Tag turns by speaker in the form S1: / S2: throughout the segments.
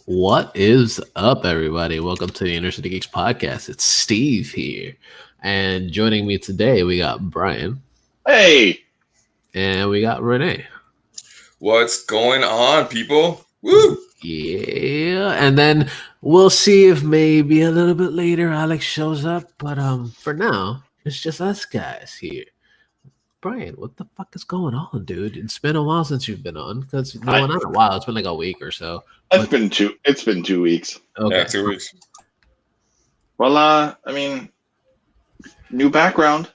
S1: What is up, everybody? Welcome to the InnerCityGeeks podcast. It's Steve here. And joining me today, we got Brian.
S2: Hey!
S1: And we got Renee.
S3: What's going on, people? Woo!
S1: Yeah. And then we'll see if maybe a little bit later Alex shows up. But for now, it's just us guys here. Brian, what the fuck is going on, dude? It's been a while since you've been on. Because not a while. It's been like a week or so.
S2: It's been 2 weeks.
S1: Okay.
S3: Yeah, 2 weeks.
S2: Well, new background.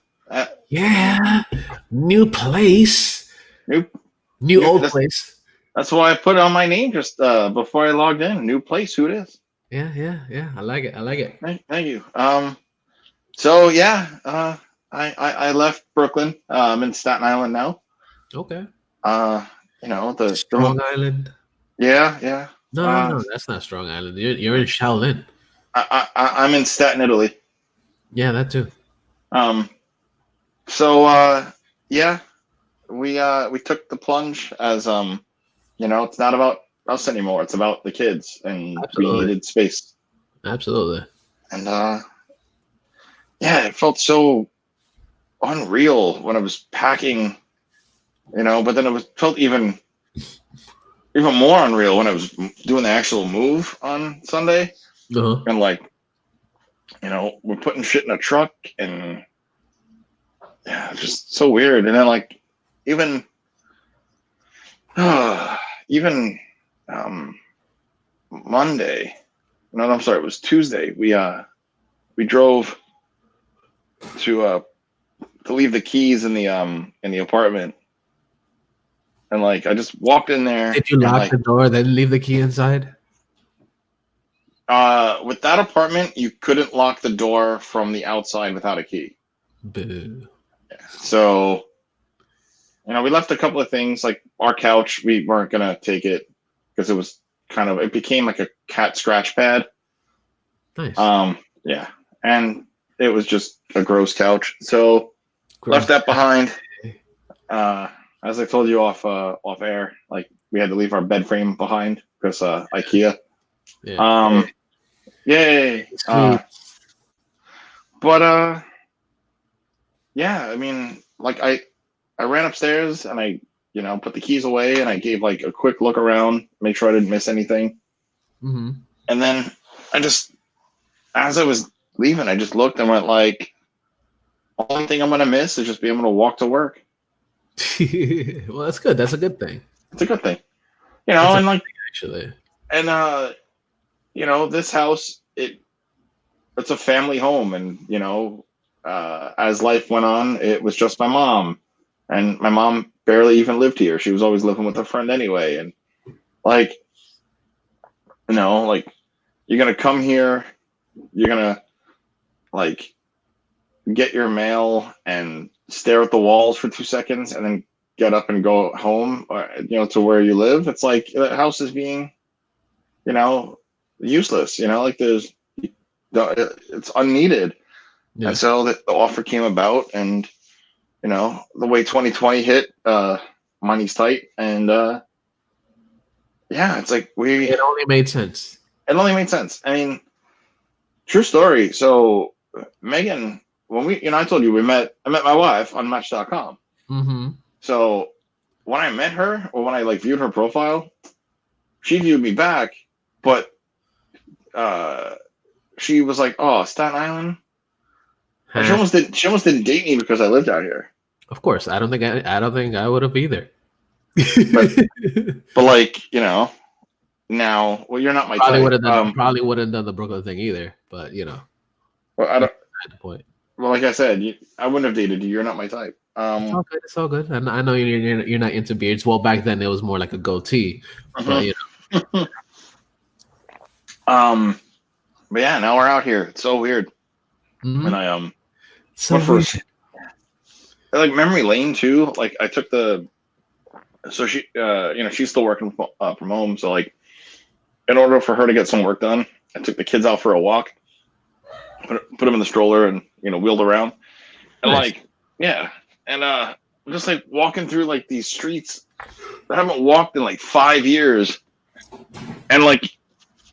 S1: Yeah. New place. New old place.
S2: That's why I put it on my name just before I logged in. New place, who it is.
S1: Yeah. I like it.
S2: Thank you. I left Brooklyn. I'm in Staten Island now.
S1: Okay.
S2: The
S1: Strong Island.
S2: Yeah.
S1: No, that's not Strong Island. You're in Shaolin.
S2: I'm in Staten, Italy.
S1: Yeah, that too.
S2: We took the plunge as it's not about us anymore. It's about the kids, and we needed space.
S1: Absolutely.
S2: And it felt so unreal when I was packing, but then felt even more unreal when I was doing the actual move on Sunday.
S1: Uh-huh.
S2: And we're putting shit in a truck, and just so weird. And then even Monday. No, I'm sorry. It was Tuesday. We drove to leave the keys in the apartment, and I just walked in there.
S1: Did you lock the door, then leave the key inside?
S2: With that apartment, you couldn't lock the door from the outside without a key.
S1: Boo.
S2: So, we left a couple of things, like our couch. We weren't gonna take it because it became like a cat scratch pad.
S1: Nice.
S2: And it was just a gross couch. So left that behind. As I told you off air, we had to leave our bed frame behind because IKEA.
S1: Yeah.
S2: Yay. I ran upstairs and I put the keys away, and I gave a quick look around, make sure I didn't miss anything.
S1: Mm-hmm.
S2: And then as I was leaving, I just looked and went only thing I'm gonna miss is just being able to walk to work.
S1: Well, that's good. That's a good thing.
S2: It's a good thing,
S1: actually.
S2: And this house, it's a family home, and as life went on, it was just my mom, and my mom barely even lived here. She was always living with a friend anyway, and you're gonna come here, you're gonna get your mail and stare at the walls for 2 seconds, and then get up and go home, to where you live. It's the house is being, useless. It's unneeded. Yeah. And so the offer came about, and the way 2020 hit, money's tight, and it's
S1: it only made sense.
S2: It only made sense. I mean, true story. So Megan, when I told you I met my wife on Match.com.
S1: Mm-hmm.
S2: So when I met her, or when I viewed her profile, she viewed me back, but she was like, "Oh, Staten Island." Huh. She almost didn't date me because I lived out here.
S1: Of course, I don't think I would have either.
S2: but now, well, you're not my
S1: probably
S2: type.
S1: Probably wouldn't have done the Brooklyn thing either. But
S2: well, I don't.
S1: The point.
S2: Well, like I said, I wouldn't have dated you. You're not my type.
S1: It's all good. And I know you're not into beards. Well, back then it was more like a goatee.
S2: Uh-huh. But but yeah, now we're out here. It's so weird.
S1: Mm-hmm.
S2: And I first memory lane too. I took so she she's still working from home. So in order for her to get some work done, I took the kids out for a walk, put them in the stroller, and wheeled around, and
S1: nice.
S2: Just walking through these streets that I haven't walked in 5 years, and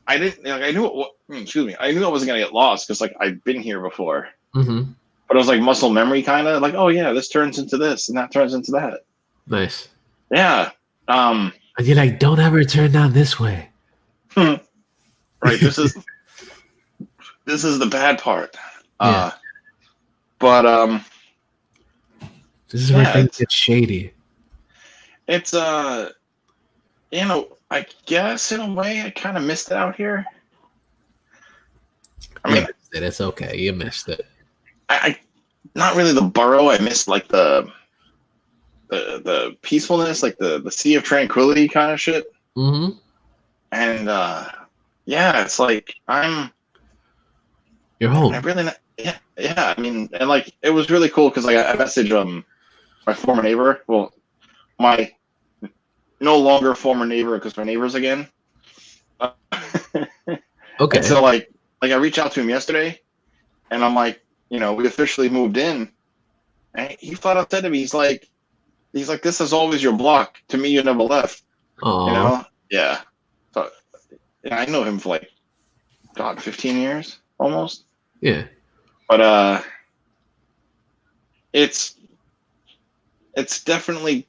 S2: I didn't like. I knew excuse me. I knew I wasn't gonna get lost because like I'd been here before.
S1: Mm-hmm.
S2: But it was like muscle memory, kind of like, oh yeah, this turns into this and that turns into that.
S1: Nice.
S2: Yeah.
S1: And you're like, don't ever turn down this way.
S2: Right. This is the bad part.
S1: Yeah.
S2: But
S1: This is where things get shady.
S2: It's I guess in a way I kind of missed it out here. I mean,
S1: it's okay. You missed it.
S2: I not really the borough. I missed like the peacefulness, like the sea of tranquility kind of shit.
S1: Mm-hmm.
S2: And yeah, it's like
S1: you're home.
S2: I really not, yeah. I mean, and like it was really cool because like I messaged my former neighbor. Well, my no longer former neighbor because we're neighbors again.
S1: Okay.
S2: So like I reached out to him yesterday, and I'm like, we officially moved in, and he flat out said to me, he's like, this is always your block. To me, you never left.
S1: Aww.
S2: Yeah. So I know him for like, God, 15 years almost.
S1: Yeah.
S2: But it's definitely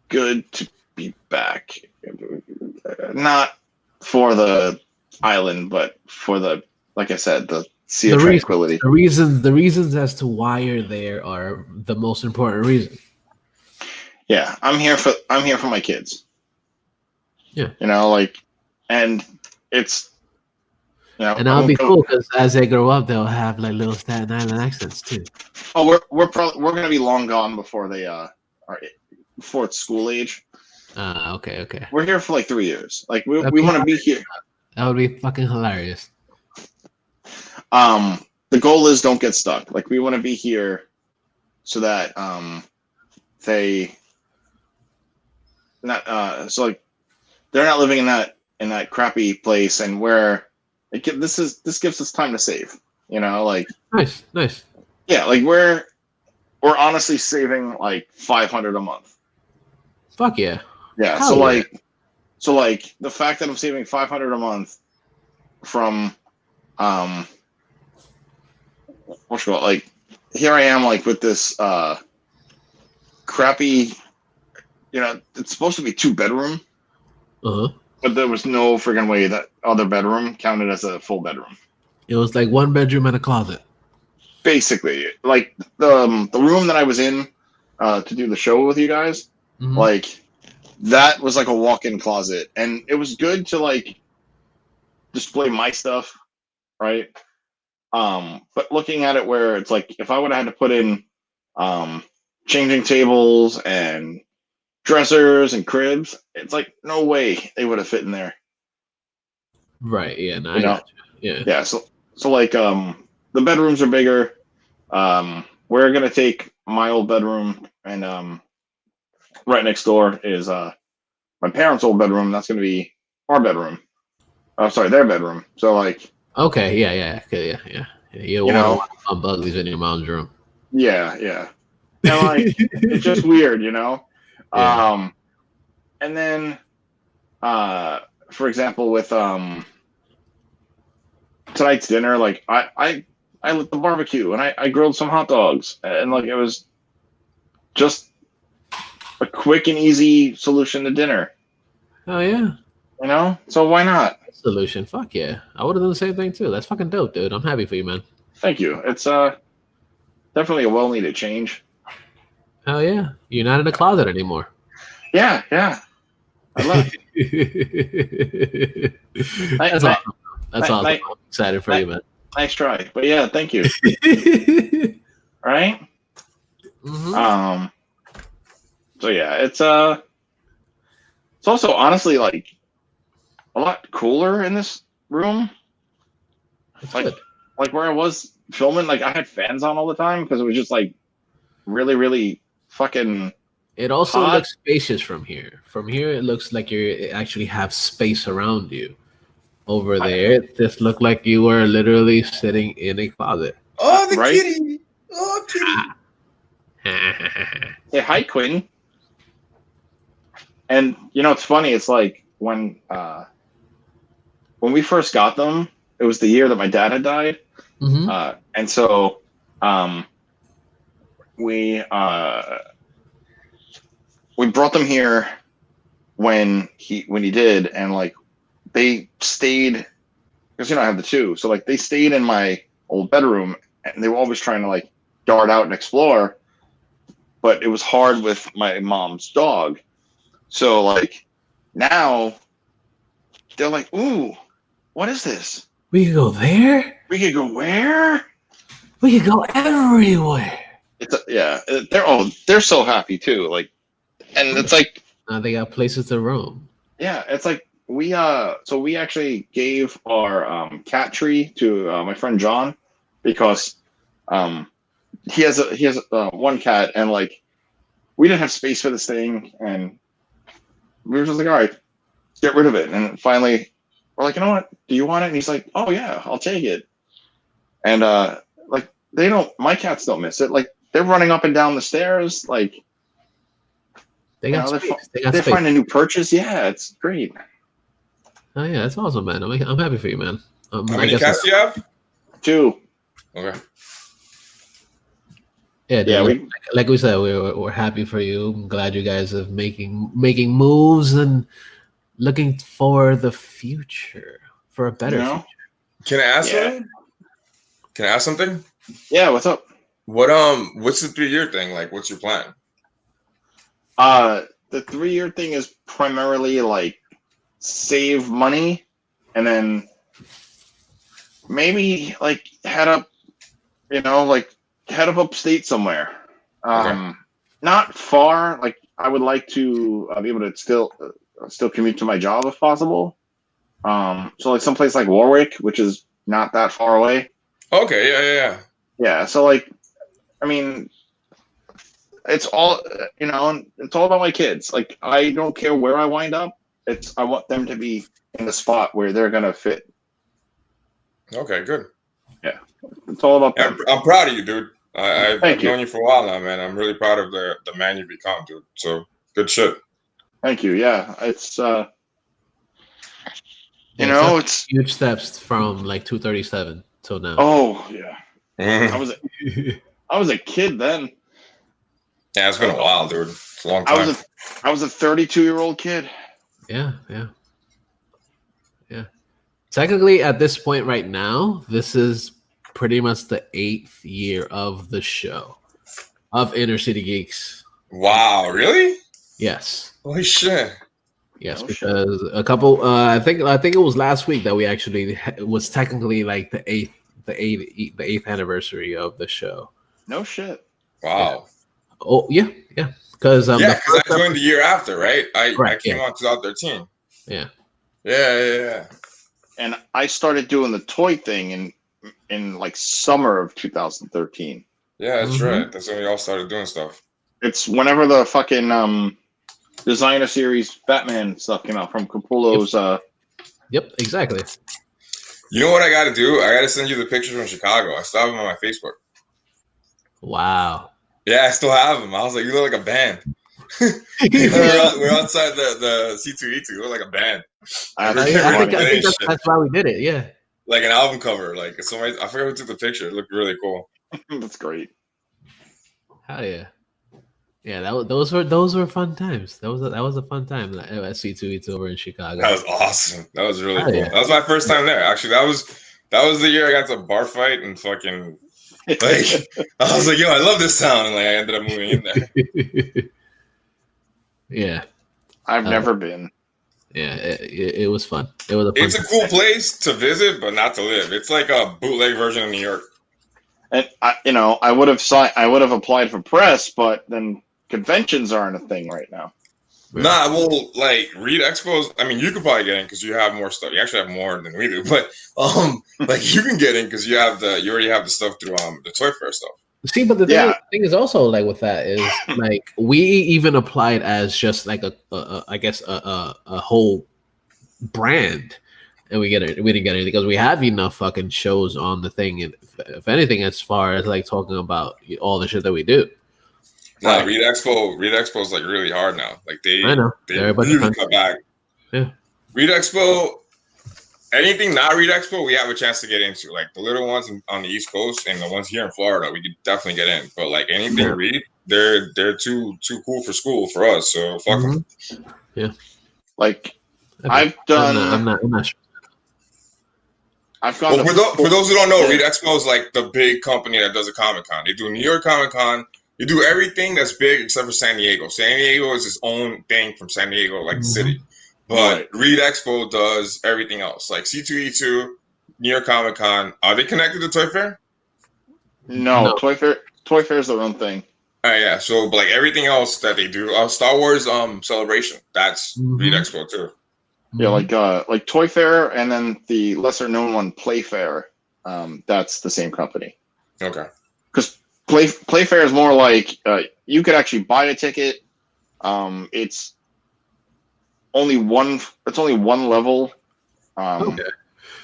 S2: good to be back. Not for the island, but for the, like I said, the sea of tranquility.
S1: The reasons as to why you're there are the most important reason.
S2: Yeah, I'm here for my kids.
S1: Yeah.
S2: And it's
S1: and that'll be cool because as they grow up, they'll have like little Staten Island accents too.
S2: Oh, we're gonna be long gone before they before it's school age.
S1: Okay.
S2: We're here for like 3 years. Like we want to be here.
S1: That would be fucking hilarious.
S2: The goal is don't get stuck. Like we want to be here so that they not so like they're not living in that crappy place, and where this gives us time to save. Like
S1: nice.
S2: Yeah, like we're honestly saving like $500 a month.
S1: Fuck yeah.
S2: Yeah.
S1: Hell yeah.
S2: So the fact that I'm saving $500 a month from like here I am like with this crappy, it's supposed to be 2-bedroom.
S1: Uh-huh.
S2: But there was no friggin' way that other bedroom counted as a full bedroom.
S1: It was like 1 bedroom and a closet.
S2: Basically, like the room that I was in to do the show with you guys,
S1: mm-hmm.
S2: like that was like a walk-in closet, and it was good to like display my stuff, right? But looking at it where it's like if I would have had to put in changing tables and dressers and cribs, it's like no way they would have fit in there.
S1: Right. Yeah. No, I got you. Yeah.
S2: Yeah. So like the bedrooms are bigger. We're gonna take my old bedroom, and right next door is my parents' old bedroom. That's gonna be our bedroom. Oh, sorry, their bedroom. So like.
S1: Okay. Yeah. You don't want to find buglies in your mom's room.
S2: Yeah. And like it's just weird,
S1: Yeah.
S2: And then, for example, with tonight's dinner, like I lit the barbecue and I grilled some hot dogs, and like it was just a quick and easy solution to dinner.
S1: Oh yeah.
S2: So why not?
S1: Solution. Fuck yeah. I would have done the same thing too. That's fucking dope, dude. I'm happy for you, man.
S2: Thank you. It's definitely a well-needed change.
S1: Hell yeah. You're not in the closet anymore.
S2: Yeah. I love it.
S1: That's awesome. I'm excited for you, man.
S2: Nice try. But yeah, thank you. Right?
S1: Mm-hmm.
S2: So yeah, it's also honestly like a lot cooler in this room.
S1: That's
S2: like
S1: good.
S2: Like where I was filming, like I had fans on all the time because it was just like really, really fucking.
S1: It also
S2: hot.
S1: looks spacious from here. From here, it looks like you actually have space around you. Over there, it just looked like you were literally sitting in a closet.
S3: Oh, the
S2: Right?
S3: kitty! Oh, kitty!
S2: Hey, hi, Quinn. And it's funny. It's like when when we first got them, it was the year that my dad had died.
S1: Mm-hmm.
S2: And so we brought them here when he did, and like they stayed, because I have the two, so like they stayed in my old bedroom, and they were always trying to like dart out and explore, but it was hard with my mom's dog. So like now they're like, ooh, what is this?
S1: We could go there.
S2: We could go where?
S1: We could go everywhere.
S2: They're so happy too. Like, and it's like,
S1: They got places to roam.
S2: yeah, it's like we actually gave our cat tree to my friend John, because he has one cat, and like we didn't have space for this thing, and we were just like, all right, get rid of it. And finally we're like, you know what, do you want it? And he's like, oh yeah, I'll take it. And like my cats don't miss it. Like they're running up and down the stairs, like
S1: They got space.
S2: they find a new purchase. Yeah, it's great.
S1: Oh yeah, that's awesome, man. I'm happy for you, man.
S3: How many cats do you have?
S2: 2.
S3: Okay.
S1: Yeah, dude, like we said, we're happy for you. I'm glad you guys are making moves and looking for the future, for a better future.
S3: Can I ask something? Can I ask something?
S2: Yeah, what's up?
S3: What's the 3-year thing? Like, what's your plan?
S2: The 3-year thing is primarily like save money, and then maybe like head up upstate somewhere.
S3: Okay.
S2: Not far. Like I would like to be able to still commute to my job if possible. So like someplace like Warwick, which is not that far away.
S3: Okay, yeah.
S2: Yeah, so like, I mean, it's all, it's all about my kids. Like, I don't care where I wind up. I want them to be in the spot where they're gonna fit.
S3: Okay, good.
S2: Yeah, it's all about them.
S3: I'm proud of you, dude. I've
S2: Thank you.
S3: known you for a while now, man. I'm really proud of the man you become, dude. So good shit.
S2: Thank you. Yeah, it's it's
S1: huge steps from like 237 till now.
S2: Oh yeah,
S3: Mhm.
S2: I was a kid then.
S3: Yeah, it's been a while, dude. It's a long time.
S2: I was a 32-year-old kid.
S1: Yeah. Technically, at this point right now, this is pretty much the 8th year of the show of InnerCityGeeks.
S3: Wow, really?
S1: Yes.
S3: Holy shit.
S1: Yes, because a couple. I think it was last week that we actually was technically like the eighth anniversary of the show.
S2: No shit.
S3: Wow.
S1: Yeah. Oh yeah. Because
S3: I joined the year after, right? I came on 2013.
S1: Yeah.
S3: Yeah.
S2: And I started doing the toy thing in like summer of 2013.
S3: Yeah, that's right. That's when we all started doing stuff.
S2: It's whenever the fucking designer series Batman stuff came out from Capullo's.
S1: Yep, exactly.
S3: You know what I got to do? I got to send you the pictures from Chicago. I still have them on my Facebook.
S1: Wow.
S3: Yeah, I still have them. I was like, you look like a band. we're outside the C2E2. You look like a band.
S1: I think that's why we did it. Yeah.
S3: Like an album cover. Like somebody, I forgot who took the picture. It looked really cool.
S2: That's great.
S1: Hell yeah. Yeah, those were fun times. That was a fun time at C2E2 over in Chicago.
S3: That was awesome. That was really cool. Yeah. That was my first time there. Actually, that was the year I got to bar fight and fucking like I was like, yo, I love this town, and like I ended up moving in there.
S1: Yeah,
S2: I've never been.
S1: Yeah, it was fun. It's
S3: a cool place to visit, but not to live. It's like a bootleg version of New York.
S2: And I would have applied for press, but then conventions aren't a thing right now.
S3: Nah, well, like Read Expos. I mean, you could probably get in because you have more stuff. You actually have more than we do, but like you can get in because you already have the stuff through the Toy Fair stuff.
S1: See, but the thing is also like with that is like we even applied as just like a whole brand, and we didn't get anything because we have enough fucking shows on the thing, and if anything, as far as like talking about all the shit that we do.
S3: Nah, Read Expo is like really hard now. Like they really cut back.
S1: Yeah,
S3: Read Expo, anything not Read Expo, we have a chance to get into. Like the little ones on the East Coast and the ones here in Florida, we could definitely get in. But like anything Read, they're too cool for school for us. So fuck them.
S1: Yeah.
S2: Like I've done.
S1: I'm not sure.
S2: I've gone.
S3: Well, for those who don't know, Read Expo is like the big company that does a Comic Con. They do New York Comic Con. They do everything that's big except for San Diego. San Diego is its own thing from San Diego, like the city. But Read Expo does everything else, like C2E2, New York Comic Con. Are they connected to Toy Fair?
S2: No. Toy Fair is their own thing.
S3: Yeah. So like everything else that they do, Star Wars Celebration, that's Read Expo too.
S2: Yeah, like Toy Fair, and then the lesser known one, Playfair. That's the same company.
S3: Okay.
S2: Because Playfair is more like you could actually buy a ticket. It's only one level.
S1: Okay.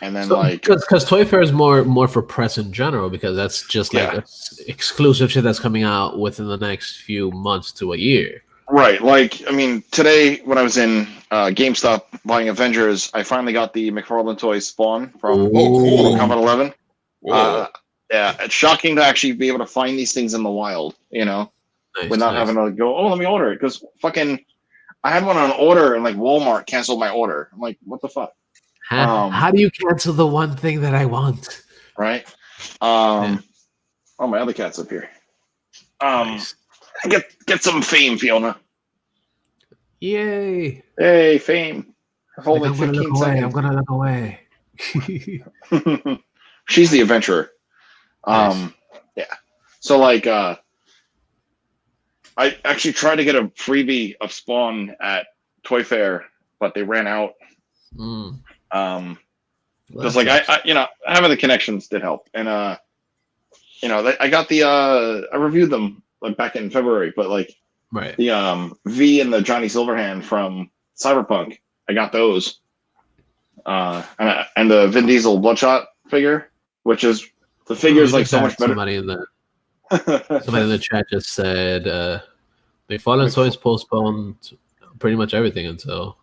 S2: And then
S1: because Toy Fair is more for press in general, because that's just like exclusive shit that's coming out within the next few months to a year.
S2: Right. Like, I mean, today when I was in GameStop buying Avengers, I finally got the McFarlane toy Spawn from Combat 11. Yeah, it's shocking to actually be able to find these things in the wild, without having to go, let me order it. Because fucking, I had one on order and like Walmart canceled my order. I'm like, what the fuck?
S1: How do you cancel the one thing that I want?
S2: Right. Oh, my other cat's up here.
S1: Nice.
S2: Get some fame, Fiona.
S1: Yay!
S2: Hey, fame. Hold
S1: I'm
S2: 15 seconds.
S1: I'm gonna look away.
S2: She's the adventurer.
S1: Nice.
S2: Yeah. So like I actually tried to get a freebie of Spawn at Toy Fair, but they ran out. Just like I having the connections did help. And I got I reviewed them like back in February, but like the V and the Johnny Silverhand from Cyberpunk, I got those. And the Vin Diesel Bloodshot figure, which is the figure is like so much better.
S1: Somebody in the chat just said they Fallen Toys postponed pretty much everything until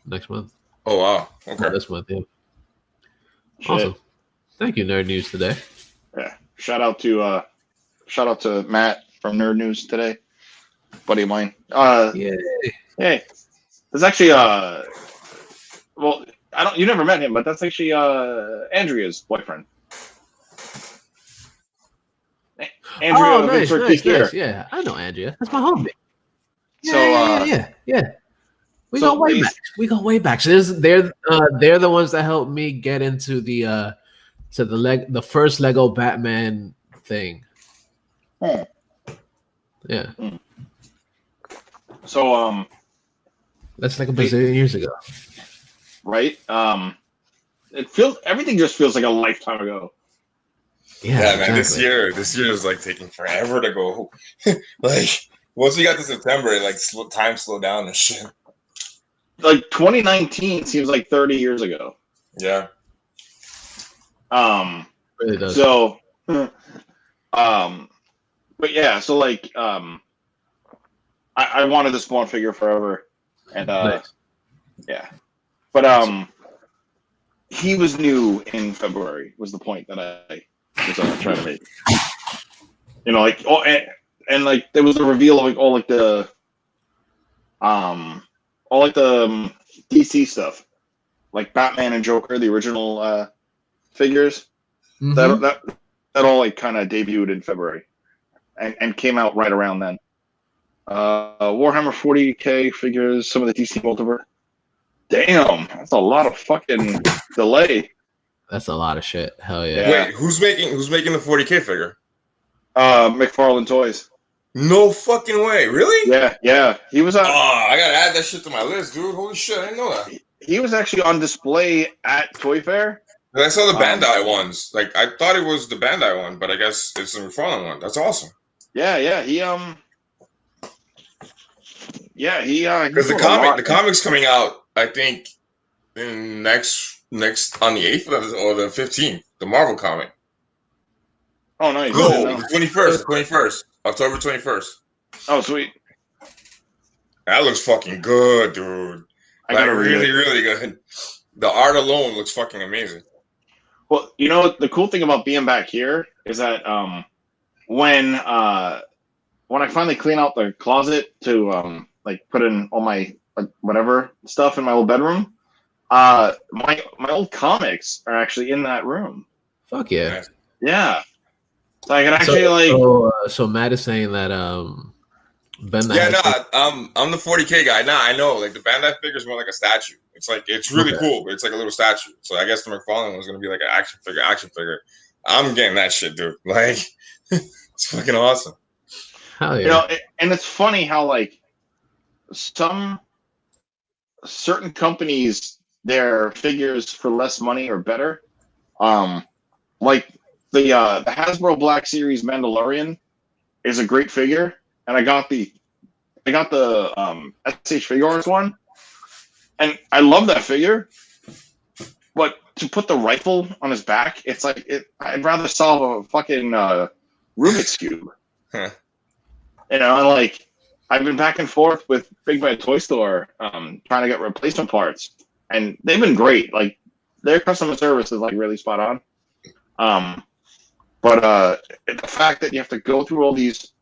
S1: next month.
S3: Oh wow! Okay,
S1: this month, yeah. Awesome. Thank you, Nerd News today.
S2: Yeah, shout out to Matt from Nerd News today, buddy of mine.
S1: Yay!
S2: Hey, there's actually well, you never met him, but that's actually Andrea's boyfriend. Andrea,
S1: nice. Yeah, I know Andrea. That's my homie. Yeah. We go way back. So they're the ones that helped me get into the first Lego Batman thing. Yeah.
S2: So
S1: that's like a bazillion years ago.
S2: Right? Everything just feels like a lifetime ago.
S3: Yeah, man. Exactly. This year is like taking forever to go. Like once we got to September, time slowed down and shit.
S2: Like 2019 seems like 30 years ago.
S3: Yeah.
S1: Really does.
S2: So, but yeah, so like, I wanted the Spawn figure forever, and
S1: nice.
S2: Yeah, but he was new in February. Was the point that I was trying to make? And like there was a reveal of like all the DC stuff, like Batman and Joker, the original figures. That all like kind of debuted in February, and came out right around then. Warhammer 40K figures, some of the DC Multiverse. Damn, that's a lot of fucking delay.
S1: That's a lot of shit. Hell yeah.
S3: Wait, who's making the 40K figure?
S2: McFarlane Toys.
S3: No fucking way. Really?
S2: Yeah. He was
S3: I gotta add that shit to my list, dude. Holy shit, I didn't know that.
S2: He was actually on display at Toy Fair.
S3: I saw the Bandai ones. Like I thought it was the Bandai one, but I guess it's the McFarlane one. That's awesome.
S2: Yeah. He because
S3: the comic's coming out, I think, in next on the 8th or the 15th. The Marvel comic.
S2: Oh, nice.
S3: No, the 21st. October 21st.
S2: Oh, sweet.
S3: That looks fucking good, dude.
S2: I gotta read
S3: really,
S2: it.
S3: really good. the art alone looks fucking amazing.
S2: Well, you know, the cool thing about being back here is that when I finally clean out the closet to like put in all my whatever stuff in my little bedroom, my old comics are actually in that room.
S1: Fuck yeah.
S2: Yeah. So I can actually
S1: so Matt is saying that Ben.
S3: Yeah, no, I'm the 40K guy. Nah, I know. Like the Bandai figure is more like a statue. It's really cool, but it's like a little statue. So I guess the McFarlane was gonna be like an action figure. I'm getting that shit, dude. Like it's fucking awesome.
S1: Hell yeah.
S2: You know, and it's funny how like some certain companies, their figures for less money are better. Like the Hasbro Black Series Mandalorian is a great figure, and I got the SH Figure Arts one, and I love that figure. But to put the rifle on his back, it's like I'd rather solve a fucking Rubik's cube.
S3: Huh.
S2: You know, and like I've been back and forth with Big Bad Toy Store, trying to get replacement parts, and they've been great. Like their customer service is like really spot on. But the fact that you have to go through all these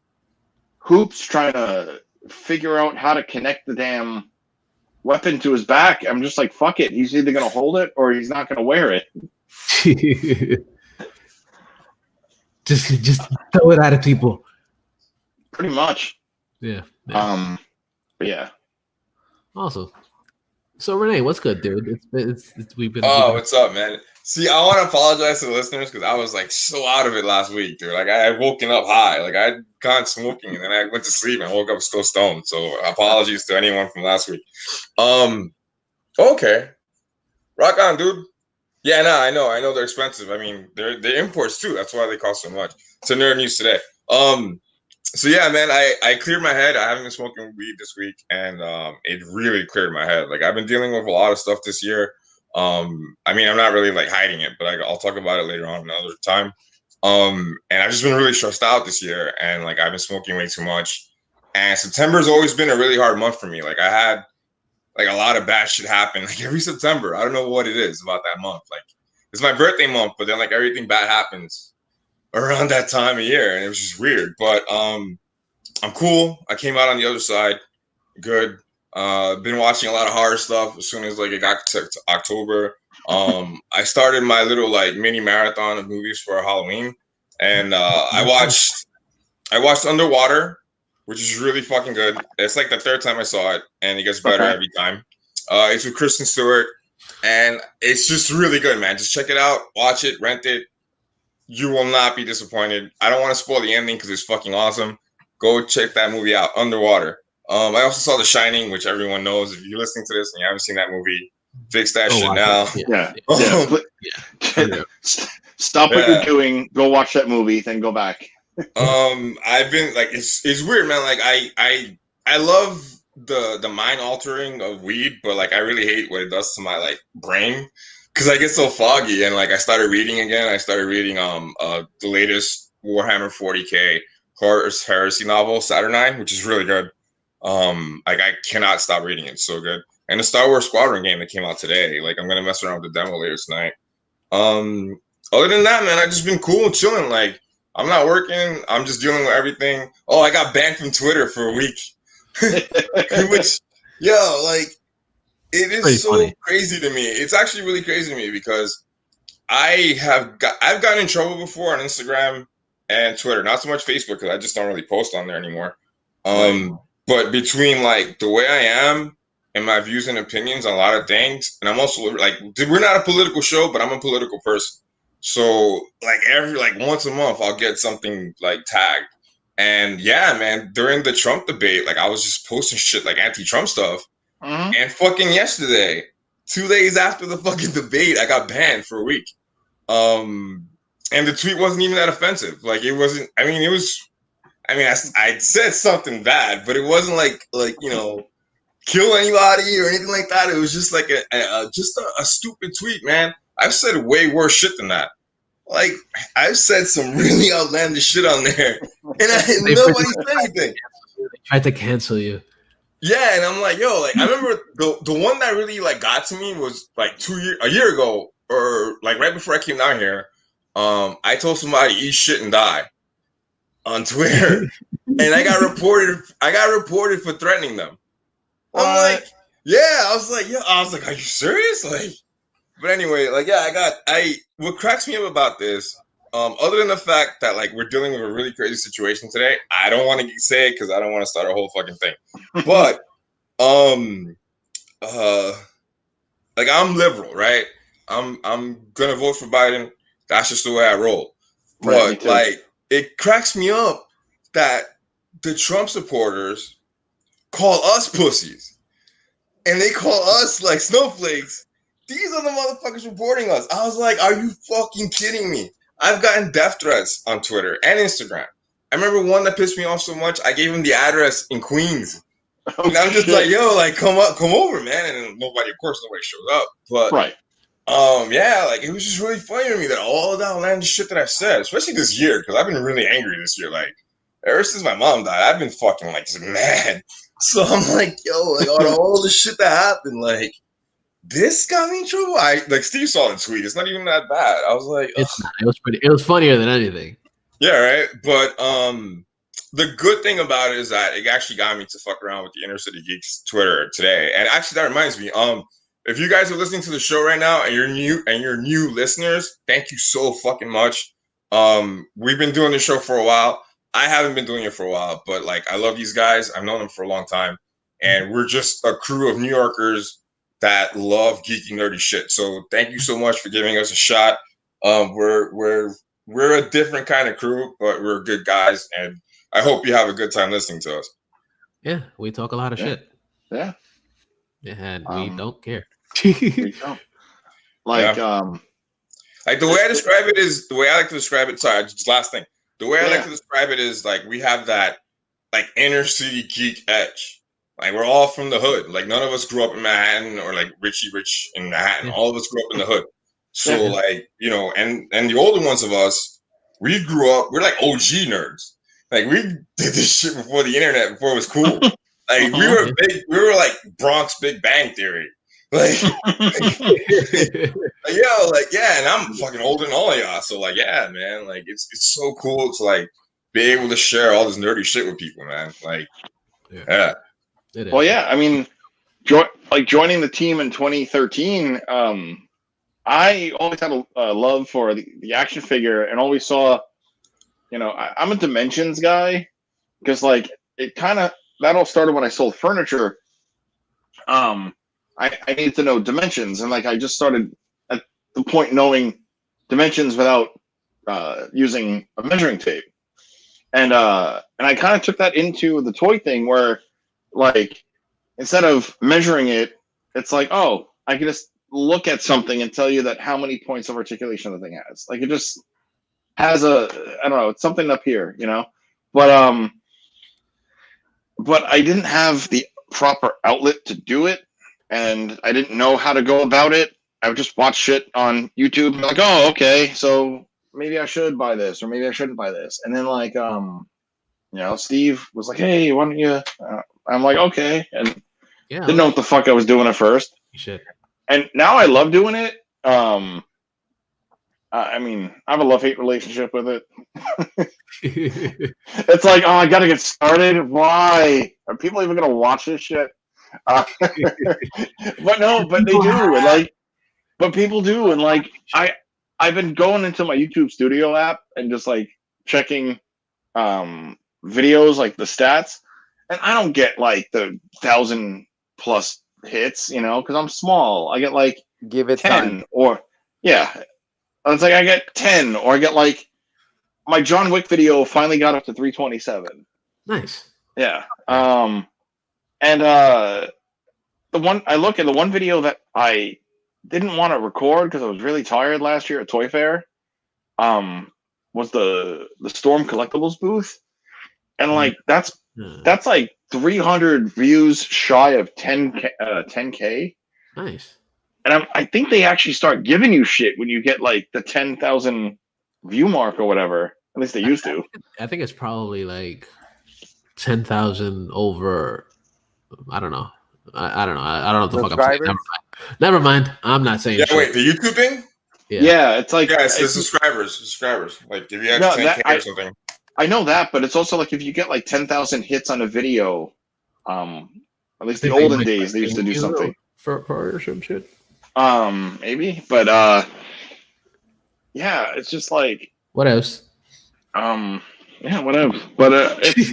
S2: hoops trying to figure out how to connect the damn weapon to his back, I'm just like, fuck it. He's either gonna hold it or he's not gonna wear it.
S1: just throw it at people.
S2: Pretty much.
S1: Yeah.
S2: But yeah.
S1: Awesome. So Renee, what's good, dude? We've been.
S3: What's up, man? See, I want to apologize to the listeners because I was like so out of it last week, dude. Like I had woken up high, like I'd gone smoking, and then I went to sleep and woke up still stoned. So apologies to anyone from last week. Okay, rock on, dude. Yeah, no, I know they're expensive. I mean, they're imports too. That's why they cost so much. It's a nerd news today. So yeah, man, I cleared my head. I haven't been smoking weed this week, and it really cleared my head. Like I've been dealing with a lot of stuff this year. I mean, I'm not really like hiding it, but I'll talk about it later on another time. And I've just been really stressed out this year, and like I've been smoking way too much. And September has always been a really hard month for me. Like I had like a lot of bad shit happen like every September. I don't know what it is about that month. Like it's my birthday month, but then like everything bad happens around that time of year, and it was just weird. But I'm cool. I came out on the other side, good. Been watching a lot of horror stuff. As soon as like it got to October, I started my little like mini marathon of movies for Halloween, and I watched Underwater, which is really fucking good. It's like the third time I saw it, and it gets better every time. It's with Kristen Stewart, and it's just really good, man. Just check it out, watch it, rent it. You will not be disappointed. I don't want to spoil the ending because it's fucking awesome. Go check that movie out, Underwater. I also saw The Shining, which everyone knows. If you're listening to this and you haven't seen that movie, fix that shit now.
S2: Yeah. Stop what you're doing. Go watch that movie, then go back.
S3: I've been like, it's weird, man. Like I love the mind altering of weed, but like I really hate what it does to my like brain because I get so foggy. And like I started reading again. I started reading the latest Warhammer 40K Horus Heresy novel, Saturnine, which is really good. Like I cannot stop reading it. It's so good. And the Star Wars Squadron game that came out today, like I'm gonna mess around with the demo later tonight. Other than that, man, I've just been cool and chilling. Like I'm not working. I'm just dealing with everything. Oh, I got banned from Twitter for a week. Which, yo, like it is so funny. Crazy to me. It's actually really crazy to me because I've gotten in trouble before on Instagram and Twitter. Not so much Facebook because I just don't really post on there anymore. But between like the way I am and my views and opinions on a lot of things, and I'm also like, we're not a political show, but I'm a political person. So like every like once a month, I'll get something like tagged. And yeah, man, during the Trump debate, like I was just posting shit like anti-Trump stuff. Mm-hmm. And fucking yesterday, 2 days after the fucking debate, I got banned for a week. And the tweet wasn't even that offensive. Like it wasn't. I mean, it was. I mean, I said something bad, but it wasn't like you know, kill anybody or anything like that. It was just like a stupid tweet, man. I've said way worse shit than that. Like I've said some really outlandish shit on there, and nobody said anything.
S1: They tried to cancel you.
S3: Yeah, and I'm like, yo, like I remember the one that really like got to me was like a year ago, or like right before I came down here. I told somebody eat shit and die on Twitter, and I got reported. I got reported for threatening them. I'm like, yeah, I was like, are you serious? Like, but anyway, like, yeah, what cracks me up about this, other than the fact that like we're dealing with a really crazy situation today, I don't want to say it because I don't want to start a whole fucking thing, but like I'm liberal, right? I'm gonna vote for Biden. That's just the way I roll. But like, it cracks me up that the Trump supporters call us pussies, and they call us like snowflakes. These are the motherfuckers reporting us. I was like, are you fucking kidding me? I've gotten death threats on Twitter and Instagram. I remember one that pissed me off so much, I gave him the address in Queens. And I'm just like, yo, like come over, man. And nobody showed up. But yeah, like it was just really funny to me that all that outlandish shit that I've said, especially this year, because I've been really angry this year. Like ever since my mom died, I've been fucking like just mad. So I'm like, yo, like all the shit that happened, like this got me in trouble. Like Steve saw the tweet. It's not even that bad. I was like,
S1: it's not. It was funnier than anything.
S3: Yeah, right. But the good thing about it is that it actually got me to fuck around with the InnerCityGeeks Twitter today. And actually, that reminds me, if you guys are listening to the show right now and you're new listeners, thank you so fucking much. We've been doing this show for a while. I haven't been doing it for a while, but like I love these guys. I've known them for a long time, and we're just a crew of New Yorkers that love geeky nerdy shit. So thank you so much for giving us a shot. We're a different kind of crew, but we're good guys, and I hope you have a good time listening to us.
S1: Yeah, we talk a lot of shit.
S2: Yeah.
S1: And we don't care.
S2: We don't. Like,
S3: like the way I describe it is the way I like to describe it. Sorry, just last thing. The way I like to describe it is like we have that like inner city geek edge. Like we're all from the hood. Like none of us grew up in Manhattan or like Richie Rich in Manhattan. All of us grew up in the hood. So like, you know, and the older ones of us, we grew up, we're like OG nerds. Like we did this shit before the internet, before it was cool. Like we were like Bronx Big Bang Theory. Like, yo, like, yeah, and I'm fucking older than all of y'all. So like, yeah, man, like it's so cool to like be able to share all this nerdy shit with people, man. Like, yeah.
S2: Well, yeah, I mean, joining the team in 2013, I always had a love for the action figure and always saw, you know, I'm a Dimensions guy because like it kind of, that all started when I sold furniture. I needed to know dimensions, and like I just started at the point knowing dimensions without using a measuring tape, and I kind of took that into the toy thing where like instead of measuring it, it's like, oh, I can just look at something and tell you that how many points of articulation the thing has. Like it just has I don't know, it's something up here, you know. But I didn't have the proper outlet to do it, and I didn't know how to go about it. I would just watch shit on YouTube and be like, oh, okay, so maybe I should buy this or maybe I shouldn't buy this. And then like you know, Steve was like, hey, why don't you I'm like, okay, and didn't know what the fuck I was doing at first.
S1: Shit.
S2: And now I love doing it. I mean, I have a love-hate relationship with it. It's like, oh, I gotta get started. Why are people even gonna watch this shit? But no, but they do. And like, but people do. And like, I've been going into my YouTube Studio app and just like checking videos, like the stats, and I don't get like the 1,000+ hits, you know, because I'm small. I get like
S4: give it
S2: 10
S4: time.
S2: or it's like I get 10 or I get like my John Wick video finally got up to 327.
S1: Nice.
S2: Yeah. And the one I look at the one video that I didn't want to record because I was really tired last year at Toy Fair was the Storm Collectibles booth. And like that's like 300 views shy of 10K.
S1: Nice.
S2: And I think they actually start giving you shit when you get like the 10,000 view mark or whatever. At least they used to.
S1: I think it's probably like 10,000 over I don't know. I don't know. I don't know what the fuck I'm saying.
S4: Subscribers?
S1: Never mind. I'm not saying
S3: Yeah,
S1: shit.
S3: wait, the YouTube thing?
S2: Yeah, it's like
S3: Yeah, it's the subscribers. Like if you had
S2: No,
S3: 10K or something.
S2: I know that, but it's also like if you get like 10,000 hits on a video, at least the olden days they used to do something
S1: for some shit.
S2: Maybe, but yeah, it's just like
S1: What else?
S2: yeah, whatever. But it's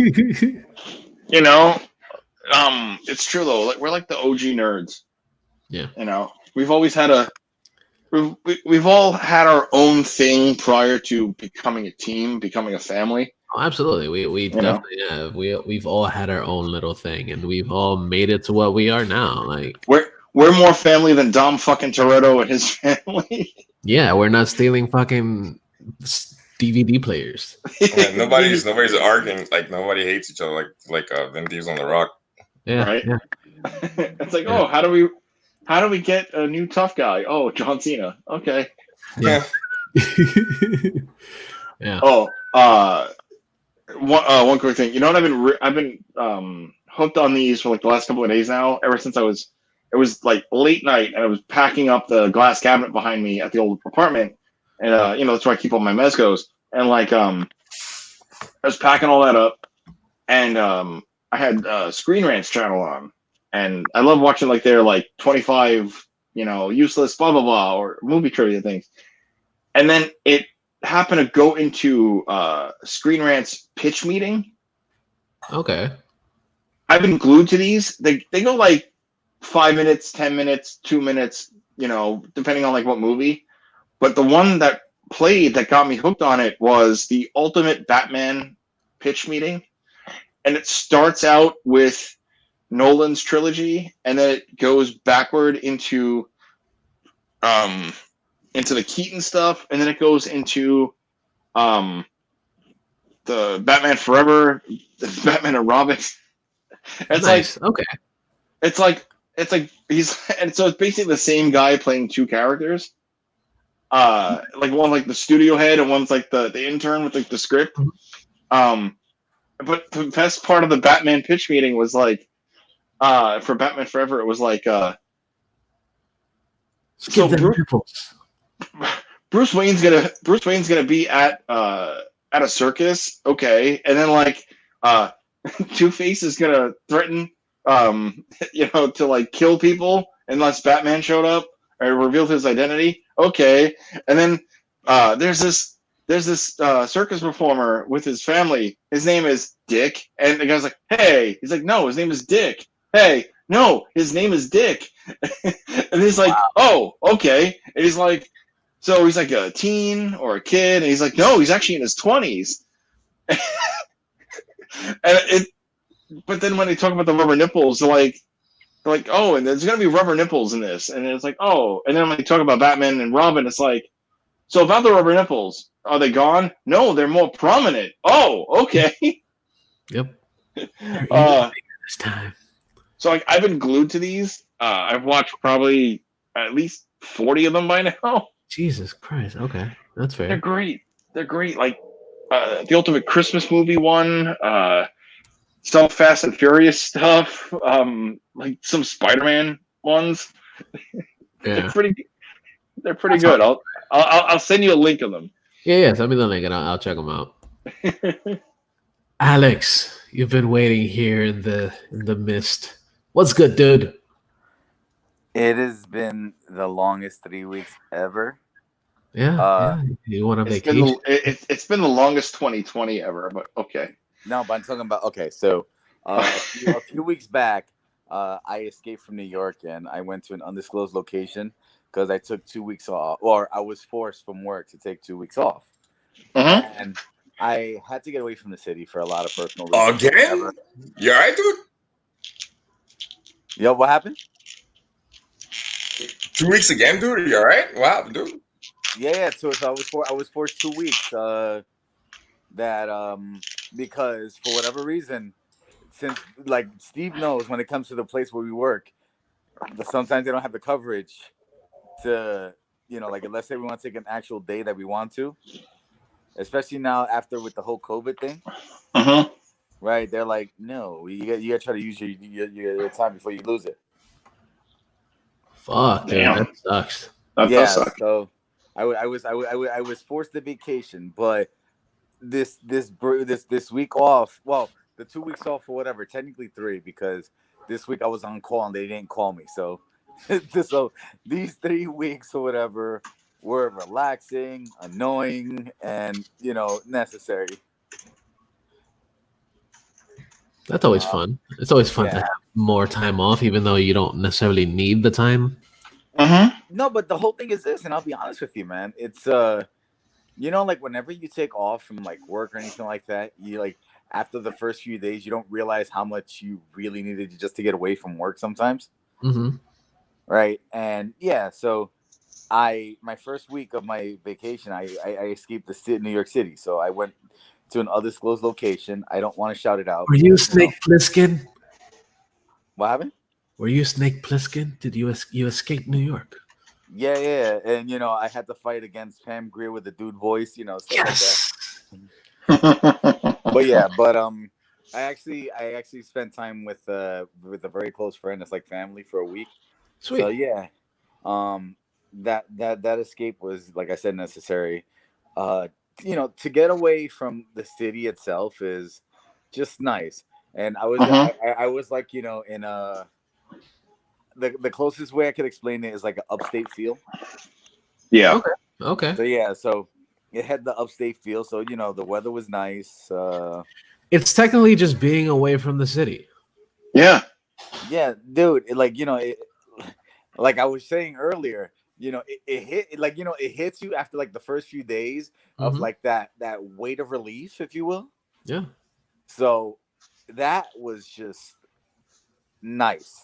S2: you know, it's true though. Like we're like the OG nerds.
S1: Yeah.
S2: You know, we've always had we've all had our own thing prior to becoming a team, becoming a family.
S1: Oh, absolutely. We definitely have. We've all had our own little thing, and we've all made it to what we are now. Like
S2: we're more family than Dom fucking Toretto and his family.
S1: Yeah, we're not stealing fucking DVD players.
S3: Yeah, nobody's arguing. Like nobody hates each other. Like Vin Diesel on The Rock.
S1: Yeah,
S2: right.
S1: Yeah.
S2: It's like, oh, how do we get a new tough guy? Oh, John Cena. Okay.
S1: Yeah. Yeah.
S2: Oh, one quick thing. You know what I've been hooked on these for like the last couple of days now. Ever since it was like late night and I was packing up the glass cabinet behind me at the old apartment, and you know that's where I keep all my mezcos. And like I was packing all that up, and I had Screen Rant's channel on, and I love watching like their like 25 useless blah blah blah or movie trivia things, and then it happened to go into Screen Rant's pitch meeting.
S1: Okay.
S2: I've been glued to these. They go like 5 minutes, 10 minutes, 2 minutes, depending on like what movie. But the one that played that got me hooked on it was the Ultimate Batman pitch meeting. And it starts out with Nolan's trilogy, and then it goes backward into the Keaton stuff, and then it goes into the Batman Forever, the Batman and Robin. It's
S1: nice.
S2: like
S1: okay.
S2: It's like he's and so it's basically the same guy playing two characters. Like one like the studio head and one's like the intern with like the script. But the best part of the Batman pitch meeting was like for Batman Forever, it was like so Bruce Wayne's gonna be at a circus, okay, and then like Two-Face is gonna threaten to like kill people unless Batman showed up or revealed his identity, okay, and then there's this circus performer with his family. His name is Dick, and the guy's like, "Hey," he's like, "No, his name is Dick." Hey, no, his name is Dick. And he's like, "Oh, okay." And he's like, so he's like a teen or a kid, and he's like, "No, he's actually in his 20s." But then when they talk about the rubber nipples, they're like, "Oh, and there's gonna be rubber nipples in this," and it's like, "Oh," and then when they talk about Batman and Robin, it's like, "So about the rubber nipples, are they gone?" "No, they're more prominent." "Oh, okay."
S1: Yep. This time.
S2: So like I've been glued to these. I've watched probably at least 40 of them by now.
S1: Jesus Christ. Okay, that's fair.
S2: They're great. They're great. Like the Ultimate Christmas Movie one, some Fast and Furious stuff, like some Spider-Man ones.
S1: Yeah.
S2: They're pretty good. I'll send you a link of them.
S1: Yeah. Send me the link and I'll check them out. Alex, you've been waiting here in the mist. What's good, dude?
S4: It has been the longest 3 weeks ever.
S1: Yeah. You want a vacation?
S2: It's been the longest 2020 ever, but okay.
S4: No, but I'm talking about so a few weeks back, I escaped from New York and I went to an undisclosed location because I took 2 weeks off, or I was forced from work to take 2 weeks off. And I had to get away from the city for a lot of personal reasons.
S3: Again? You all right, dude?
S4: Yo, what happened?
S3: 2 weeks again, dude? You all right? What happened, dude?
S4: Yeah. So I was forced 2 weeks. Because for whatever reason, since like Steve knows, when it comes to the place where we work, sometimes they don't have the coverage to, like let's say we want to take an actual day that we want to, especially now after with the whole COVID thing. right? They're like, no, you got to try to use your time before you lose it.
S1: Fuck, dude,
S2: Damn.
S1: that sucks.
S2: That does suck.
S4: So I was forced to vacation, but this week off. Well, the 2 weeks off or whatever. Technically 3 because this week I was on call and they didn't call me. So so these 3 weeks or whatever were relaxing, annoying, and necessary.
S1: That's always fun. It's always fun to
S4: Yeah.
S1: have more time off, even though you don't necessarily need the time.
S2: Mm-hmm.
S4: No, but the whole thing is this, and I'll be honest with you, man. It's like whenever you take off from like work or anything like that, you like after the first few days, you don't realize how much you really needed just to get away from work sometimes.
S1: Mm-hmm.
S4: Right. And yeah, so my first week of my vacation, I escaped the city, New York City. So I went to an undisclosed location. I don't want to shout it out.
S1: Were you Snake Plissken?
S4: What happened?
S1: Were you Snake Plissken? Did you escape New York?
S4: Yeah. And I had to fight against Pam Grier with the dude voice, stuff
S1: Yes.
S4: like that. But yeah, I actually spent time with a very close friend. It's like family for a week.
S1: Sweet.
S4: So yeah, that escape was, like I said, necessary. To get away from the city itself is just nice. And I was I was like in the closest way I could explain it is like an upstate feel.
S2: Yeah.
S1: Okay.
S4: So yeah, so it had the upstate feel. So the weather was nice.
S1: It's technically just being away from the city.
S2: Yeah.
S4: Yeah, dude. Like like I was saying earlier, it hits you after like the first few days of like that weight of relief, if you will.
S1: Yeah.
S4: So that was just nice.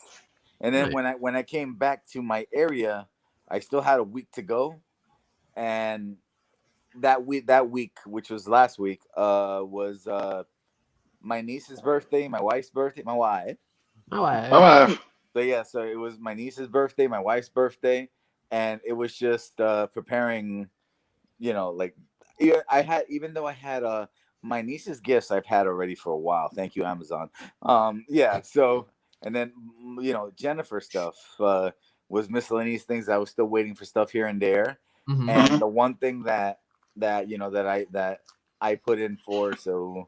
S4: And then
S1: Right.
S4: when I came back to my area, I still had a week to go, and that week, which was last week, was my niece's birthday, my wife's birthday, my wife.
S1: Oh,
S4: So yeah, so it was my niece's birthday, my wife's birthday, and it was just preparing. I had, even though I had my niece's gifts, I've had already for a while. Thank you, Amazon. Yeah. So and then Jennifer stuff was miscellaneous things. I was still waiting for stuff here and there,
S1: Mm-hmm.
S4: and the one thing that I put in for so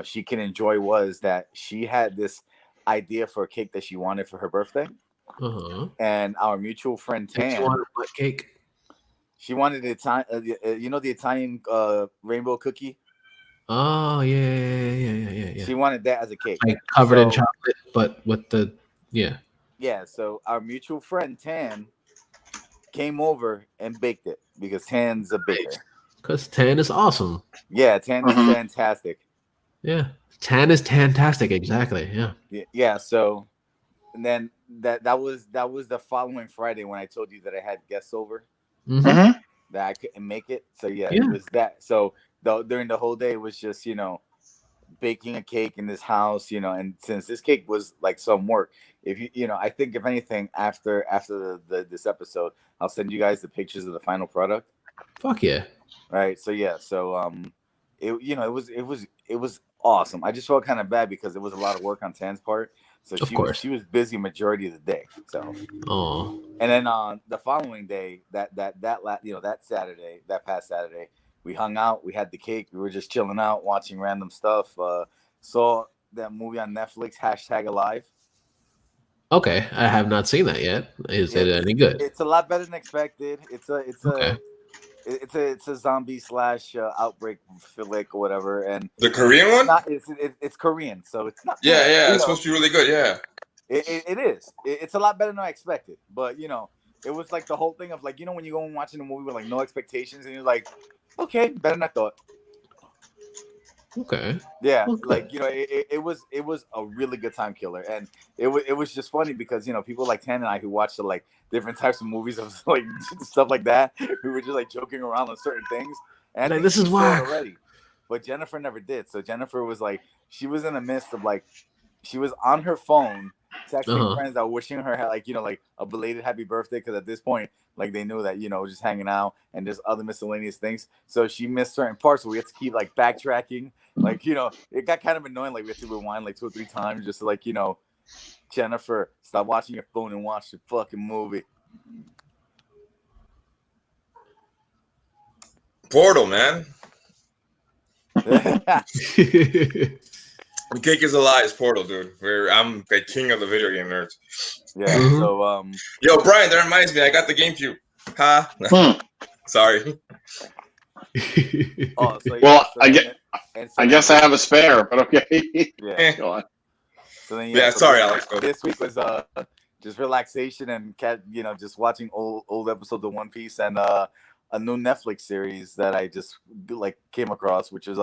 S4: she can enjoy was that she had this idea for a cake that she wanted for her birthday.
S1: Uh-huh.
S4: And our mutual friend Tan,
S1: She wanted what cake?
S4: she wanted the Italian rainbow cookie.
S1: Oh yeah.
S4: She wanted that as a cake,
S1: Like covered in chocolate, but with the
S4: Yeah, so our mutual friend Tan came over and baked it because Tan's a baker.
S1: Because Tan is awesome.
S4: Yeah, Tan is fantastic.
S1: Yeah, Tan is fantastic. Exactly. Yeah.
S4: Yeah. So, and then that was the following Friday when I told you that I had guests over
S1: Mm-hmm.
S4: that I couldn't make it. So yeah,
S1: Yeah.
S4: it was that. So during the whole day, it was just baking a cake in this house, and since this cake was like some work, if I think if anything after this episode, I'll send you guys the pictures of the final product.
S1: Fuck yeah.
S4: Right. So yeah. So it was awesome. I just felt kind of bad because it was a lot of work on Tan's part. So she was busy majority of the day. So and then on the following day, that Saturday, that past Saturday, we hung out, we had the cake, we were just chilling out, watching random stuff. Saw that movie on Netflix, #Alive.
S1: Okay, I have not seen that yet. Is it any good?
S4: It's a lot better than expected. It's a zombie / outbreak flick or whatever. And
S3: the Korean one?
S4: It's Korean, so it's not.
S3: Yeah, it's supposed to be really good. Yeah,
S4: it is. It's a lot better than I expected. But it was like the whole thing of like when you go and watching a movie with like no expectations and you're like, okay, better than I thought.
S1: Okay.
S4: Yeah, like it was a really good time killer, and it was just funny because people like Tan and I who watched like different types of movies of like stuff like that, we were just like joking around on certain things. And
S1: like, this is whack
S4: already, but Jennifer never did. So Jennifer was like, she was in the midst of like, she was on her phone texting friends that were wishing her like like a belated happy birthday, because at this point like they knew that just hanging out and just other miscellaneous things. So she missed certain parts, so we had to keep like backtracking. Like it got kind of annoying. Like we had to rewind like 2 or 3 times just to like Jennifer, stop watching your phone and watch the fucking movie.
S3: Portal, man. The cake is a lie. It's Portal, dude. I'm the king of the video game nerds.
S4: Yeah. So
S3: yo, Brian, that reminds me. I got the GameCube. Ha. Sorry.
S4: Oh, so
S2: well, I guess I have a spare, but okay.
S4: Yeah.
S2: Go on.
S4: So then,
S3: so sorry, Alex.
S4: This week was just relaxation and just watching old episodes of One Piece and a new Netflix series that I just like came across, which is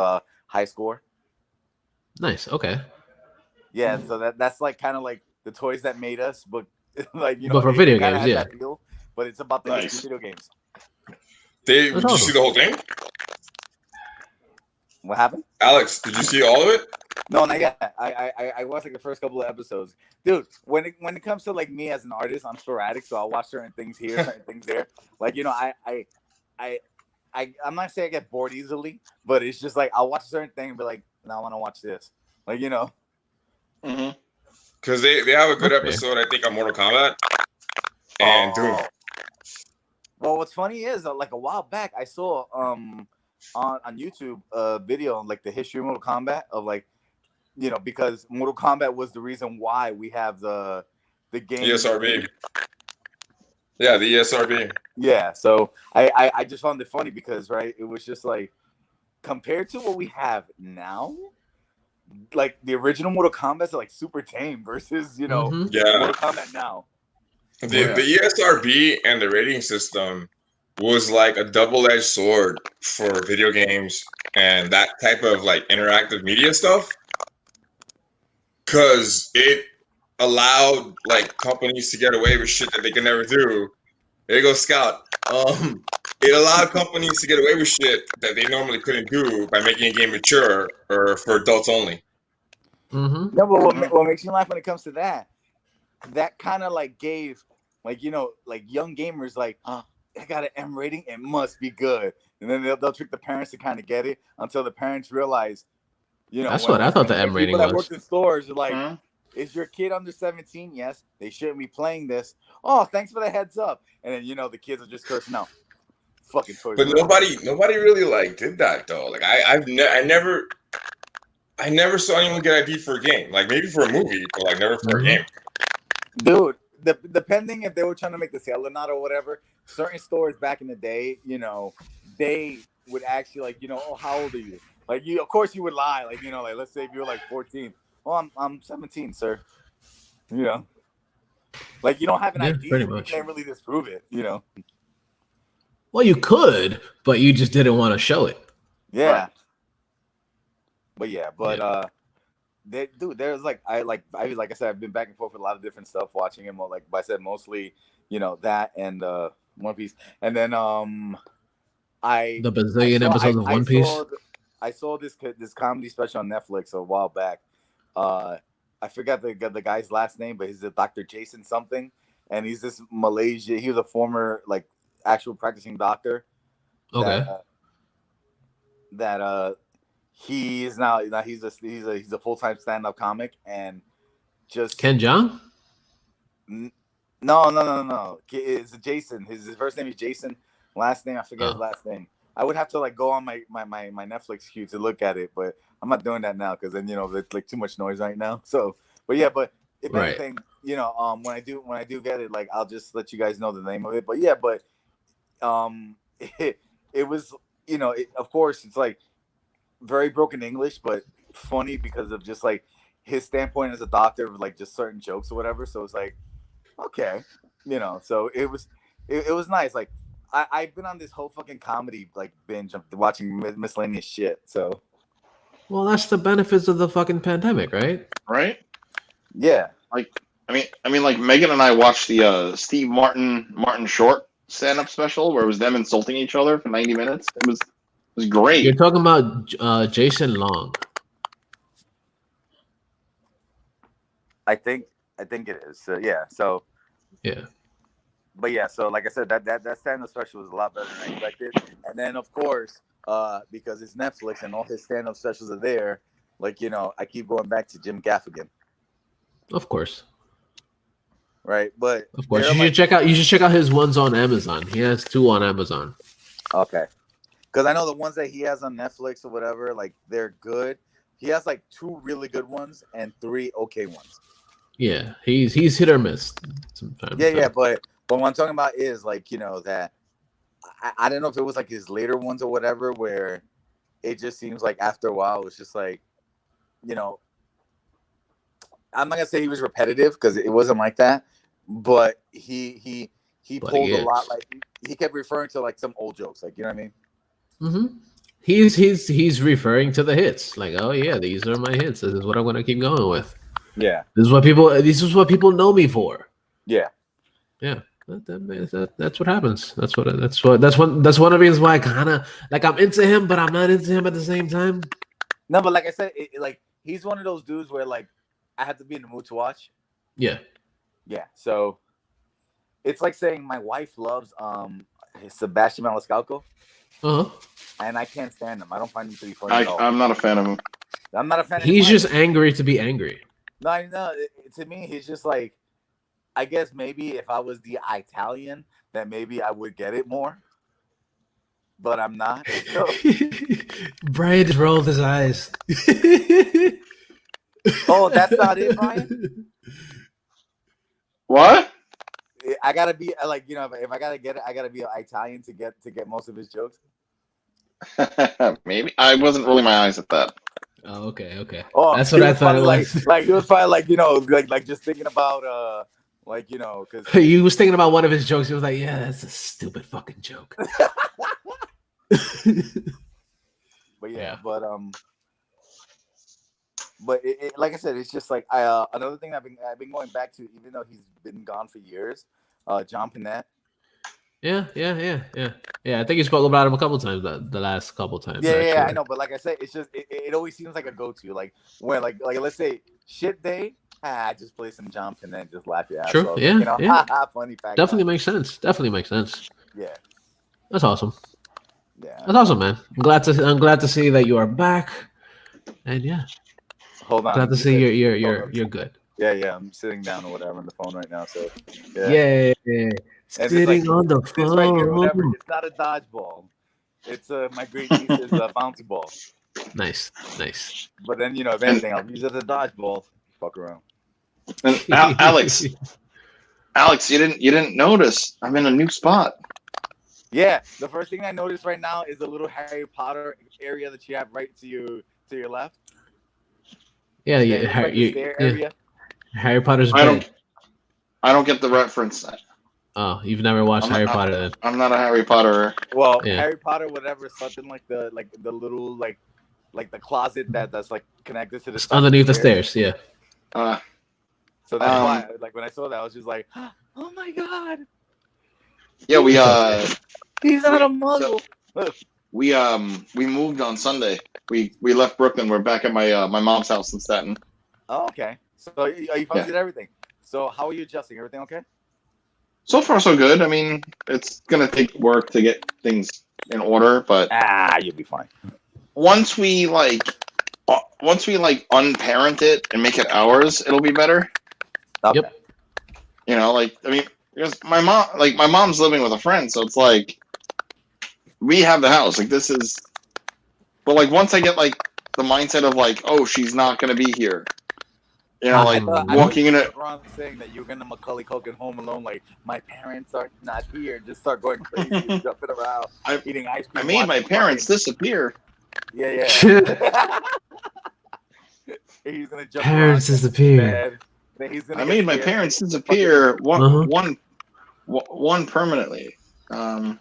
S4: High Score.
S1: Nice. Okay.
S4: Yeah, so that's like kind of like the toys that made us, but like
S1: but for video games, yeah.
S4: Feel, but it's about the video games.
S3: Did you see the whole thing?
S4: What happened?
S3: Alex, did you see all of it?
S4: No, not yet. I watched like the first couple of episodes. Dude, when it comes to like me as an artist, I'm sporadic, so I'll watch certain things here, certain things there. Like, I'm not saying I get bored easily, but it's just like I'll watch a certain thing and be like, now I want to watch this. Like,
S3: Mm-hmm. Because they have a good episode, I think, on Mortal Kombat and Doom.
S4: Well, what's funny is like a while back I saw on YouTube a video on like the history of Mortal Kombat of like because Mortal Kombat was the reason why we have the game
S3: ESRB. Yeah, the ESRB.
S4: Yeah, so I just found it funny because it was just like compared to what we have now, like the original Mortal Kombat's are like super tame versus Mortal Kombat now.
S3: The ESRB and the rating system was like a double-edged sword for video games and that type of like interactive media stuff, because it allowed like companies to get away with shit that they can never do. There you go, Scout. It allowed companies to get away with shit that they normally couldn't do by making a game mature or for adults only.
S4: Mm-hmm. No, but what makes me laugh when it comes to that kind of like gave like like young gamers like, I got an M rating, it must be good, and then they'll trick the parents to kind of get it until the parents realize,
S1: that's what I thought the M rating was.
S4: People that work in stores are like, is your kid under 17? Yes, they shouldn't be playing this. Oh, thanks for the heads up. And then the kids are just cursing out. Fucking toys.
S3: But nobody really like did that though. Like I never saw anyone get ID for a game. Like maybe for a movie, but like never for a game.
S4: Dude, depending if they were trying to make the sale or not or whatever, certain stores back in the day, they would actually like, oh, how old are you? Like of course you would lie. Like, like let's say if you were like 14. Oh, I'm 17, sir. Like you don't have an ID, you can't really disprove it,
S1: Well, you could, but you just didn't want to show it.
S4: Yeah. But there's like I said, I've been back and forth with a lot of different stuff, watching him. Like I said, mostly that and One Piece, and then the
S1: bazillion episodes of One Piece.
S4: I saw this comedy special on Netflix a while back. I forgot the guy's last name, but he's a Dr. Jason something, and he's this Malaysia. He was a former like actual practicing doctor.
S1: Okay.
S4: That he is now he's a full-time stand-up comic, and just
S1: Ken Jeong?
S4: No. It's Jason. His first name is Jason. Last name I forget his last name. I would have to like go on my Netflix queue to look at it, but I'm not doing that now because then there's like too much noise right now. So, but if anything, when I do get it, like I'll just let you guys know the name of it. But it was of course it's like very broken English, but funny because of just like his standpoint as a doctor of like just certain jokes or whatever. So it's like, okay, so it was nice. Like I've been on this whole fucking comedy like binge of watching miscellaneous shit. So,
S1: well, that's the benefits of the fucking pandemic, right?
S2: Right?
S4: Yeah.
S2: Like, I mean, like Megan and I watched the Steve Martin Short stand-up special where it was them insulting each other for 90 minutes. It was great.
S1: You're talking about Jason Long.
S4: I think I think it is. So yeah. So
S1: Yeah.
S4: but yeah. So like I said, that stand-up special was a lot better than I expected. And then of course, because it's Netflix and all his stand-up specials are there. Like I keep going back to Jim Gaffigan.
S1: Of course.
S4: Right, but
S1: Of course, you should check out. You should check out his ones on Amazon. He has 2 on Amazon.
S4: Okay, because I know the ones that he has on Netflix or whatever, like they're good. He has like 2 really good ones and 3 okay ones.
S1: Yeah, he's hit or miss sometimes.
S4: Yeah, but what I'm talking about is like that I don't know if it was like his later ones or whatever, where it just seems like after a while it's just like I'm not gonna say he was repetitive because it wasn't like that, but he pulled a lot. Like he kept referring to like some old jokes, like you know what I mean.
S1: Mm-hmm. He's referring to the hits. Like, oh yeah, these are my hits. This is what I'm gonna keep going with.
S4: Yeah,
S1: this is what people know me for.
S4: Yeah.
S1: That's what happens. That's one of the reasons why I kind of like I'm into him, but I'm not into him at the same time.
S4: No, but like I said, like he's one of those dudes where like I have to be in the mood to watch.
S1: Yeah.
S4: So it's like saying my wife loves Sebastian Maniscalco. And I can't stand him. I don't find him to be funny at all.
S2: I'm not a fan of him.
S4: I'm not a fan of him.
S1: He's just angry to be angry.
S4: No. To me, he's just like, I guess maybe if I was the Italian, then maybe I would get it more. But I'm not. So.
S1: Brian just rolled his eyes.
S4: Oh, that's not it, Brian?
S2: What?
S4: I gotta be like, if I gotta get it, I gotta be Italian to get most of his jokes.
S2: Maybe I wasn't rolling my eyes at that.
S1: Oh, okay.
S4: Oh,
S1: that's what I thought it was.
S4: Like he was probably like just thinking about because
S1: he was thinking about one of his jokes. He was like, "Yeah, that's a stupid fucking joke."
S4: But like I said, it's just like another thing I've been going back to, even though he's been gone for years. John Panette.
S1: Yeah. I think you spoke about him a couple times the last couple times.
S4: Yeah, I know. But like I said, it's just it always seems like a go-to. Like when like let's say shit day, just play some John Panette, just laugh your ass
S1: off.
S4: off.
S1: Yeah.
S4: Funny fact.
S1: Definitely makes sense.
S4: Yeah.
S1: That's awesome.
S4: Yeah.
S1: That's awesome, man. I'm glad to see that you are back. And yeah.
S4: Hold on.
S1: Glad to see you're good.
S4: Yeah. I'm sitting down or whatever on the phone right now. So
S1: yeah. Sitting on the phone.
S4: Right here, whatever. It's not a dodgeball. It's my great niece's bouncy ball.
S1: Nice.
S4: But then if anything, I'll use it as a dodgeball. Fuck around.
S2: And Alex, you didn't notice I'm in a new spot.
S4: Yeah, the first thing I noticed right now is the little Harry Potter area that you have right to your left.
S1: Yeah. Harry Potter's bed.
S2: I don't get the reference.
S1: Oh, you've never watched Harry Potter then?
S2: I'm not a Harry Potterer.
S4: Well, yeah. Harry Potter, whatever, something like the little like the closet that's like connected to the
S1: underneath the stairs. Yeah.
S4: So that's why, like when I saw that, I was just like, "Oh my god!"
S2: Yeah,
S4: he's not a muggle.
S2: We moved on Sunday. We left Brooklyn. We're back at my mom's house in Staten.
S4: Oh, okay. So you finally did everything. So how are you adjusting? Everything okay?
S2: So far, so good. I mean, it's gonna take work to get things in order, but
S4: you'll be fine.
S2: Once we unparent it and make it ours, it'll be better.
S4: Okay.
S1: Yep.
S2: Because my mom's living with a friend, so it's like we have the house. Like this is, but like once I get like the mindset of like, oh, she's not gonna be here. Walking in it.
S4: Wrong saying that you're gonna Macaulay Culkin Home Alone, like my parents are not here, just start going crazy, jumping around, eating ice cream.
S2: I made my parents disappear.
S4: Yeah. He's gonna jump.
S1: Parents disappear.
S2: I made my parents disappear. One permanently. No,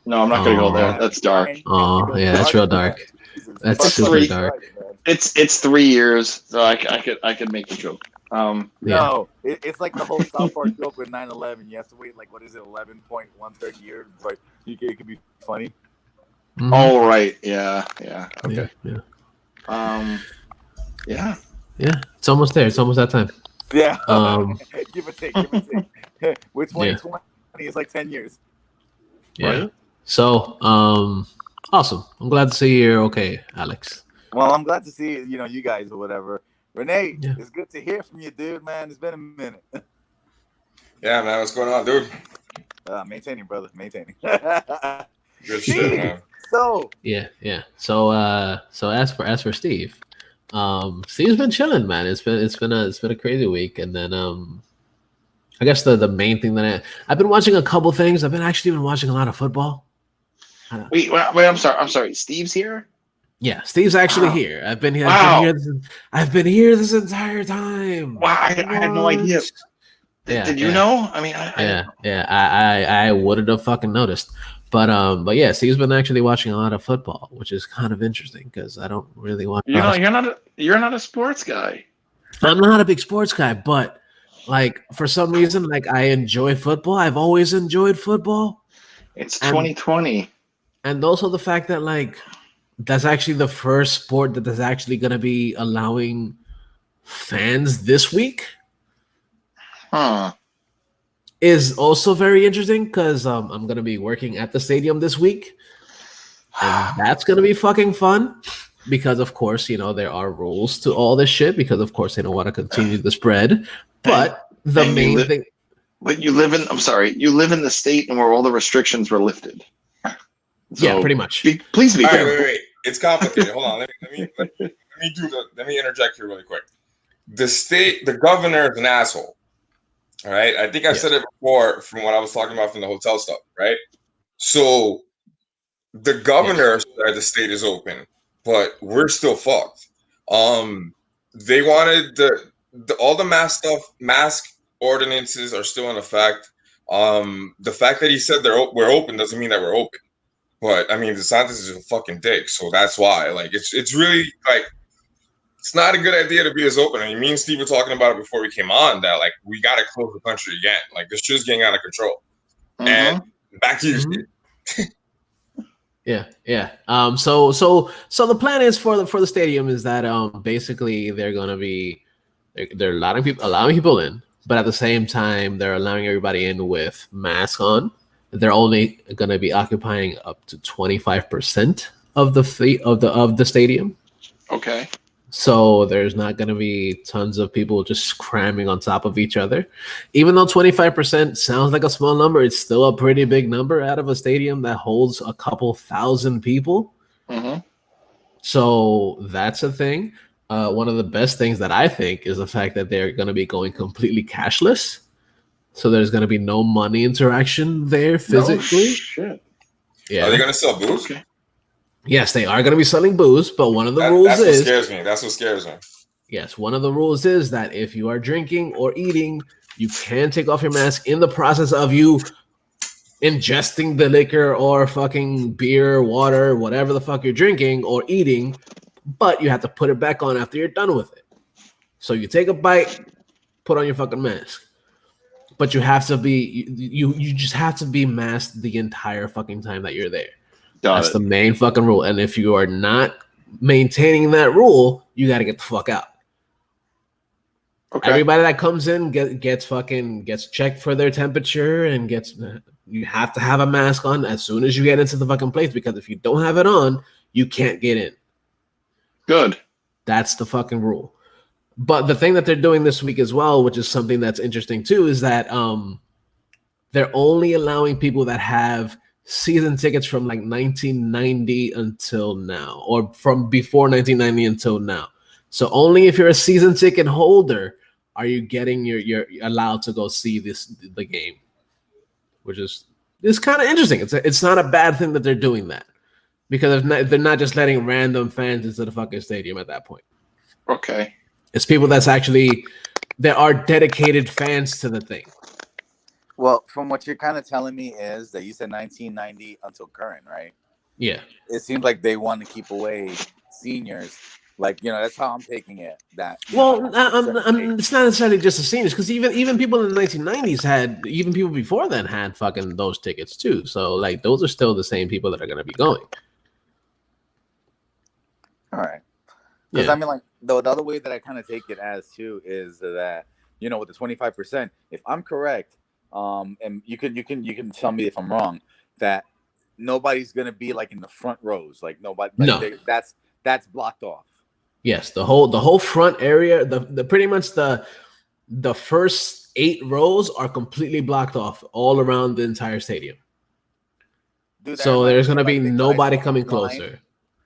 S2: I'm not gonna go there. That's dark.
S1: Oh yeah, that's real dark. That's super dark.
S2: It's 3 years, so I could make the joke.
S4: No, it's like the whole South Park joke with 9/11. You have to wait like 11.13 years, but it could be funny.
S1: Mm-hmm.
S2: Oh right, yeah, okay,
S1: yeah.
S2: Yeah.
S1: It's almost there. It's almost that time.
S4: Yeah.
S1: Um,
S4: Give or take. With 2020, it's like 10 years.
S1: yeah.
S2: Right?
S1: So, awesome. I'm glad to see you're okay, Alex.
S4: Well, I'm glad to see you guys or whatever. Renee,
S1: Yeah.
S4: it's good to hear from you, dude. Man, it's been a minute.
S3: Yeah, man, what's going on, dude?
S4: Maintaining, brother, maintaining.
S3: Good shit, man.
S4: So
S1: Yeah. So as for Steve, Steve's been chilling, man. It's been a crazy week, and then I guess the main thing that I've been watching a couple things. I've been watching a lot of football.
S2: Wait, I'm sorry. Steve's here?
S1: Yeah, Steve's actually
S2: Wow.
S1: here. I've been here.
S2: Wow.
S1: I've been here this entire time.
S2: Wow, I had no idea.
S1: Yeah,
S2: Did you know? I mean,
S1: I wouldn't have fucking noticed. But yeah, Steve's been actually watching a lot of football, which is kind of interesting because I don't really watch.
S2: You're not a sports guy.
S1: I'm not a big sports guy, but like for some reason, like I enjoy football. I've always enjoyed football.
S2: It's 2020.
S1: And also the fact that like that's actually the first sport that is actually going to be allowing fans this week.
S2: Huh.
S1: Is also very interesting because I'm going to be working at the stadium this week. And that's going to be fucking fun because, of course, there are rules to all this shit because, of course, they don't want to continue the spread. But the main thing...
S2: But you live in the state and where all the restrictions were lifted. So
S1: yeah, pretty much.
S2: Please be careful.
S3: Wait. It's complicated. Hold on. Let me interject here really quick. The governor is an asshole. All right. I think I said it before from what I was talking about from the hotel stuff, right? So the governor said the state is open, but we're still fucked. They wanted all the mask ordinances are still in effect. The fact that he said we're open doesn't mean that we're open. But I mean, DeSantis is a fucking dick, so that's why. Like, it's really like it's not a good idea to be as open. I mean, me and Steve were talking about it before we came on that like we gotta close the country again. Like this shit's getting out of control. Mm-hmm. And back to you.
S1: Yeah. So the plan is for the stadium is that basically they're allowing people in, but at the same time they're allowing everybody in with masks on. They're only going to be occupying up to 25% of the stadium.
S2: Okay.
S1: So there's not going to be tons of people just cramming on top of each other. Even though 25% sounds like a small number, it's still a pretty big number out of a stadium that holds a couple thousand people.
S2: Mm-hmm.
S1: So that's a thing. One of the best things that I think is the fact that they're going to be going completely cashless. So there's going to be no money interaction there physically.
S2: No shit.
S1: Yeah.
S3: Are they going to sell booze?
S2: Okay.
S1: Yes, they are going to be selling booze, but one of the rules
S3: that's
S1: is...
S3: That's what scares me.
S1: Yes, one of the rules is that if you are drinking or eating, you can take off your mask in the process of you ingesting the liquor or fucking beer, water, whatever the fuck you're drinking or eating, but you have to put it back on after you're done with it. So you take a bite, put on your fucking mask. But you have to be you just have to be masked the entire fucking time that you're there. That's the main fucking rule. And if you are not maintaining that rule, you got to get the fuck out. Okay. Everybody that comes in gets checked for their temperature and you have to have a mask on as soon as you get into the fucking place because if you don't have it on, you can't get in.
S2: Good.
S1: That's the fucking rule. But the thing that they're doing this week as well, which is something that's interesting too, is that they're only allowing people that have season tickets from like 1990 until now, or from before 1990 until now. So only if you're a season ticket holder are you getting you're allowed to go see the game, which is kind of interesting. It's not a bad thing that they're doing that because they're not just letting random fans into the fucking stadium at that point.
S2: Okay.
S1: It's people there are dedicated fans to the thing.
S4: Well, from what you're kind of telling me is that you said 1990 until current, right?
S1: Yeah.
S4: It seems like they want to keep away seniors. Like, that's how I'm taking it. That
S1: it's not necessarily just the seniors, because even people in the 1990s even people before then had fucking those tickets too. So like those are still the same people that are going to be going.
S4: All right. Because I mean, like the other way that I kind of take it as too is that with the 25%. If I'm correct, and you can tell me if I'm wrong, that nobody's gonna be like in the front rows, like nobody, like
S1: No.
S4: that's blocked off.
S1: Yes, the whole front area, the pretty much the first 8 rows are completely blocked off all around the entire stadium.
S4: Dude,
S1: So there's gonna be nobody coming closer.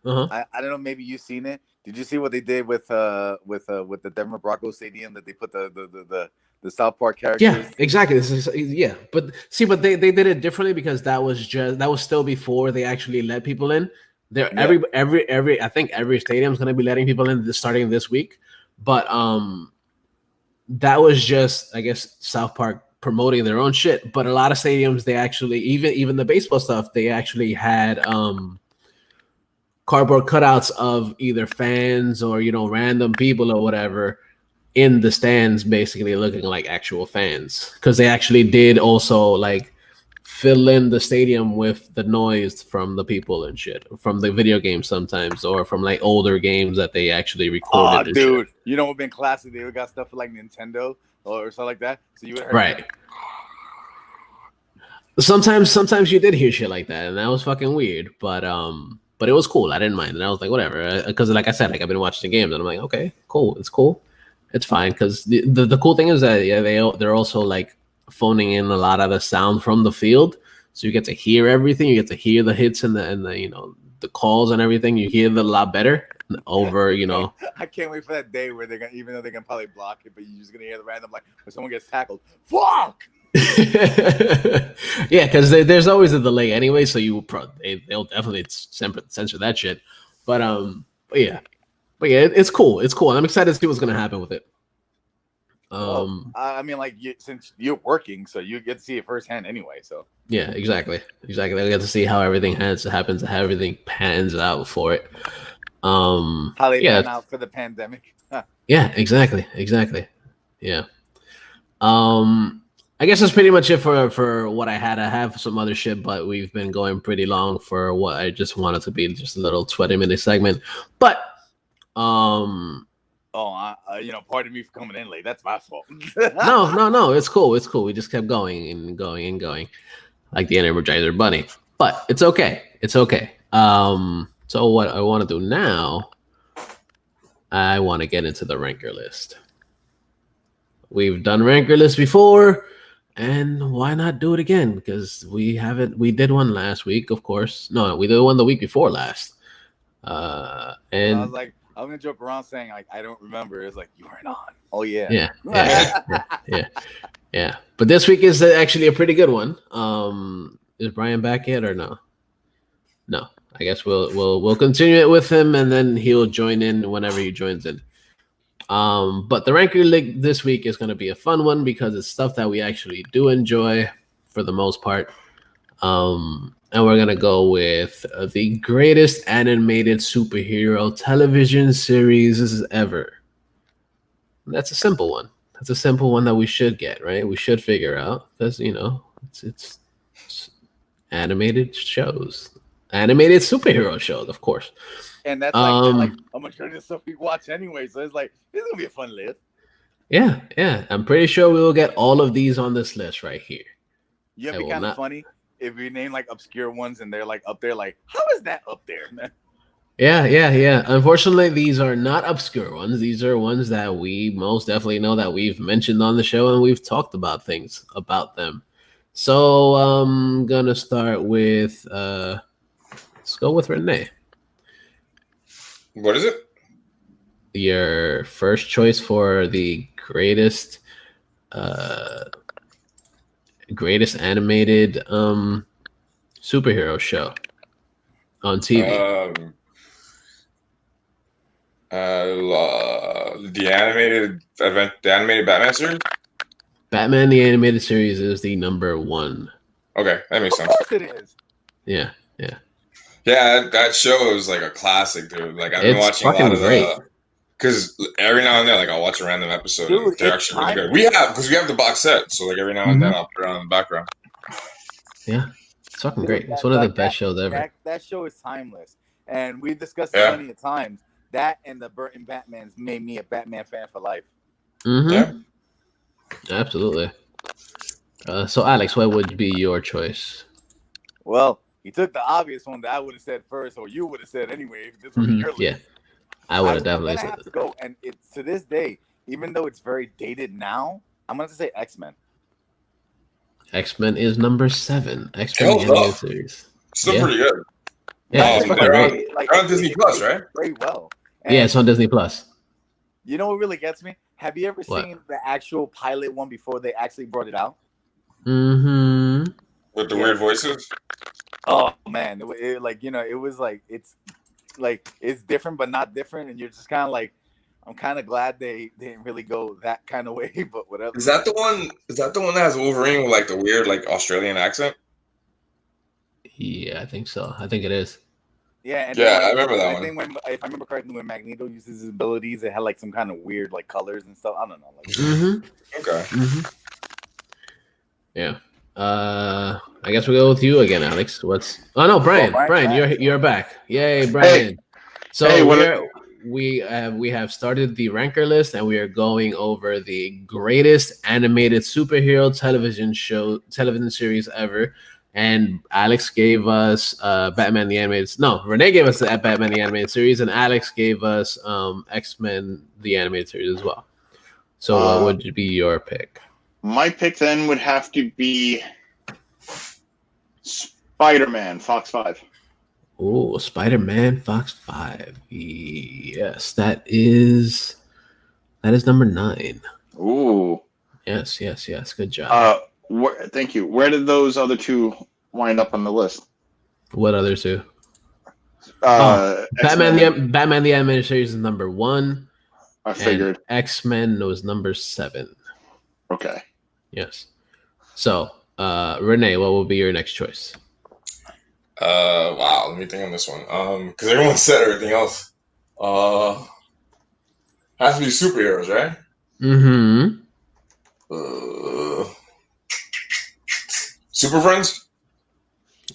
S4: I don't know. Maybe you've seen it. Did you see what they did with the Denver Broncos stadium? That they put the South Park characters.
S1: Yeah, exactly. But they did it differently because that was still before they actually let people in. Every I think every stadium is gonna be letting people in starting this week, but that was just, I guess, South Park promoting their own shit. But a lot of stadiums, they actually, even the baseball stuff, they actually had cardboard cutouts of either fans or random people or whatever in the stands, basically looking like actual fans, because they actually did also like fill in the stadium with the noise from the people and shit from the video games sometimes, or from like older games that they actually recorded.
S4: Oh, dude, shit. You know what been classic? They got stuff for like Nintendo or something like that. So you heard
S1: right. Sometimes you did hear shit like that, and that was fucking weird. But it was cool. I didn't mind, and I was like, whatever, because like I said, like I've been watching the games, and I'm like, okay, cool, it's cool, it's fine. Because the cool thing is that they're also like phoning in a lot of the sound from the field, so you get to hear everything. You get to hear the hits and the the calls and everything. You hear them a lot better over.
S4: I can't wait for that day where they're gonna, even though they can probably block it, but you're just gonna hear the random, like when someone gets tackled. Fuck.
S1: Yeah, because there's always a delay anyway, so they'll definitely censor that shit. But yeah, it's cool. It's cool. I'm excited to see what's gonna happen with it.
S4: I mean, like since you're working, so you get to see it firsthand anyway. So
S1: yeah, exactly. I get to see how everything happens, how everything pans out for it.
S4: How they pan out for the pandemic.
S1: Yeah, exactly. Yeah. I guess that's pretty much it for what I had. I have some other shit, but we've been going pretty long for what I just wanted to be just a little 20-minute segment. But
S4: pardon me for coming in late. That's my fault.
S1: No, it's cool. We just kept going and going and going, like the Energizer Bunny. But it's okay. So what I want to do now, I want to get into the ranker list. We've done ranker lists before, and why not do it again? Because we did one last week, of course. No, we did one the week before last. And
S4: I was like, I'm gonna joke around saying like I don't remember. It's like you weren't on. Oh yeah.
S1: Yeah. But this week is actually a pretty good one. Is Brian back yet or no? No. I guess we'll continue it with him, and then he'll join in whenever he joins in. But the ranker league this week is going to be a fun one because it's stuff that we actually do enjoy for the most part. And we're going to go with the greatest animated superhero television series ever. And that's a simple one. That's a simple one that we should get, right? We should figure out because, it's animated shows. Animated superhero shows, of course.
S4: And that's like a majority of stuff we watch anyway. So it's like, this is going to be a fun list.
S1: Yeah. I'm pretty sure we will get all of these on this list right here.
S4: Yeah, it'd be kind of funny if we name like obscure ones and they're like up there, like, how is that up there, man?
S1: Yeah. Unfortunately, these are not obscure ones. These are ones that we most definitely know that we've mentioned on the show and we've talked about things about them. So I'm going to start with, let's go with Renee.
S3: What is it?
S1: Your first choice for the greatest animated superhero show on TV.
S3: The animated Batman series.
S1: Batman the animated series is the number one.
S3: Okay, that makes sense.
S4: Of course it is.
S1: Yeah.
S3: Yeah, that show is like a classic, dude. Like I've been watching a lot of the, because every now and then, like I'll watch a random episode.
S4: Dude,
S3: and they're actually really good. We have the box set, so like every now and then I'll put it on in the background.
S1: Yeah, it's fucking great. It's one of the best shows ever.
S4: That show is timeless, and we discussed it plenty of times. That and the Burton Batmans made me a Batman fan for life.
S1: Mm-hmm. Absolutely. So, Alex, what would be your choice?
S4: Well, he took the obvious one that I would have said first, or you would have said anyway. If this was your list.
S1: Yeah, I would have definitely said
S4: have to go, and it's to this day, even though it's very dated now, I'm gonna say X-Men.
S1: X-Men is number 7. X-Men the animated series.
S3: Still pretty good.
S1: Yeah,
S3: they're on Disney Plus, right?
S4: Very well. And
S1: yeah, it's on Disney Plus.
S4: You know what really gets me? Have you ever seen the actual pilot one before they actually brought it out?
S1: Mm-hmm.
S3: With the weird voices?
S4: Oh man, it was like it's different but not different, and you're just kind of like, I'm kind of glad they didn't really go that kind of way, but whatever.
S3: Is that the one that has Wolverine with like the weird like Australian accent?
S1: Yeah, I think so. I think it is.
S4: Yeah,
S3: I remember that one.
S4: I think if I remember correctly, when Magneto uses his abilities, it had like some kind of weird like colors and stuff. I don't know.
S3: Okay.
S1: Yeah. I guess we'll go with you again, Alex. Oh no, Brian. Brian, you're back. Yay, Brian. So we have started the ranker list, and we are going over the greatest animated superhero television series ever. And Alex gave us Batman the Animated. No, Renee gave us Batman the Animated Series, and Alex gave us X-Men the Animated Series as well. So what would be your pick?
S2: My pick then would have to be Spider-Man, Fox 5.
S1: Oh, Spider-Man, Fox 5. Yes, that is number 9.
S2: Ooh.
S1: Yes. Good job.
S2: Thank you. Where did those other two wind up on the list?
S1: What other two? Batman the Animated Series is number 1.
S2: I figured.
S1: X-Men was number 7.
S2: Okay.
S1: Yes. So, Renee, what will be your next choice?
S3: Wow. Let me think on this one. Because everyone said everything else. Has to be superheroes, right?
S1: Mm-hmm.
S3: Super Friends?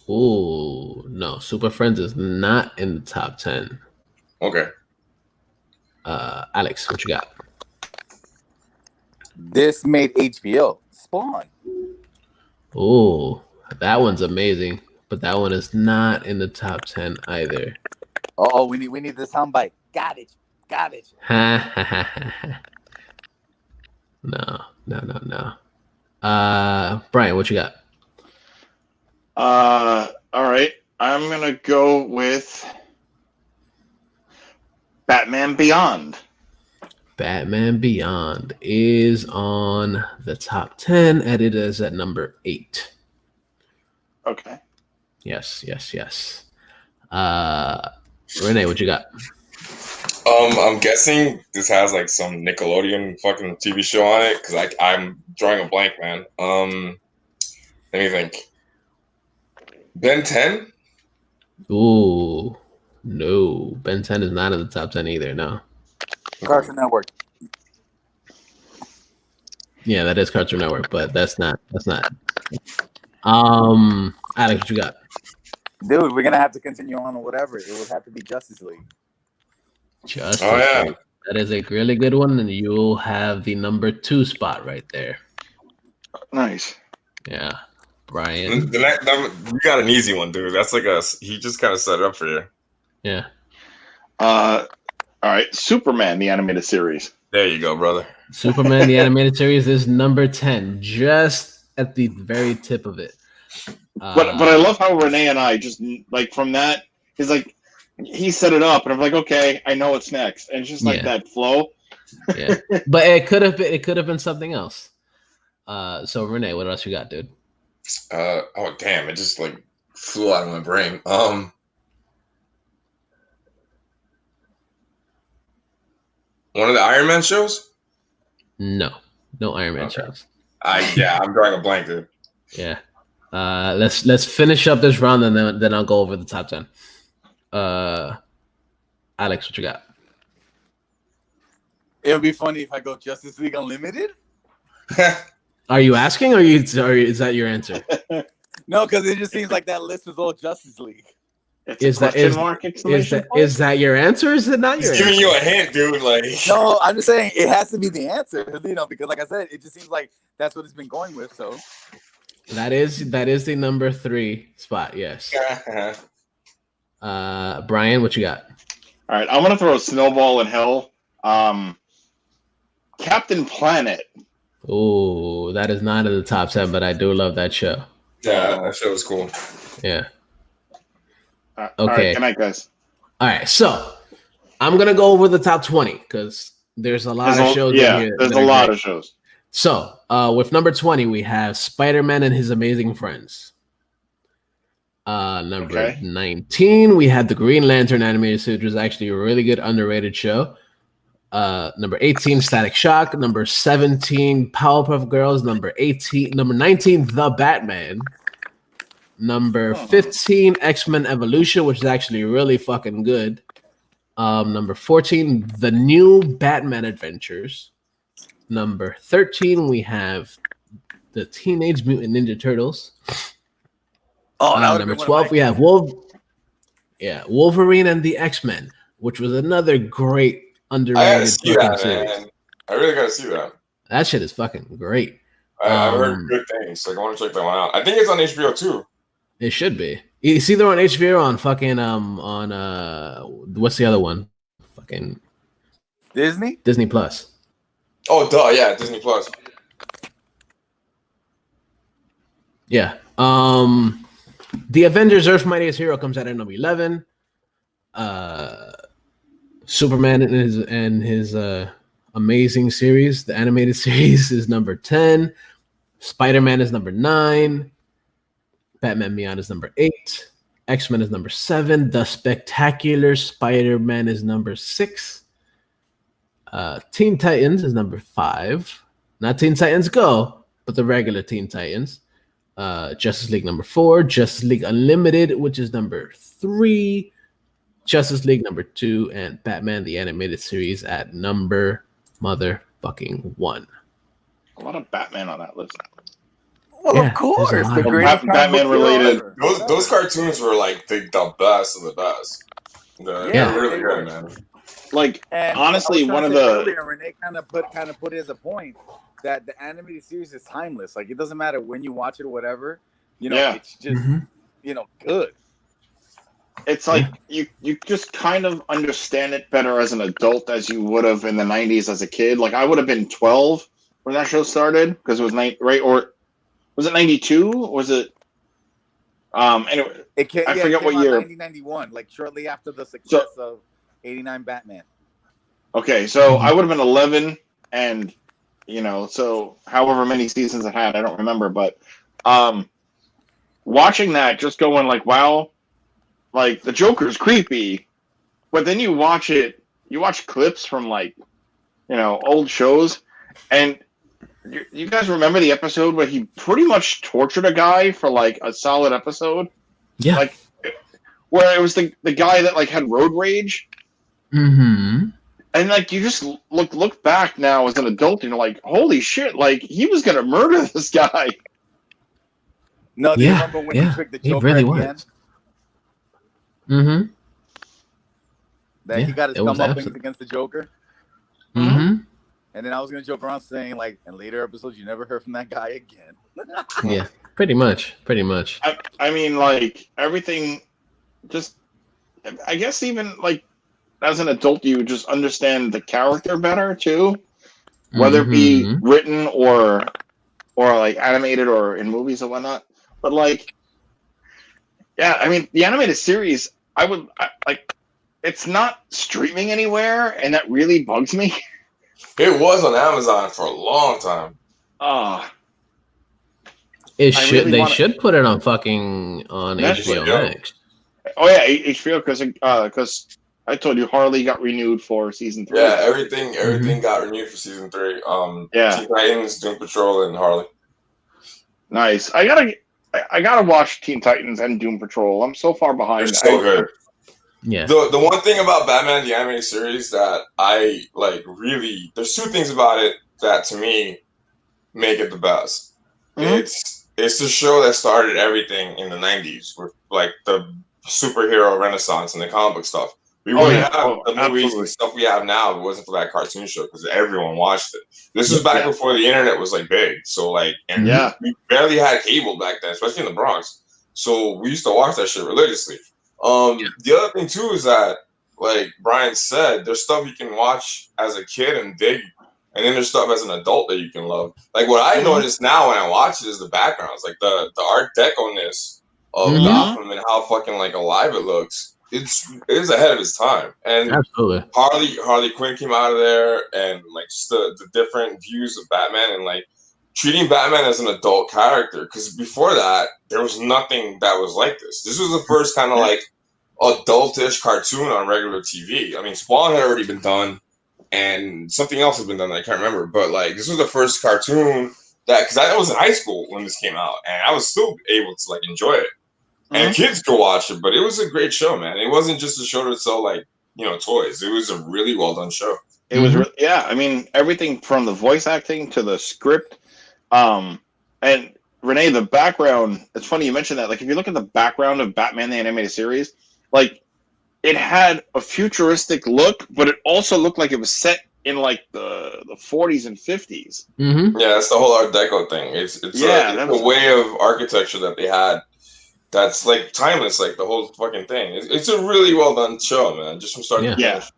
S1: Oh, no. Super Friends is not in the top 10.
S3: Okay.
S1: Alex, what you got?
S4: This made HBO. Spawn.
S1: Oh, that one's amazing. But that one is not in the top 10 either.
S4: Oh, we need the soundbite. Garbage.
S1: No. Brian, what you got?
S2: All right. I'm gonna go with Batman Beyond.
S1: Batman Beyond is on the top 10, and it is at number 8.
S2: Okay.
S1: Yes. Renee, what you got?
S3: I'm guessing this has like some Nickelodeon fucking TV show on it because I'm drawing a blank, man. Let me think. Ben 10?
S1: Ooh, no. Ben 10 is not in the top 10 either. No.
S4: Cartoon Network.
S1: Yeah, that is Cartoon Network, but that's not. Alex, what you got?
S4: Dude, we're gonna have to continue on or whatever. It would have to be Justice League.
S1: League. That is a really good one, and you'll have the number 2 spot right there.
S2: Nice.
S1: Yeah, Brian.
S3: You got an easy one, dude. That's like he just kind of set it up for you.
S1: Yeah.
S2: All right, Superman the Animated Series.
S3: There you go, brother.
S1: Superman the Animated Series is number 10, just at the very tip of it.
S2: But I love how Renee and I just like from that is like he set it up, and I'm like, okay, I know what's next, and it's just like that flow.
S1: Yeah, but it could have been something else. So Renee, what else you got, dude?
S3: Oh damn, it just like flew out of my brain. One of the Iron Man shows?
S1: No Iron Man shows.
S3: I'm drawing a blank, dude.
S1: Yeah. Let's finish up this round, and then I'll go over the top 10. Alex, what you got?
S4: It would be funny if I go Justice League Unlimited.
S1: Are you asking, or is that your answer?
S4: No, because it just seems like that list is all Justice League.
S2: It's a question mark exclamation point?
S1: Is that your answer? Or is it not your
S3: He's
S1: answer?
S3: giving you a hint, dude. Like,
S4: No, I'm just saying it has to be the answer, because like I said, it just seems like that's what it's been going with. So
S1: that is the number 3 spot. Yes. Brian, what you got?
S2: All right, I'm gonna throw a snowball in hell. Captain Planet.
S1: Oh, that is not in the top 10, but I do love that show.
S3: Yeah, that show was cool.
S1: Yeah.
S2: Okay.
S1: Okay.
S2: All right, good night, guys.
S1: All right, so I'm gonna go over the top 20 because there's a lot of shows.
S2: Yeah, there's a lot of shows.
S1: So, with number 20, we have Spider-Man and His Amazing Friends. Number 19, we have the Green Lantern animated series, which was actually a really good underrated show. Number 18, Static Shock. Number 17, Powerpuff Girls. Number 19, The Batman. Number 15, X-Men Evolution, which is actually really fucking good. Number 14, The New Batman Adventures. Number 13, we have the Teenage Mutant Ninja Turtles. Number 12, we have Wolverine and the X-Men, which was another great underrated series.
S3: Man. I really gotta see that.
S1: That shit is fucking great.
S3: I've heard good things. Like, I want to check that one out. I think it's on HBO too.
S1: It should be. It's either on HBO or on fucking what's the other one? Fucking Disney Plus.
S3: Oh, duh, yeah, Disney Plus.
S1: Yeah. The Avengers: Earth's Mightiest Hero comes out at number 11. Superman and his amazing series, the animated series, is number 10. Spider-Man is number 9. Batman Beyond is number 8. X-Men is number 7. The Spectacular Spider-Man is number 6. Teen Titans is number 5. Not Teen Titans Go, but the regular Teen Titans. Justice League number 4. Justice League Unlimited, which is number 3. Justice League number 2, and Batman the Animated Series at number motherfucking 1.
S2: A lot of Batman on that list.
S4: Well, of course, the greatest
S2: Batman related.
S3: Those cartoons were like the best of the best. They're really good, man.
S2: Like, honestly, one of the
S4: Renee kind of put it as a point that the animated series is timeless. Like, it doesn't matter when you watch it or whatever. It's just good.
S2: It's like you just kind of understand it better as an adult as you would have in the 90s as a kid. Like, I would have been 12 when that show started because it was right, or was it 92? Was it? Anyway, I forget what year.
S4: 1991, like shortly after the success of '89 Batman.
S2: Okay, so I would have been 11, and so however many seasons it had, I don't remember, but watching that, just going like, wow, like the Joker's creepy, but then you watch clips from old shows, and you guys remember the episode where he pretty much tortured a guy for like a solid episode?
S1: Yeah.
S2: Like, where it was the guy that like had road rage.
S1: Mm-hmm.
S2: And like you just look back now as an adult and you're like, holy shit, like he was gonna murder this guy.
S4: No, do you remember when he tricked the Joker
S1: really
S4: at the
S1: was.
S4: end?
S1: Mm-hmm.
S4: That he got his comeuppance against the Joker.
S1: Mm-hmm.
S4: And then I was gonna joke around saying, like, in later episodes, you never heard from that guy again.
S1: Yeah, pretty much.
S2: I mean, like everything, just I guess even like as an adult, you just understand the character better too, whether it be written or like animated or in movies or whatnot. But like, yeah, I mean, the animated series, it's not streaming anywhere, and that really bugs me.
S3: It was on Amazon for a long time.
S1: They should put it on fucking on HBO Max.
S2: Oh yeah, HBO because I told you Harley got renewed for season 3.
S3: Yeah, everything got renewed for season 3. Teen Titans, Doom Patrol, and Harley.
S2: Nice. I gotta watch Teen Titans and Doom Patrol. I'm so far behind.
S3: They're so good.
S1: Yeah.
S3: The one thing about Batman the Animated Series that I like really, there's two things about it that to me make it the best. Mm-hmm. It's the show that started everything in the 90s with like the superhero renaissance and the comic book stuff. We wouldn't have the movies
S2: absolutely.
S3: and stuff we have now if it wasn't for that cartoon show because everyone watched it. This was back before the internet was like big, so like, and we barely had cable back then, especially in the Bronx. So we used to watch that shit religiously. The other thing too is that, like Brian said, there's stuff you can watch as a kid and dig, and then there's stuff as an adult that you can love. Like what I notice now when I watch it is the backgrounds, like the Art Deco-ness of Gotham and how fucking like alive it looks. It is ahead of its time, and
S1: absolutely.
S3: Harley Quinn came out of there, and like just the different views of Batman and like treating Batman as an adult character. Because before that, there was nothing that was like this. This was the first kind of like adultish cartoon on regular TV. I mean, Spawn had already been done, and something else had been done that I can't remember. But like, this was the first cartoon that, because I was in high school when this came out, and I was still able to like enjoy it. And kids could watch it, but it was a great show, man. It wasn't just a show to sell like, you know, toys. It was a really well done show.
S2: It was, I mean, everything from the voice acting to the script. And Renee, the background. It's funny you mentioned that. Like, if you look at the background of Batman the Animated Series, like it had a futuristic look, but it also looked like it was set in like the 40s and 50s.
S3: Yeah, it's the whole Art Deco thing. It's a way of architecture that they had. That's like timeless, like the whole fucking thing. It's a really well done show, man. Just from start to finish.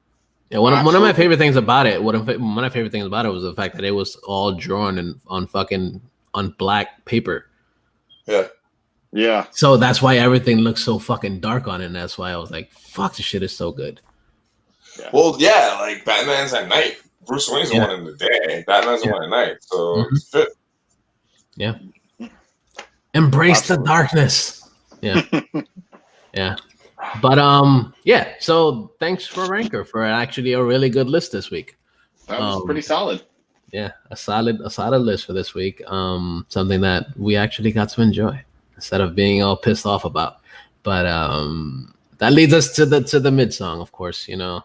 S1: Yeah, one of my favorite things about it. One of my favorite things about it was the fact that it was all drawn on black paper.
S2: Yeah.
S1: So that's why everything looks so fucking dark on it. And that's why I was like, "Fuck, this shit is so good."
S2: Yeah.
S3: Well, yeah, like Batman's at night. Bruce Wayne's the one in the day. Batman's the one at night. So it's fit.
S1: Yeah. Embrace the darkness. Yeah. Yeah. But yeah, so thanks for Ranker for actually a really good list this week.
S2: That was pretty solid.
S1: Yeah, a solid list for this week. Something that we actually got to enjoy instead of being all pissed off about. But that leads us to the mid song, of course. You know,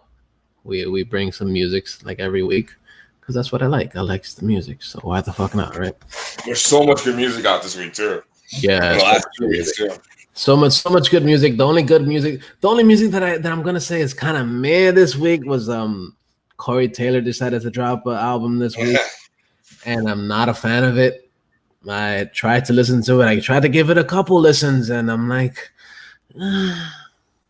S1: we bring some music like every week because that's what I like. I like the music, so why the fuck not, right?
S3: There's so much good music out this week too.
S1: Yeah,
S3: the last 2 weeks too.
S1: So much good music. The only music that I'm gonna say is kind of meh this week was Corey Taylor decided to drop an album this week, and I'm not a fan of it. I tried to listen to it. I tried to give it a couple listens, and I'm like, no,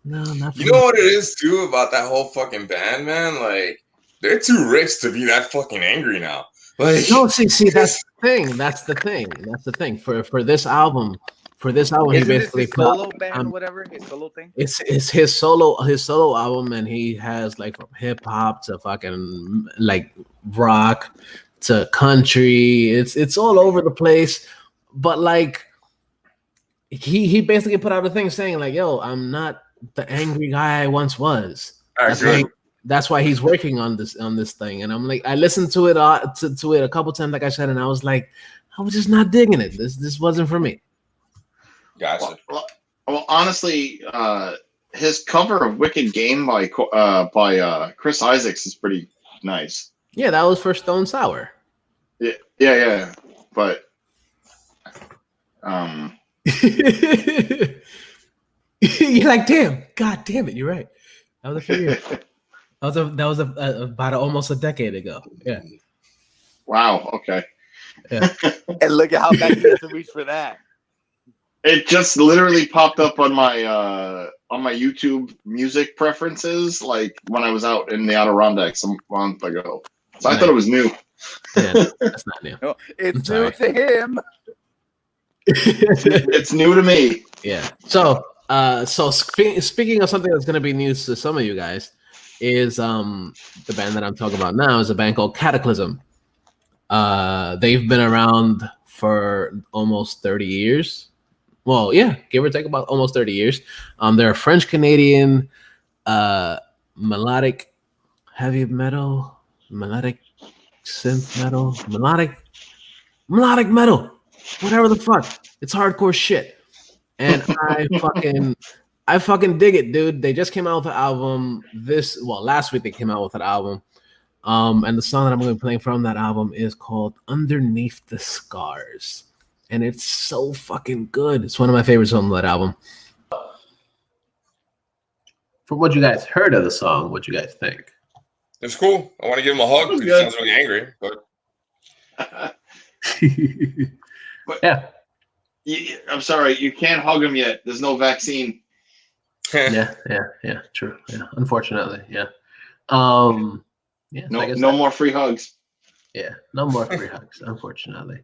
S1: not.
S3: You know what it is too about that whole fucking band, man? Like they're too rich to be that fucking angry now. Like
S1: no, see, that's the thing. For this album. For this album,
S4: Isn't
S1: he basically
S4: his solo band or whatever, his solo thing.
S1: It's his solo album, and he has like from hip hop to fucking like rock to country. It's all over the place. But like he basically put out a thing saying like, "Yo, I'm not the angry guy I once was." That's why he's working on this thing. And I'm like, I listened to it to it a couple times, like I said, and I was like, I was just not digging it. This wasn't for me.
S3: Gotcha.
S2: Well, honestly, his cover of "Wicked Game" by Chris Isaacs is pretty nice.
S1: Yeah, that was for Stone Sour.
S2: Yeah. But
S1: you're like, God damn it, you're right. That was a few years. That was about almost a decade ago. Yeah.
S2: Wow. Okay.
S1: Yeah.
S4: And look at how back you have to reach for that.
S2: It just literally popped up on my YouTube music preferences, like when I was out in the Adirondacks a month ago. So I thought it was new.
S1: Yeah, that's not new.
S4: No, it's new to him.
S2: It's new to me.
S1: Yeah. So speaking of something that's going to be news to some of you guys, is the band that I'm talking about now is a band called Kataklysm. They've been around for almost 30 years. Well, yeah, give or take about almost 30 years. They're a French-Canadian melodic heavy metal, melodic synth metal, melodic metal, whatever the fuck. It's hardcore shit. And I fucking dig it, dude. They just came out with an album last week they came out with an album. And the song that I'm going to be playing from that album is called Underneath the Scars. And it's so fucking good. It's one of my favorite songs on that album. from what you guys heard of the song, what you guys think?
S3: It's cool. I want to give him a hug because he sounds really angry. But
S1: yeah.
S2: I'm sorry, you can't hug him yet. There's no vaccine.
S1: yeah, true. Yeah, unfortunately, yeah. So
S2: no more free hugs.
S1: Yeah, no more free hugs, unfortunately.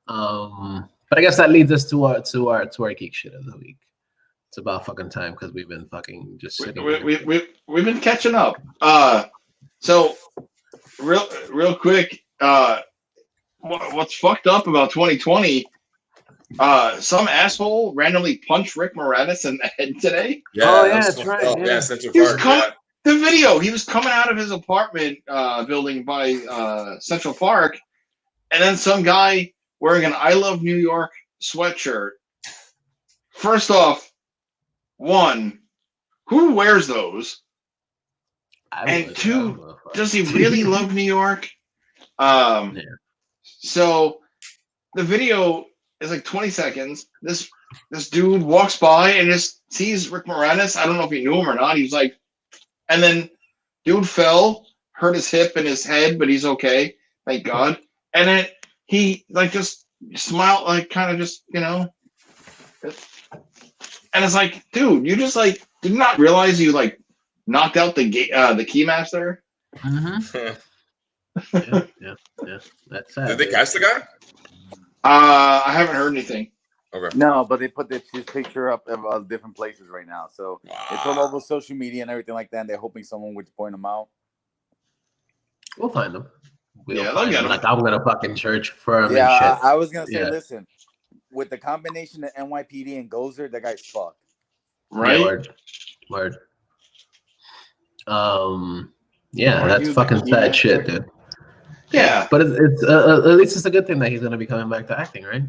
S1: But I guess that leads us to our geek shit of the week. It's about fucking time because we've been fucking just sitting.
S2: We've been catching up. So real quick, what's fucked up about 2020? Some asshole randomly punched Rick Moranis in the head today.
S1: Yeah, that's right.
S3: Yeah, Central Park.
S2: The video, he was coming out of his apartment building by Central Park, and then some guy wearing an I Love New York sweatshirt. First off, one, who wears those? And two, does he really love New York? So the video is like 20 seconds. This dude walks by and just sees Rick Moranis. I don't know if he knew him or not. He was like, and then dude fell, hurt his hip and his head, but he's okay. Thank God. And then he like just smiled, like kind of just, and it's like, dude, you just like did not realize you like knocked out the keymaster.
S1: Yeah. That's sad.
S3: Did they catch the guy?
S2: I haven't heard anything.
S3: Okay.
S4: No, but they put his picture up of different places right now, so it's all over social media and everything like that. And they're hoping someone would point them out.
S1: We'll find them.
S2: They'll get them.
S1: Like I'm gonna fucking search for him.
S4: Yeah,
S1: and shit.
S4: I was gonna say, listen, with the combination of NYPD and Gozer, that guy's fucked.
S2: Right.
S1: Yeah, word. That's fucking sad shit, dude.
S2: Yeah,
S1: but it's at least it's a good thing that he's gonna be coming back to acting, right?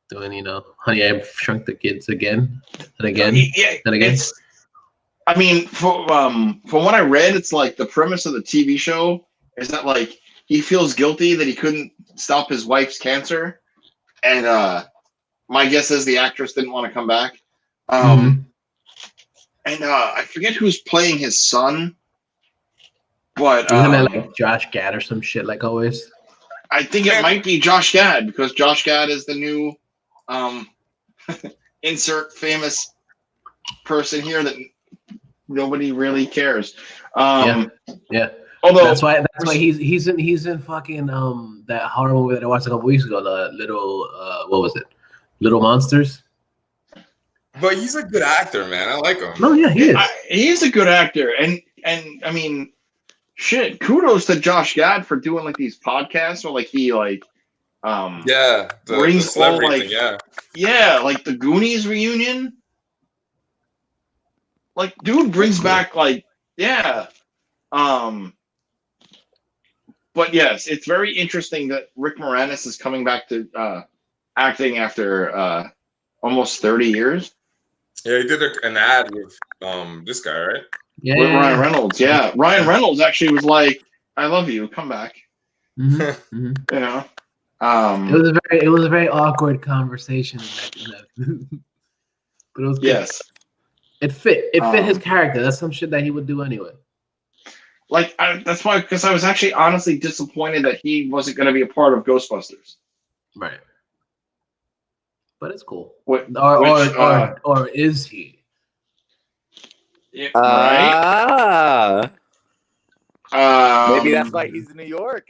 S1: Doing, Honey, I Shrunk the Kids again and again and again.
S2: I mean, from what I read, it's like the premise of the TV show is that like he feels guilty that he couldn't stop his wife's cancer, and my guess is the actress didn't want to come back. And I forget who's playing his son, but
S1: isn't it like Josh Gad or some shit like always?
S2: I think it might be Josh Gad because Josh Gad is the new insert famous person here that nobody really cares.
S1: Yeah.
S2: Although
S1: that's why he's in fucking that horror movie that I watched a couple weeks ago, the Little what was it? Little Monsters.
S3: But he's a good actor, man. I like him.
S1: No, yeah, he is.
S2: He's a good actor, and I mean, shit. Kudos to Josh Gad for doing like these podcasts where like he like brings all like like the Goonies reunion. Like, dude brings back like But yes, it's very interesting that Rick Moranis is coming back to acting after almost 30 years.
S3: Yeah, he did an ad with this guy, right?
S1: Yeah,
S2: with Ryan Reynolds. Yeah, Ryan Reynolds actually was like, "I love you, come back."
S1: It was a very awkward conversation. But it was good.
S2: Yes,
S1: it fit his character. That's some shit that he would do anyway.
S2: Like that's why, because I was actually honestly disappointed that he wasn't going to be a part of Ghostbusters.
S1: Right. But it's cool.
S2: Or
S1: is he?
S2: Yeah, right.
S4: Maybe that's why he's in New York.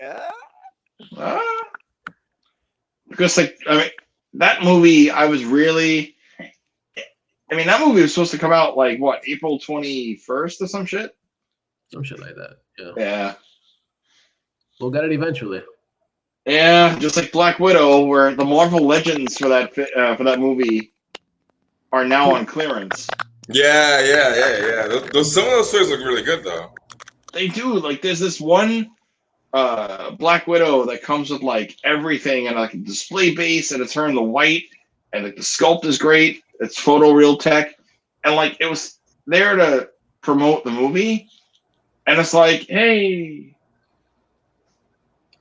S2: Because like that movie, that movie was supposed to come out like what, April 21st or some shit.
S1: Some shit like that.
S2: Yeah.
S1: We'll get it eventually.
S2: Yeah, just like Black Widow, where the Marvel Legends for that movie are now on clearance.
S3: Yeah. Some of those toys look really good though.
S2: They do. Like, there's this one Black Widow that comes with like everything and like a display base, and it's her in the white, and like the sculpt is great. It's photoreal tech, and like it was there to promote the movie, and it's like, hey.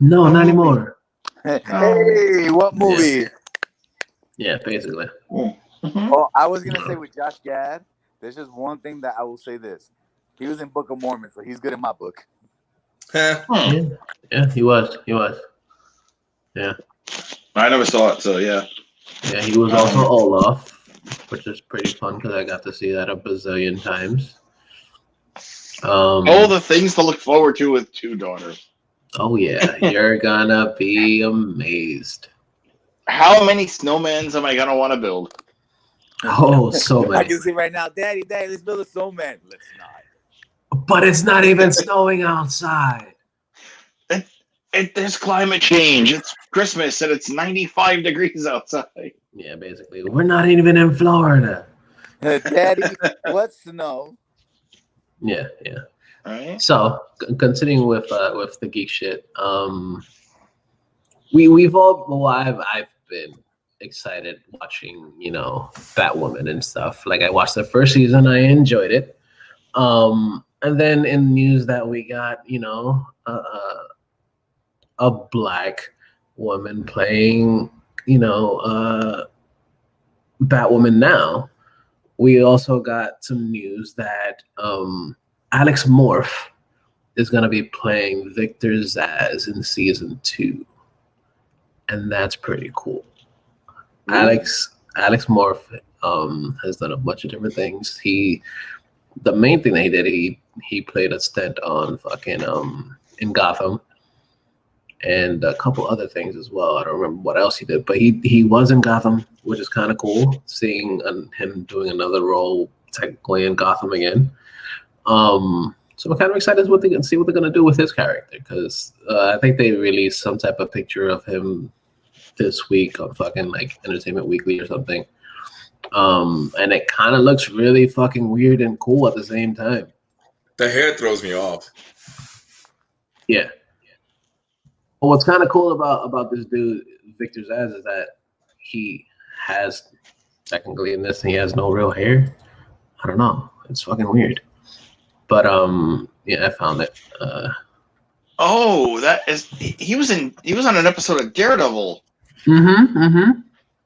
S1: No, not anymore.
S4: Hey, what movie?
S1: Yeah, basically.
S2: Mm-hmm.
S4: Oh, I was gonna say with Josh Gad, there's just one thing that I will say this. He was in Book of Mormon, so he's good in my book.
S1: Yeah, he was. Yeah.
S2: I never saw it, so yeah.
S1: Yeah, he was also Olaf, which is pretty fun because I got to see that a bazillion times.
S2: All the things to look forward to with two daughters.
S1: Oh yeah, you're gonna be amazed.
S2: How many snowmans am I gonna want to build?
S1: Oh, so many.
S4: I can see right now, Daddy, let's build a snowman. Let's not.
S1: But it's not even snowing outside.
S2: There's climate change. It's Christmas and it's 95 degrees outside.
S1: Yeah, basically, we're not even in Florida.
S4: Daddy, what's snow?
S1: Yeah.
S2: All right.
S1: So, continuing with the geek shit, we've all. Well, I've been excited watching, Batwoman and stuff. Like I watched the first season, I enjoyed it. And then in news that we got, a black woman playing, Batwoman now. We also got some news that Alex Morph is going to be playing Victor Zsasz in season 2. And that's pretty cool. Alex Morph has done a bunch of different things. The main thing that he did, he played a stint on fucking in Gotham, and a couple other things as well. I don't remember what else he did, but he was in Gotham, which is kind of cool. Seeing him doing another role technically in Gotham again. So I'm kind of excited to see what they're gonna do with his character, because I think they released some type of picture of him this week on fucking like Entertainment Weekly or something. And it kind of looks really fucking weird and cool at the same time.
S3: The hair throws me off.
S1: Yeah. Well, what's kind of cool about this dude, Victor Zsasz, is that he has technically in this, he has no real hair. I don't know. It's fucking weird. But yeah, I found it.
S2: He was on an episode of Daredevil.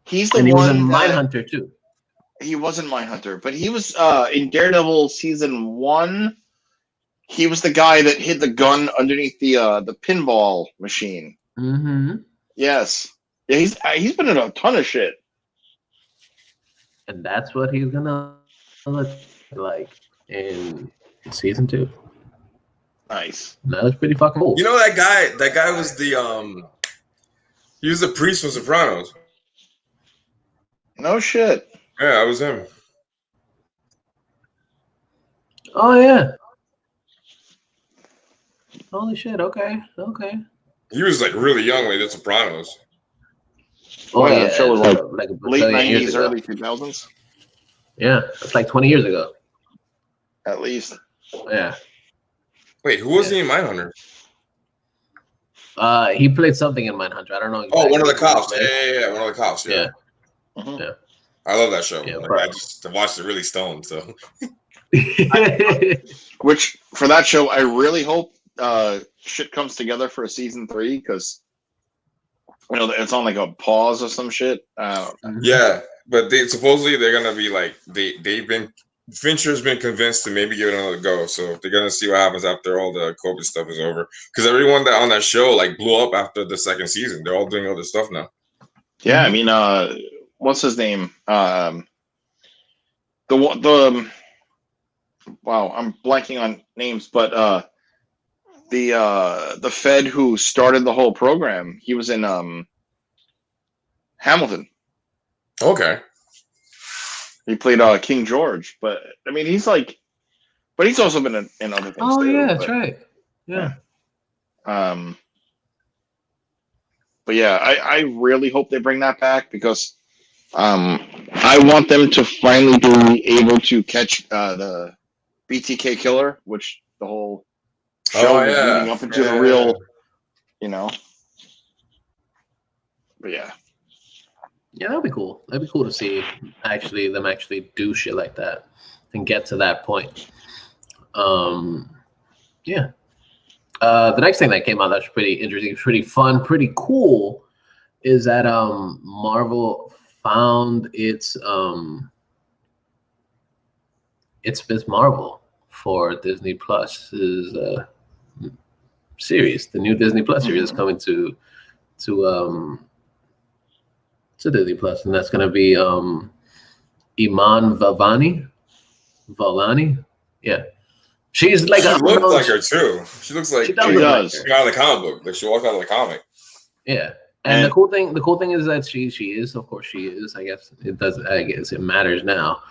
S2: He's the
S1: and he
S2: one
S1: was in Mindhunter too.
S2: He wasn't Mindhunter, but he was in Daredevil season 1. He was the guy that hid the gun underneath the pinball machine. Yes. Yeah, he's been in a ton of shit.
S1: And that's what he's gonna look like in season 2.
S2: Nice.
S1: That looks pretty fucking cool.
S3: You know that guy? That guy was he was the priest from Sopranos.
S2: No shit.
S3: Yeah, that was him.
S1: Oh yeah. Holy shit! Okay.
S3: He was like really young, like the Sopranos.
S2: Oh yeah, that show was like
S1: a
S2: late
S1: bazillion
S2: 90s, early 2000s.
S1: Yeah, it's like 20 years ago.
S2: At least.
S1: Yeah.
S3: Wait, who was he in Mindhunter?
S1: He played something in Mindhunter. I don't know.
S3: Oh, one of the cops. Yeah, one of the cops. Yeah.
S1: Yeah.
S3: I love that show.
S1: Yeah,
S3: like, I just watched it really stoned. So.
S2: Which for that show, I really hope shit comes together for a season 3, because it's on like a pause or some shit.
S3: Yeah, but supposedly they're gonna be like Fincher's been convinced to maybe give it another go, so they're gonna see what happens after all the COVID stuff is over. Because everyone that on that show like blew up after the second season. They're all doing other stuff now.
S2: Yeah, I mean, what's his name? Wow, I'm blanking on names, but the Fed who started the whole program, he was in Hamilton.
S3: Okay.
S2: He played King George, but I mean, he's also been in other things.
S1: Oh
S2: too,
S1: yeah, that's right. Yeah.
S2: But yeah, I really hope they bring that back, because I want them to finally be able to catch the BTK killer, which the whole show was leading up into the real, But yeah.
S1: Yeah, that'd be cool. That'd be cool to see them actually do shit like that and get to that point. Yeah. The next thing that came out that's pretty interesting, pretty fun, pretty cool is that Marvel found its Miss Marvel. for Disney Plus series. The new Disney Plus series is coming to Disney Plus, and that's gonna be Iman Vellani. Yeah, she's like
S3: she looks like her too. She looks like she does. She out of the comic book. Like she walked out of the comic.
S1: Yeah, and the cool thing is that she is, of course, she is. I guess it matters now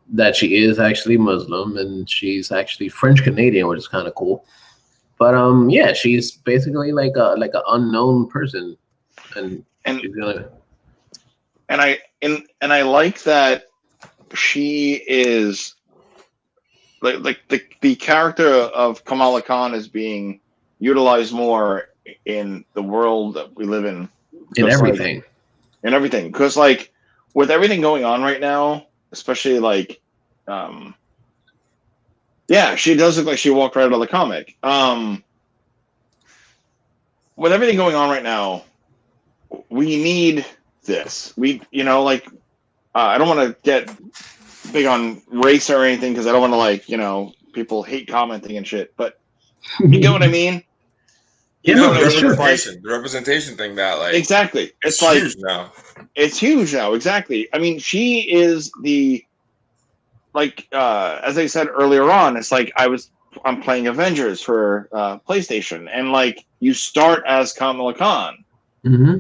S1: that she is actually Muslim and she's actually French Canadian, which is kind of cool. But yeah, she's basically like an unknown person, and she's gonna.
S2: And I like that she is like the character of Kamala Khan is being utilized more in the world that we live in.
S1: In everything.
S2: Because like with everything going on right now, especially like yeah, she does look like she walked right out of the comic. With everything going on right now, we need this. I don't want to get big on race or anything because I don't want to people hate commenting and shit, but you get what I mean?
S3: The representation thing that
S2: exactly.
S3: It's huge now.
S2: It's huge now, exactly. I mean, she is the as I said earlier on, it's like I'm playing Avengers for PlayStation, and you start as Kamala Khan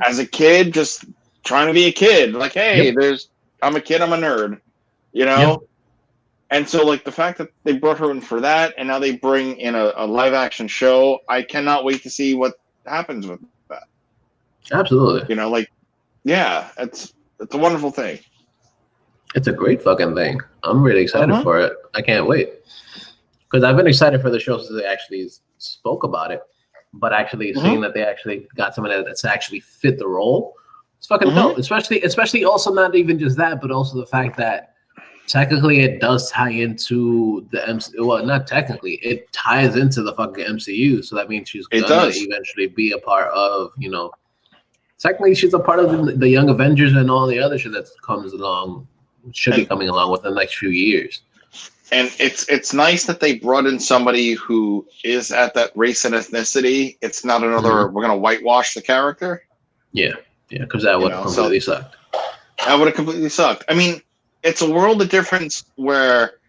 S2: as a kid, just trying to be a kid. Like, hey, I'm a kid, I'm a nerd, And so the fact that they brought her in for that, and now they bring in a live action show, I cannot wait to see what happens with that.
S1: Absolutely.
S2: Yeah, it's a wonderful thing.
S1: It's a great fucking thing. I'm really excited for it. I can't wait. Because I've been excited for the show since they actually spoke about it. But actually seeing that they actually got someone that's actually fit the role, it's fucking dope. Especially also not even just that, but also the fact that technically it does tie into the MCU. Well, not technically. It ties into the fucking MCU. So that means she's going to eventually be a part of, technically she's a part of the Young Avengers and all the other shit that comes along. Should be coming along within the next few years.
S2: And it's nice that they brought in somebody who is at that race and ethnicity. It's not another we're gonna whitewash the character.
S1: Yeah, because that would have completely sucked.
S2: That would have completely sucked. I mean, it's a world of difference where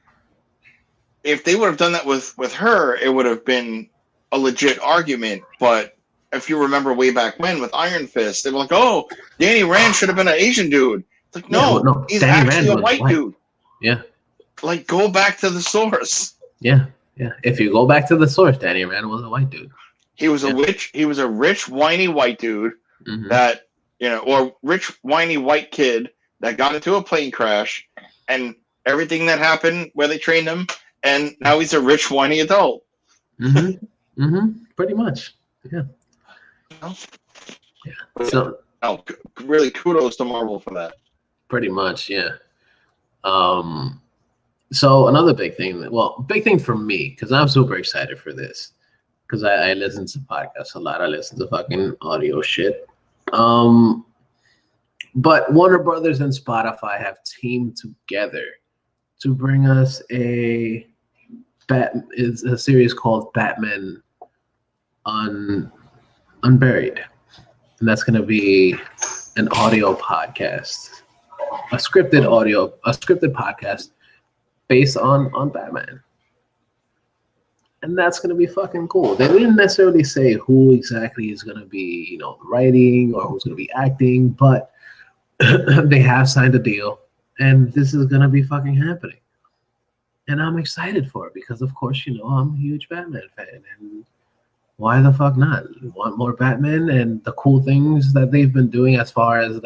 S2: if they would have done that with her, it would have been a legit argument. But if you remember way back when with Iron Fist, they were like, "Oh, Danny Rand should have been an Asian dude." It's like, no, he's Danny actually Rand a white dude.
S1: Yeah.
S2: Go back to the source.
S1: Yeah. If you go back to the source, Danny Rand was a white dude.
S2: He was a rich, whiny white dude that, or rich, whiny white kid that got into a plane crash and everything that happened where they trained him, and now he's a rich, whiny adult.
S1: Pretty much. Yeah. So
S2: really kudos to Marvel for that.
S1: Pretty much, yeah. So another big thing for me, because I'm super excited for this, because I listen to podcasts a lot. I listen to fucking audio shit. But Warner Brothers and Spotify have teamed together to bring us a series called Batman Unburied, and that's going to be an audio podcast. A scripted podcast based on Batman. And that's going to be fucking cool. They didn't necessarily say who exactly is going to be, writing or who's going to be acting, but they have signed a deal and this is going to be fucking happening. And I'm excited for it because, of course, I'm a huge Batman fan. And why the fuck not? You want more Batman and the cool things that they've been doing as far as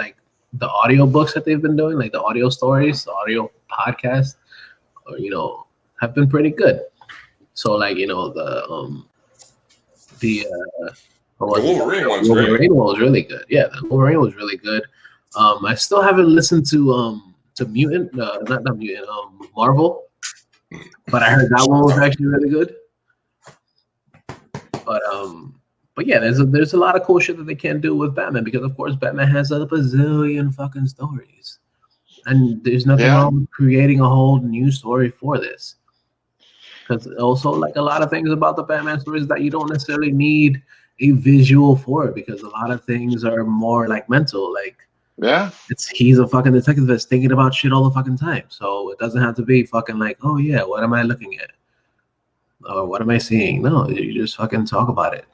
S1: the audio books that they've been doing, the audio stories, the audio podcasts, have been pretty good. So the
S3: Wolverine one
S1: was really good. Yeah, the Wolverine was really good. I still haven't listened to Mutant, not Mutant, Marvel, but I heard that one was actually really good. But yeah, there's a lot of cool shit that they can do with Batman because of course Batman has a bazillion fucking stories, and there's nothing wrong with creating a whole new story for this. Because also, like a lot of things about the Batman stories that you don't necessarily need a visual for it, because a lot of things are more like mental. Like,
S2: Yeah.
S1: he's a fucking detective that's thinking about shit all the fucking time. So it doesn't have to be fucking like, oh yeah, what am I looking at? Or what am I seeing? No, you just fucking talk about it.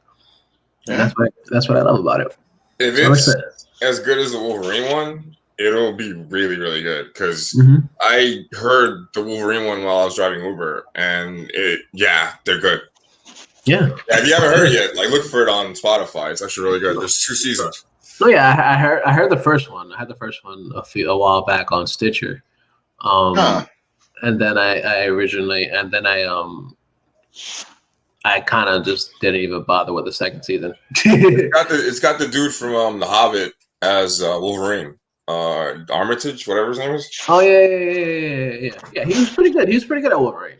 S1: And that's what I love about it.
S3: If
S1: So
S3: it's as good as the Wolverine one, it'll be really, really good. Because I heard the Wolverine one while I was driving Uber, and they're good.
S1: Yeah.
S3: If you haven't heard it yet, like look for it on Spotify. It's actually really good. There's 2 seasons.
S1: Oh yeah, I heard the first one. I had the first one a while back on Stitcher. And then I kind of just didn't even bother with the second season.
S3: It's got the dude from The Hobbit as Wolverine, Armitage, whatever his name is.
S1: Oh yeah. He was pretty good. He was pretty good at Wolverine.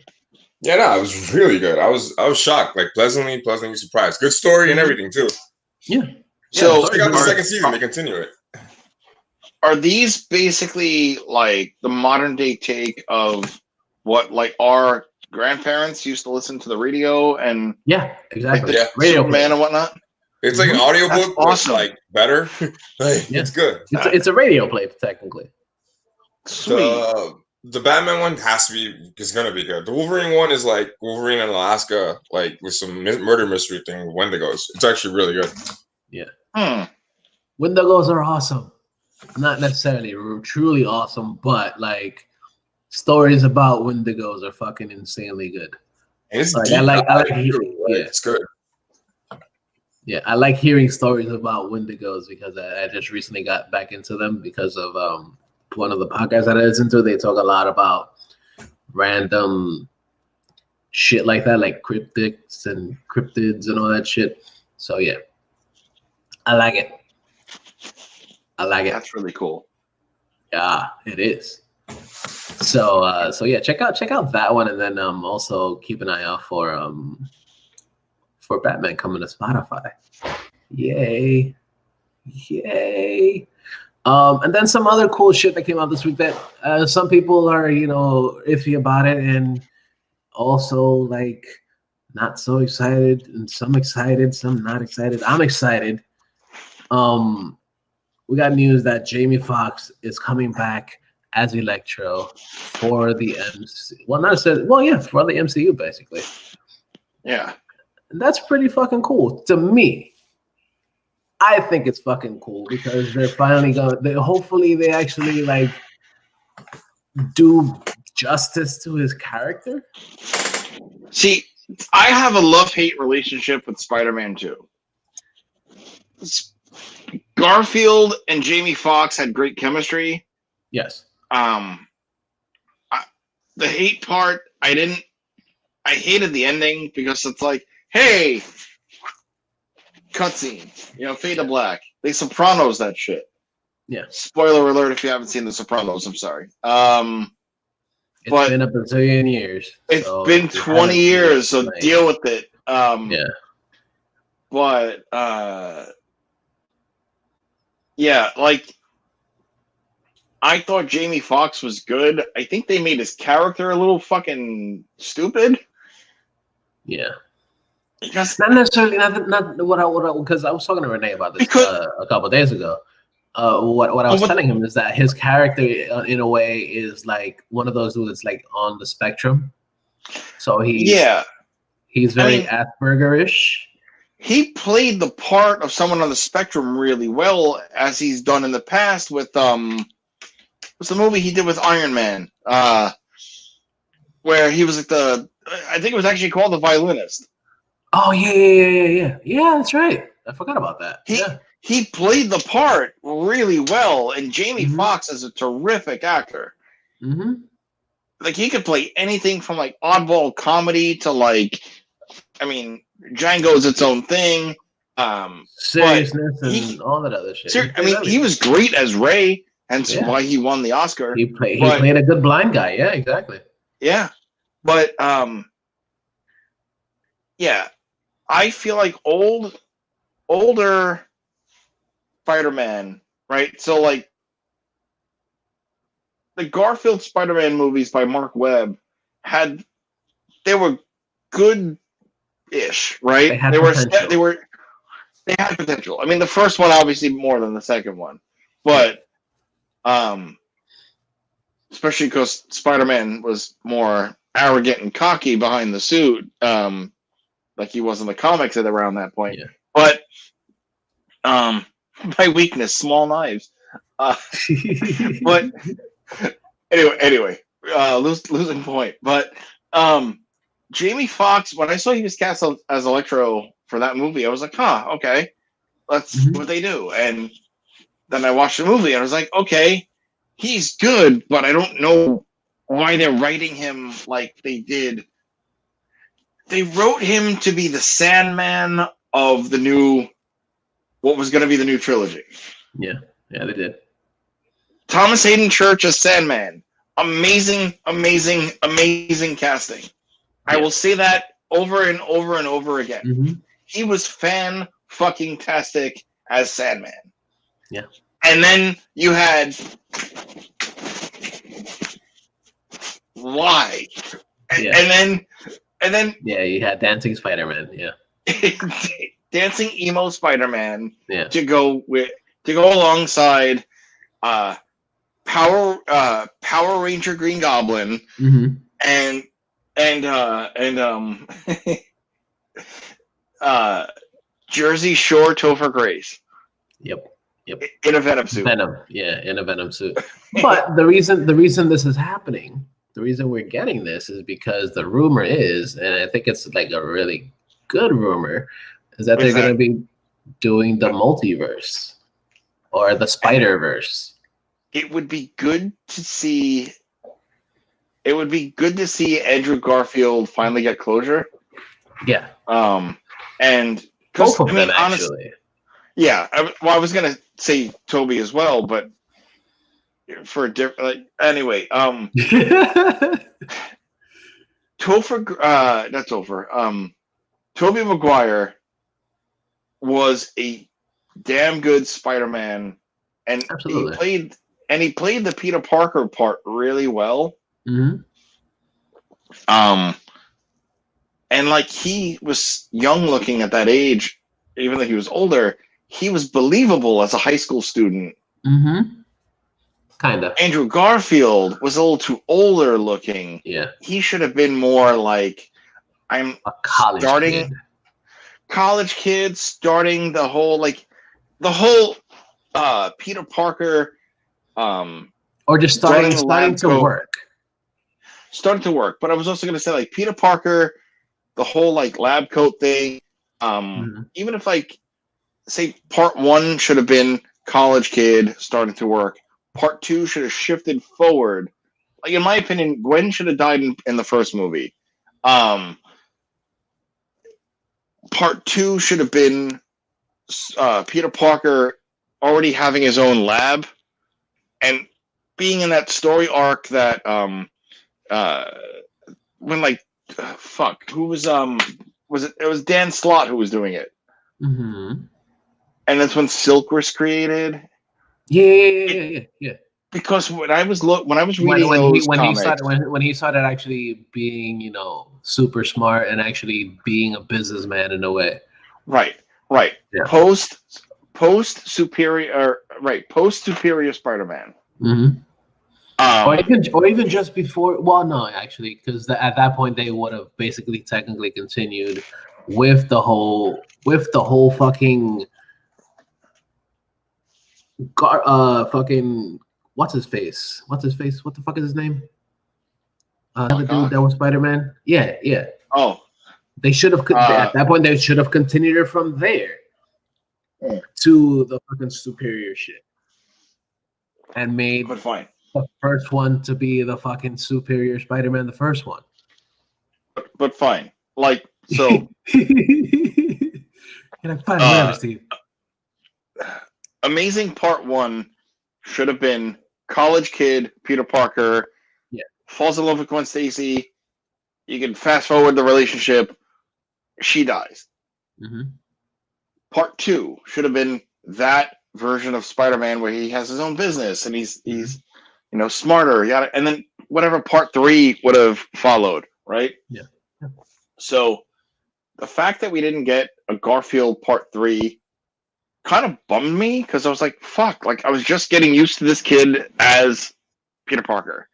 S3: Yeah, no, it was really good. I was shocked, like pleasantly surprised. Good story and everything too.
S1: Yeah.
S2: So
S3: check out the second season. They continue it.
S2: Are these basically like the modern day take of what like our grandparents used to listen to the radio and
S1: exactly,
S2: like radio Superman and whatnot?
S3: It's like an audiobook,
S2: awesome.
S3: But like better. It's good.
S1: It's a radio play technically.
S2: Sweet.
S3: The Batman one is gonna be good. The Wolverine one is like Wolverine in Alaska, like with some murder mystery thing with Wendigos. It's actually really good.
S1: Yeah. Wendigos are awesome. Not necessarily truly awesome, but like stories about Wendigos are fucking insanely good.
S3: It's
S1: like,
S3: deep.
S1: It's good. Yeah, I like hearing stories about Wendigos because I just recently got back into them because of one of the podcasts that I listen to. They talk a lot about random shit like that, like cryptids and cryptids and all that shit. So yeah, I like it.
S2: That's really cool.
S1: Yeah, it is. So yeah, check out that one, and then also keep an eye out for Batman coming to Spotify. Yay. And then some other cool shit that came out this week that some people are, iffy about it, and also like not so excited, and some excited, some not excited. I'm excited. We got news that Jamie Foxx is coming back as Electro for the MCU. For the MCU basically.
S2: Yeah.
S1: And that's pretty fucking cool to me. I think it's fucking cool because they're finally hopefully they actually like do justice to his character.
S2: See, I have a love-hate relationship with Spider-Man 2. Garfield and Jamie Foxx had great chemistry.
S1: Yes.
S2: The hate part, I hated the ending because it's like, hey, cutscene, fade to black. They Sopranos that shit.
S1: Yeah.
S2: Spoiler alert if you haven't seen The Sopranos, I'm sorry.
S1: It's been a bazillion years.
S2: It's been 20 years, so deal with it.
S1: Yeah.
S2: But yeah, like I thought Jamie Foxx was good. I think they made his character a little fucking stupid.
S1: Yeah. Not necessarily not what because I was talking to Renee about this a couple of days ago. What I was telling him is that his character in a way is like one of those dudes like on the spectrum. So he's very Asperger-ish.
S2: He played the part of someone on the spectrum really well, as he's done in the past with what's the movie he did with Iron Man? Where he was like I think it was actually called The Violinist.
S1: Oh yeah, that's right. I forgot about that.
S2: He played the part really well, and Jamie Foxx is a terrific actor.
S1: Mm-hmm.
S2: Like he could play anything from like oddball comedy to like, I mean, Django's its own thing.
S1: Seriousness and all that other shit.
S2: He was great as Ray, hence why he won the Oscar.
S1: He played a good blind guy. Yeah, exactly.
S2: Yeah, but yeah, I feel like older Spider-Man, right? So like the Garfield Spider-Man movies by Mark Webb had they were good-ish, right?
S1: They had
S2: They
S1: potential.
S2: were they had potential. I mean, the first one obviously more than the second one, but especially because Spider-Man was more arrogant and cocky behind the suit, like he was in the comics at around that point.
S1: Yeah.
S2: But my weakness, small knives. But anyway, losing point. But Jamie Foxx, when I saw he was cast as Electro for that movie, I was like, huh, okay, let's see what they do. And then I watched the movie and I was like, okay, he's good, but I don't know why they're writing him like they did. They wrote him to be the Sandman of the new, what was going to be the new trilogy.
S1: Yeah, they did.
S2: Thomas Hayden Church as Sandman. Amazing, amazing, amazing casting. Yeah. I will say that over and over and over again.
S1: Mm-hmm.
S2: He was fan-fucking-tastic as Sandman.
S1: Yeah.
S2: And then you had... Why? And then...
S1: Yeah, you had Dancing Spider-Man, yeah.
S2: Dancing emo Spider-Man.
S1: Yeah.
S2: To go alongside Power Ranger Green Goblin,
S1: mm-hmm.
S2: and Jersey Shore Topher Grace.
S1: Yep.
S2: In a Venom suit.
S1: In a Venom suit. But the reason this is happening, the reason we're getting this is because the rumor is, and I think it's like a really good rumor, is that they're going to be doing the multiverse or the Spider-Verse.
S2: It would be good to see. It would be good to see Andrew Garfield finally get closure.
S1: Yeah.
S2: And
S1: both of them actually.
S2: Yeah. I was gonna say Toby as well, but for a different. Anyway. Tobey Maguire was a damn good Spider-Man, and
S1: absolutely.
S2: he played the Peter Parker part really well.
S1: Mm-hmm.
S2: And like he was young looking at that age, even though he was older, he was believable as a high school student.
S1: Mm-hmm. Kind of.
S2: Andrew Garfield was a little too older looking.
S1: Yeah.
S2: He should have been more like I'm
S1: a college
S2: kid starting the whole Peter Parker
S1: or just starting to work.
S2: Starting to work. But I was also gonna say like Peter Parker, the whole like lab coat thing. Even if like say part 1 should have been college kid starting to work. Part 2 should have shifted forward. Like in my opinion, Gwen should have died in the first movie. Part 2 should have been Peter Parker already having his own lab and being in that story arc that when like who was it was Dan Slott who was doing it.
S1: Mm-hmm.
S2: And that's when Silk was created.
S1: Yeah.
S2: Because when I was reading
S1: when he started actually being, super smart and actually being a businessman in a way. Right.
S2: Yeah. Post Superior Spider-Man.
S1: Mm-hmm. Or even just before. Well, no, actually, because at that point they would have basically technically continued with the whole fucking. Fucking what's his face? What the fuck is his name? The dude that was Spider-Man. Yeah.
S2: Oh,
S1: they should have at that point. They should have continued it from there to the fucking superior shit, and made the first one to be the fucking superior Spider-Man. The first one,
S2: but fine. Like so.
S1: Whatever, Steve.
S2: Amazing Part 1 should have been college kid Peter Parker falls in love with Gwen Stacy. You can fast forward the relationship. She dies.
S1: Mm-hmm.
S2: Part 2 should have been that version of Spider-Man where he has his own business and he's smarter. And then whatever Part 3 would have followed, right?
S1: Yeah.
S2: So the fact that we didn't get a Garfield Part 3 kind of bummed me because I was like, fuck, like I was just getting used to this kid as Peter Parker.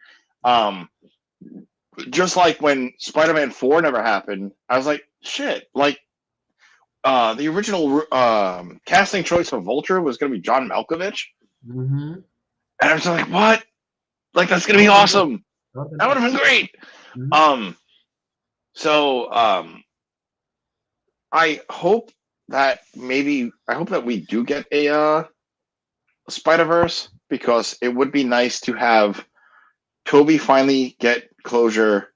S2: Just like when Spider-Man 4 never happened, I was like, shit, like the original casting choice for Vulture was going to be John Malkovich.
S1: Mm-hmm.
S2: And I was like, what? Like, that's going to be awesome. That would have been great.
S1: Mm-hmm.
S2: So I hope that we do get a Spider-Verse, because it would be nice to have Tobey finally get closure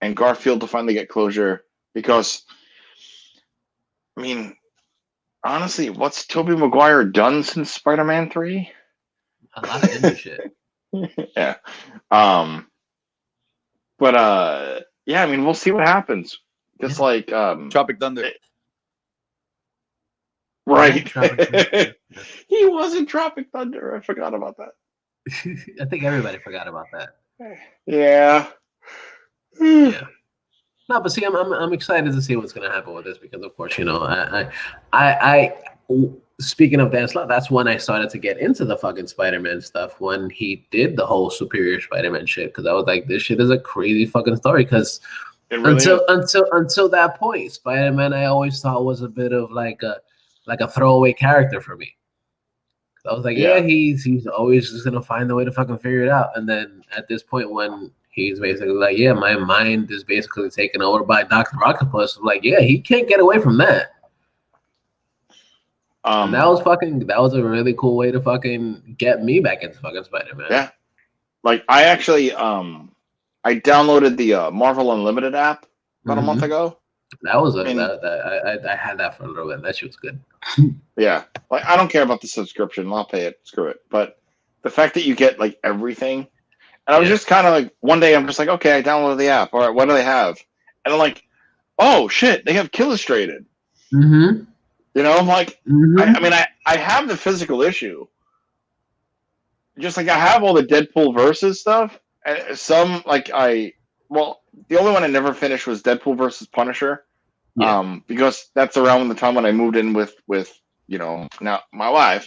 S2: and Garfield to finally get closure, because I mean, honestly, what's Tobey Maguire done since Spider-Man 3?
S1: A lot of indie shit.
S2: Yeah. Yeah, I mean, we'll see what happens. Just like
S4: Tropic Thunder.
S2: Right.
S1: Tropic Thunder.
S2: He was in Tropic Thunder. I forgot about that.
S1: I think everybody forgot about that.
S2: Yeah.
S1: Yeah. No, but see, I'm excited to see what's going to happen with this, because, of course, you know, I speaking of Dan Slott, that's when I started to get into the fucking Spider-Man stuff, when he did the whole Superior Spider-Man shit, because I was like, this shit is a crazy fucking story, because
S2: really
S1: until that point, Spider-Man I always thought was a bit of like a throwaway character for me. I was like, yeah, he's always just gonna find a way to fucking figure it out. And then at this point, when he's basically like, yeah, my mind is basically taken over by Dr. Octopus, I'm like, yeah, he can't get away from that. And that was a really cool way to fucking get me back into fucking Spider-Man.
S2: Yeah. Like, I actually I downloaded the Marvel Unlimited app about a month ago.
S1: That was I had that for a little bit. That shit was good.
S2: Yeah. Like, I don't care about the subscription. I'll pay it. Screw it. But the fact that you get like everything, and I was just kind of like, one day I'm just like, okay, I downloaded the app. All right, what do they have? And I'm like, oh shit, they have Killustrated.
S1: Mm-hmm.
S2: You know, I'm like, I have the physical issue. Just like I have all the Deadpool versus stuff, and some the only one I never finished was Deadpool versus Punisher, because that's around the time when I moved in with you know, now my wife.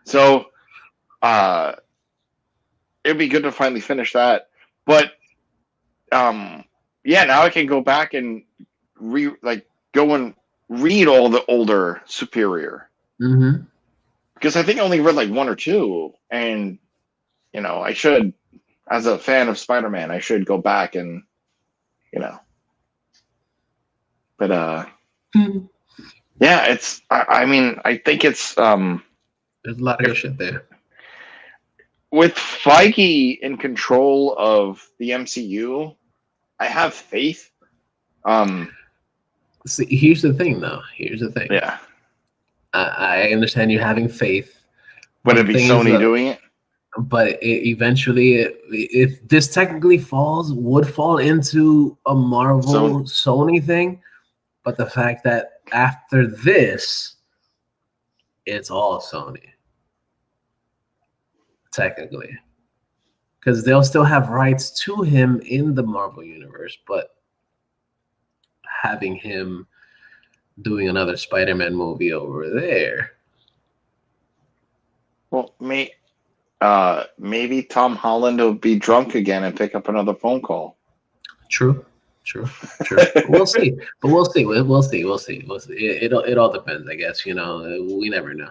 S2: So it'd be good to finally finish that, but now I can go back and go and read all the older Superior.
S1: Mm-hmm.
S2: Because I think I only read like one or two, and you know, I should, as a fan of Spider-Man, I should go back and, you know. But yeah, it's. I think it's.
S1: There's a lot of good shit there.
S2: With Feige in control of the MCU, I have faith.
S1: See, here's the thing, though. Here's the thing.
S2: Yeah.
S1: I understand you having faith.
S2: Would it be Sony doing it?
S1: But eventually, if this technically would fall into a Marvel Sony thing, but the fact that after this, it's all Sony. Technically. Because they'll still have rights to him in the Marvel universe, but having him doing another Spider-Man movie over there.
S2: Well, maybe Tom Holland will be drunk again and pick up another phone call.
S1: True. We'll see. But we'll see. It all depends, I guess. You know, we never know.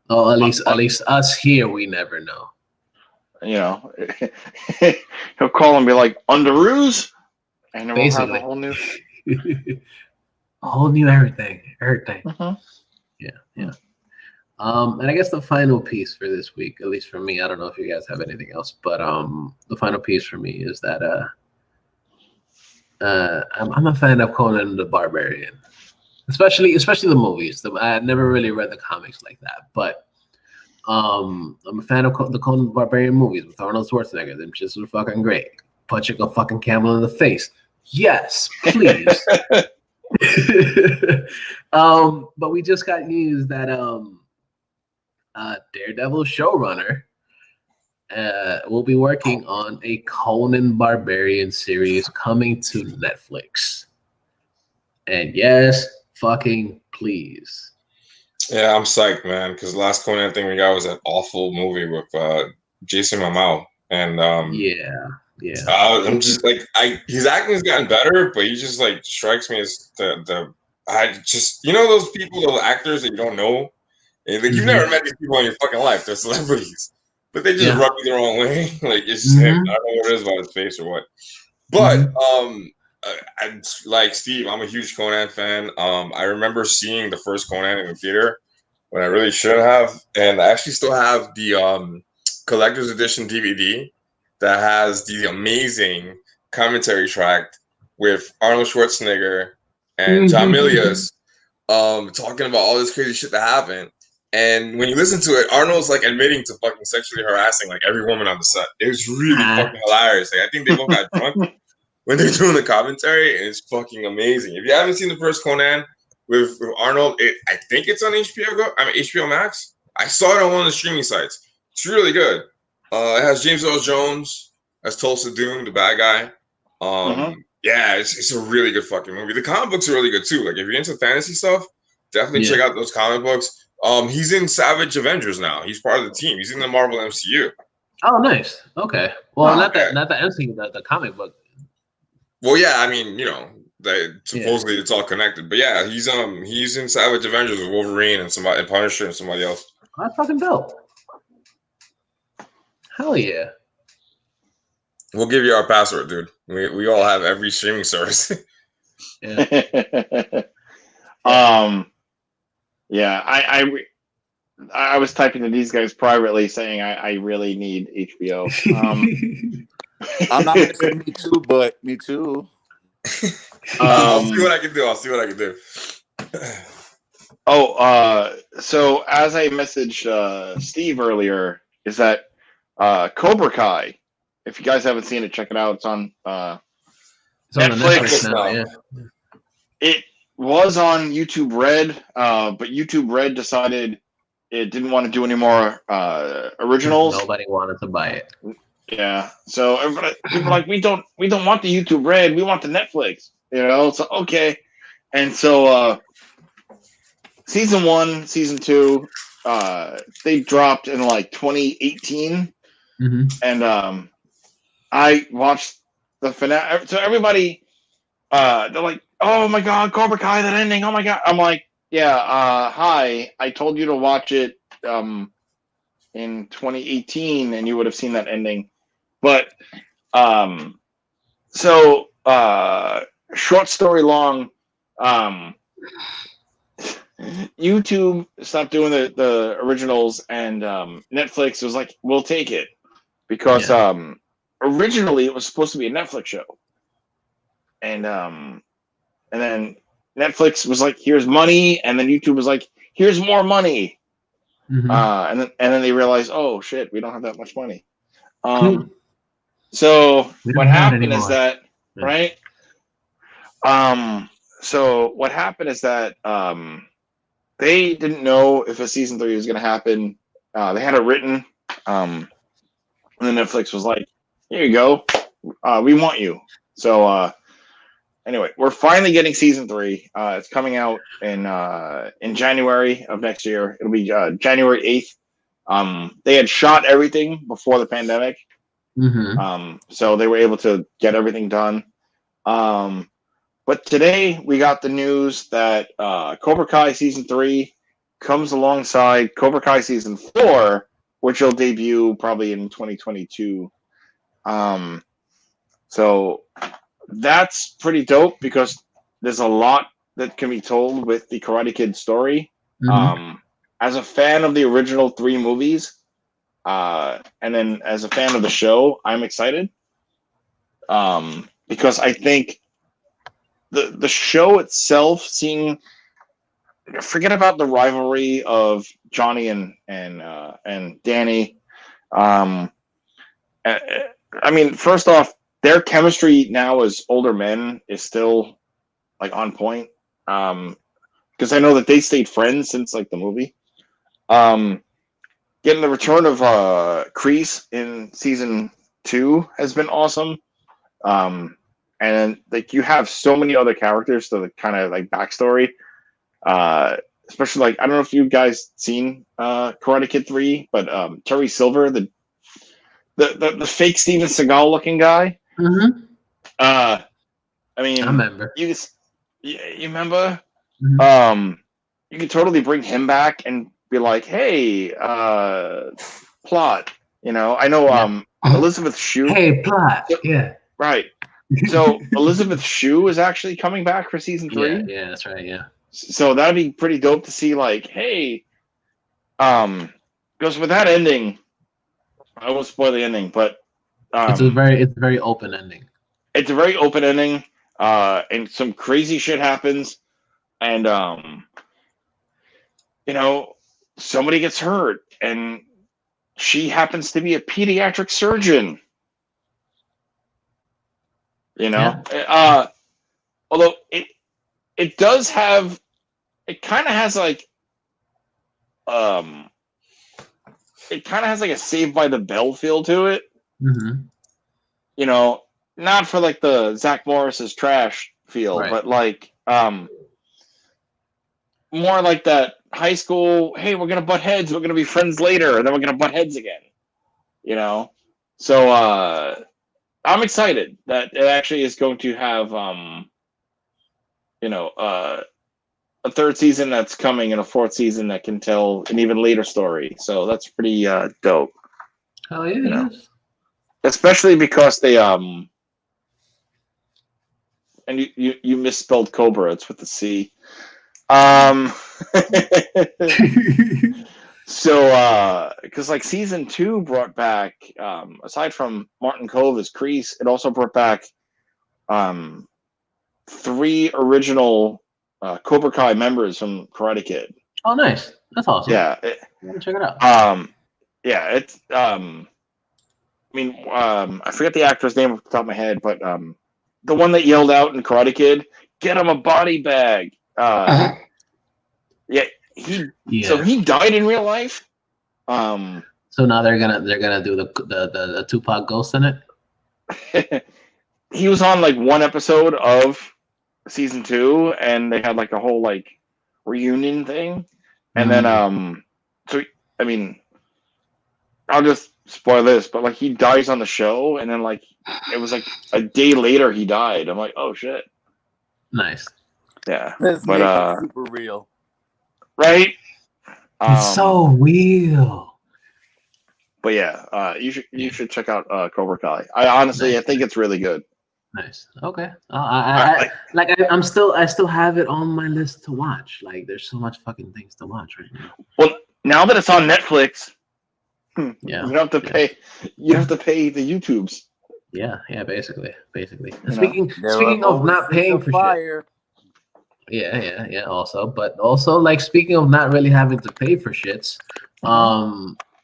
S1: Oh, at least us here, we never know.
S2: You know, he'll call and be like, "Underoos," and then we'll have a whole new.
S1: A whole new everything.
S2: Mm-hmm.
S1: Yeah. And I guess the final piece for this week, at least for me, I don't know if you guys have anything else, but the final piece for me is that I'm a fan of Conan the Barbarian, especially the movies. I never really read the comics like that, but I'm a fan of the Conan the Barbarian movies with Arnold Schwarzenegger. They're just fucking great. Punching a fucking camel in the face. Yes, please. But we just got news that Daredevil showrunner will be working on a Conan Barbarian series coming to Netflix. And yes, fucking please.
S3: Yeah, I'm psyched, man, because the last Conan thing we got was an awful movie with Jason Momoa. And
S1: yeah.
S3: I'm just like, his acting has gotten better, but he just like strikes me as I just, you know, those people, those actors that you don't know, and, like, you've never met these people in your fucking life. They're celebrities, but they just rub you the wrong way. Like, it's just him. I don't know what it is about his face or what. But I like Steve. I'm a huge Conan fan. I remember seeing the first Conan in the theater when I really shouldn't have, and I actually still have the collector's edition DVD that has the amazing commentary track with Arnold Schwarzenegger and John Milius talking about all this crazy shit that happened. And when you listen to it, Arnold's like admitting to fucking sexually harassing like every woman on the set. It was really fucking hilarious. Like, I think they both got drunk when they're doing the commentary, and it's fucking amazing. If you haven't seen the first Conan with Arnold, I think it's on HBO Max. I saw it on one of the streaming sites. It's really good. It has James Earl Jones as Tulsa Doom, the bad guy. Yeah, it's a really good fucking movie. The comic books are really good too. Like, if you're into fantasy stuff, definitely check out those comic books. He's in Savage Avengers now. He's part of the team. He's in the Marvel MCU.
S1: Oh, nice. Okay. Well, not the MCU, the comic book.
S3: Well, yeah, I mean, you know, supposedly it's all connected. But yeah, he's in Savage Avengers with Wolverine and Punisher and somebody else.
S1: That's fucking dope. Hell yeah.
S3: We'll give you our password, dude. We all have every streaming service.
S2: I was typing to these guys privately saying I really need HBO.
S4: I'm not gonna say me too, but me too.
S3: I'll see what I can do.
S2: So as I messaged Steve earlier, is that Cobra Kai? If you guys haven't seen it, check it out. It's on Netflix
S1: now. Yeah.
S2: It was on YouTube Red, but YouTube Red decided it didn't want to do any more originals.
S1: Nobody wanted to buy it.
S2: Yeah, so people are like, we don't want the YouTube Red, we want the Netflix. You know, so okay, and so season 1, season 2, they dropped in like 2018, and I watched the finale. So everybody, they're like, "Oh my god, Cobra Kai, that ending! Oh my god!" I'm like, "Yeah, hi. I told you to watch it in 2018, and you would have seen that ending." But short story long, YouTube stopped doing the originals, and Netflix was like, "We'll take it," because originally it was supposed to be a Netflix show, and then Netflix was like, "Here's money," and then YouTube was like, "Here's more money," and then they realized, "Oh shit, we don't have that much money." So what happened is that, right? So what happened is that they didn't know if a season 3 was going to happen. They had it written, and then Netflix was like, "Here you go, we want you." So anyway, we're finally getting season 3. It's coming out in January of next year. It'll be January 8th. They had shot everything before the pandemic. So they were able to get everything done. But today we got the news that Cobra Kai season 3 comes alongside Cobra Kai season 4, which will debut probably in 2022. So that's pretty dope because there's a lot that can be told with the Karate Kid story. As a fan of the original 3 movies, and then as a fan of the show, I'm excited because I think the show itself, forget about the rivalry of Johnny and Danny. I mean, first off, their chemistry now as older men is still like on point. Because I know that they stayed friends since like the movie. getting the return of Kreese in season 2 has been awesome. And like you have so many other characters to kind of like backstory. Especially like I don't know if you guys seen Karate Kid 3, but Terry Silver, the fake Steven Seagal looking guy.
S1: Mm-hmm.
S2: I mean,
S1: I remember.
S2: you remember?
S1: Mm-hmm.
S2: You could totally bring him back and be like, hey, plot. You know, I know Elizabeth Shue.
S1: Hey, plot. Yeah.
S2: Right. So Elizabeth Shue is actually coming back for season 3.
S1: Yeah, that's right. Yeah.
S2: So that'd be pretty dope to see. Like, hey, because with that ending, I won't spoil the ending, but
S1: it's a very open ending.
S2: It's a very open ending, and some crazy shit happens, and you know, somebody gets hurt, and she happens to be a pediatric surgeon. You know, although it does have, it kind of has like, it kind of has like a Saved by the Bell feel to it.
S1: Mm-hmm.
S2: You know, not for like the Zach Morris's trash feel,
S1: Right.
S2: but like more like that high school. Hey, we're gonna butt heads. We're gonna be friends later, and then we're gonna butt heads again. You know, so I'm excited that it actually is going to have a third season that's coming and a fourth season that can tell an even later story. So that's pretty dope.
S1: Oh yeah,
S2: you know?
S1: Yes.
S2: Especially because they and you misspelled Cobra. It's with the C. So because like season 2 brought back aside from Martin Cove as Kreese, it also brought back 3 original Cobra Kai members from Karate Kid.
S1: Oh, nice. That's awesome.
S2: Yeah,
S1: check it out.
S2: Yeah, it's I mean, I forget the actor's name off the top of my head, but the one that yelled out in Karate Kid, "Get him a body bag." Yeah, so he died in real life.
S1: So now they're gonna do the Tupac ghost in it.
S2: He was on like one episode of season 2, and they had like a whole like reunion thing, and then so I mean, I'll just spoil this, but like he dies on the show, and then like it was like a day later he died. I'm like, oh shit.
S1: Nice.
S2: Yeah,
S4: This
S2: but
S4: makes it super real,
S2: right?
S1: It's so real.
S2: But yeah, you should check out Cobra Kai. I honestly, I think it's really good.
S1: Nice. Okay. I still have it on my list to watch. Like, there's so much fucking things to watch right now.
S2: Well, now that it's on Netflix,
S1: yeah,
S2: you don't have to pay. You have to pay the YouTubes.
S1: Yeah, basically. And
S2: You
S1: speaking of not paying for shit. Yeah. Also, like, speaking of not really having to pay for shits,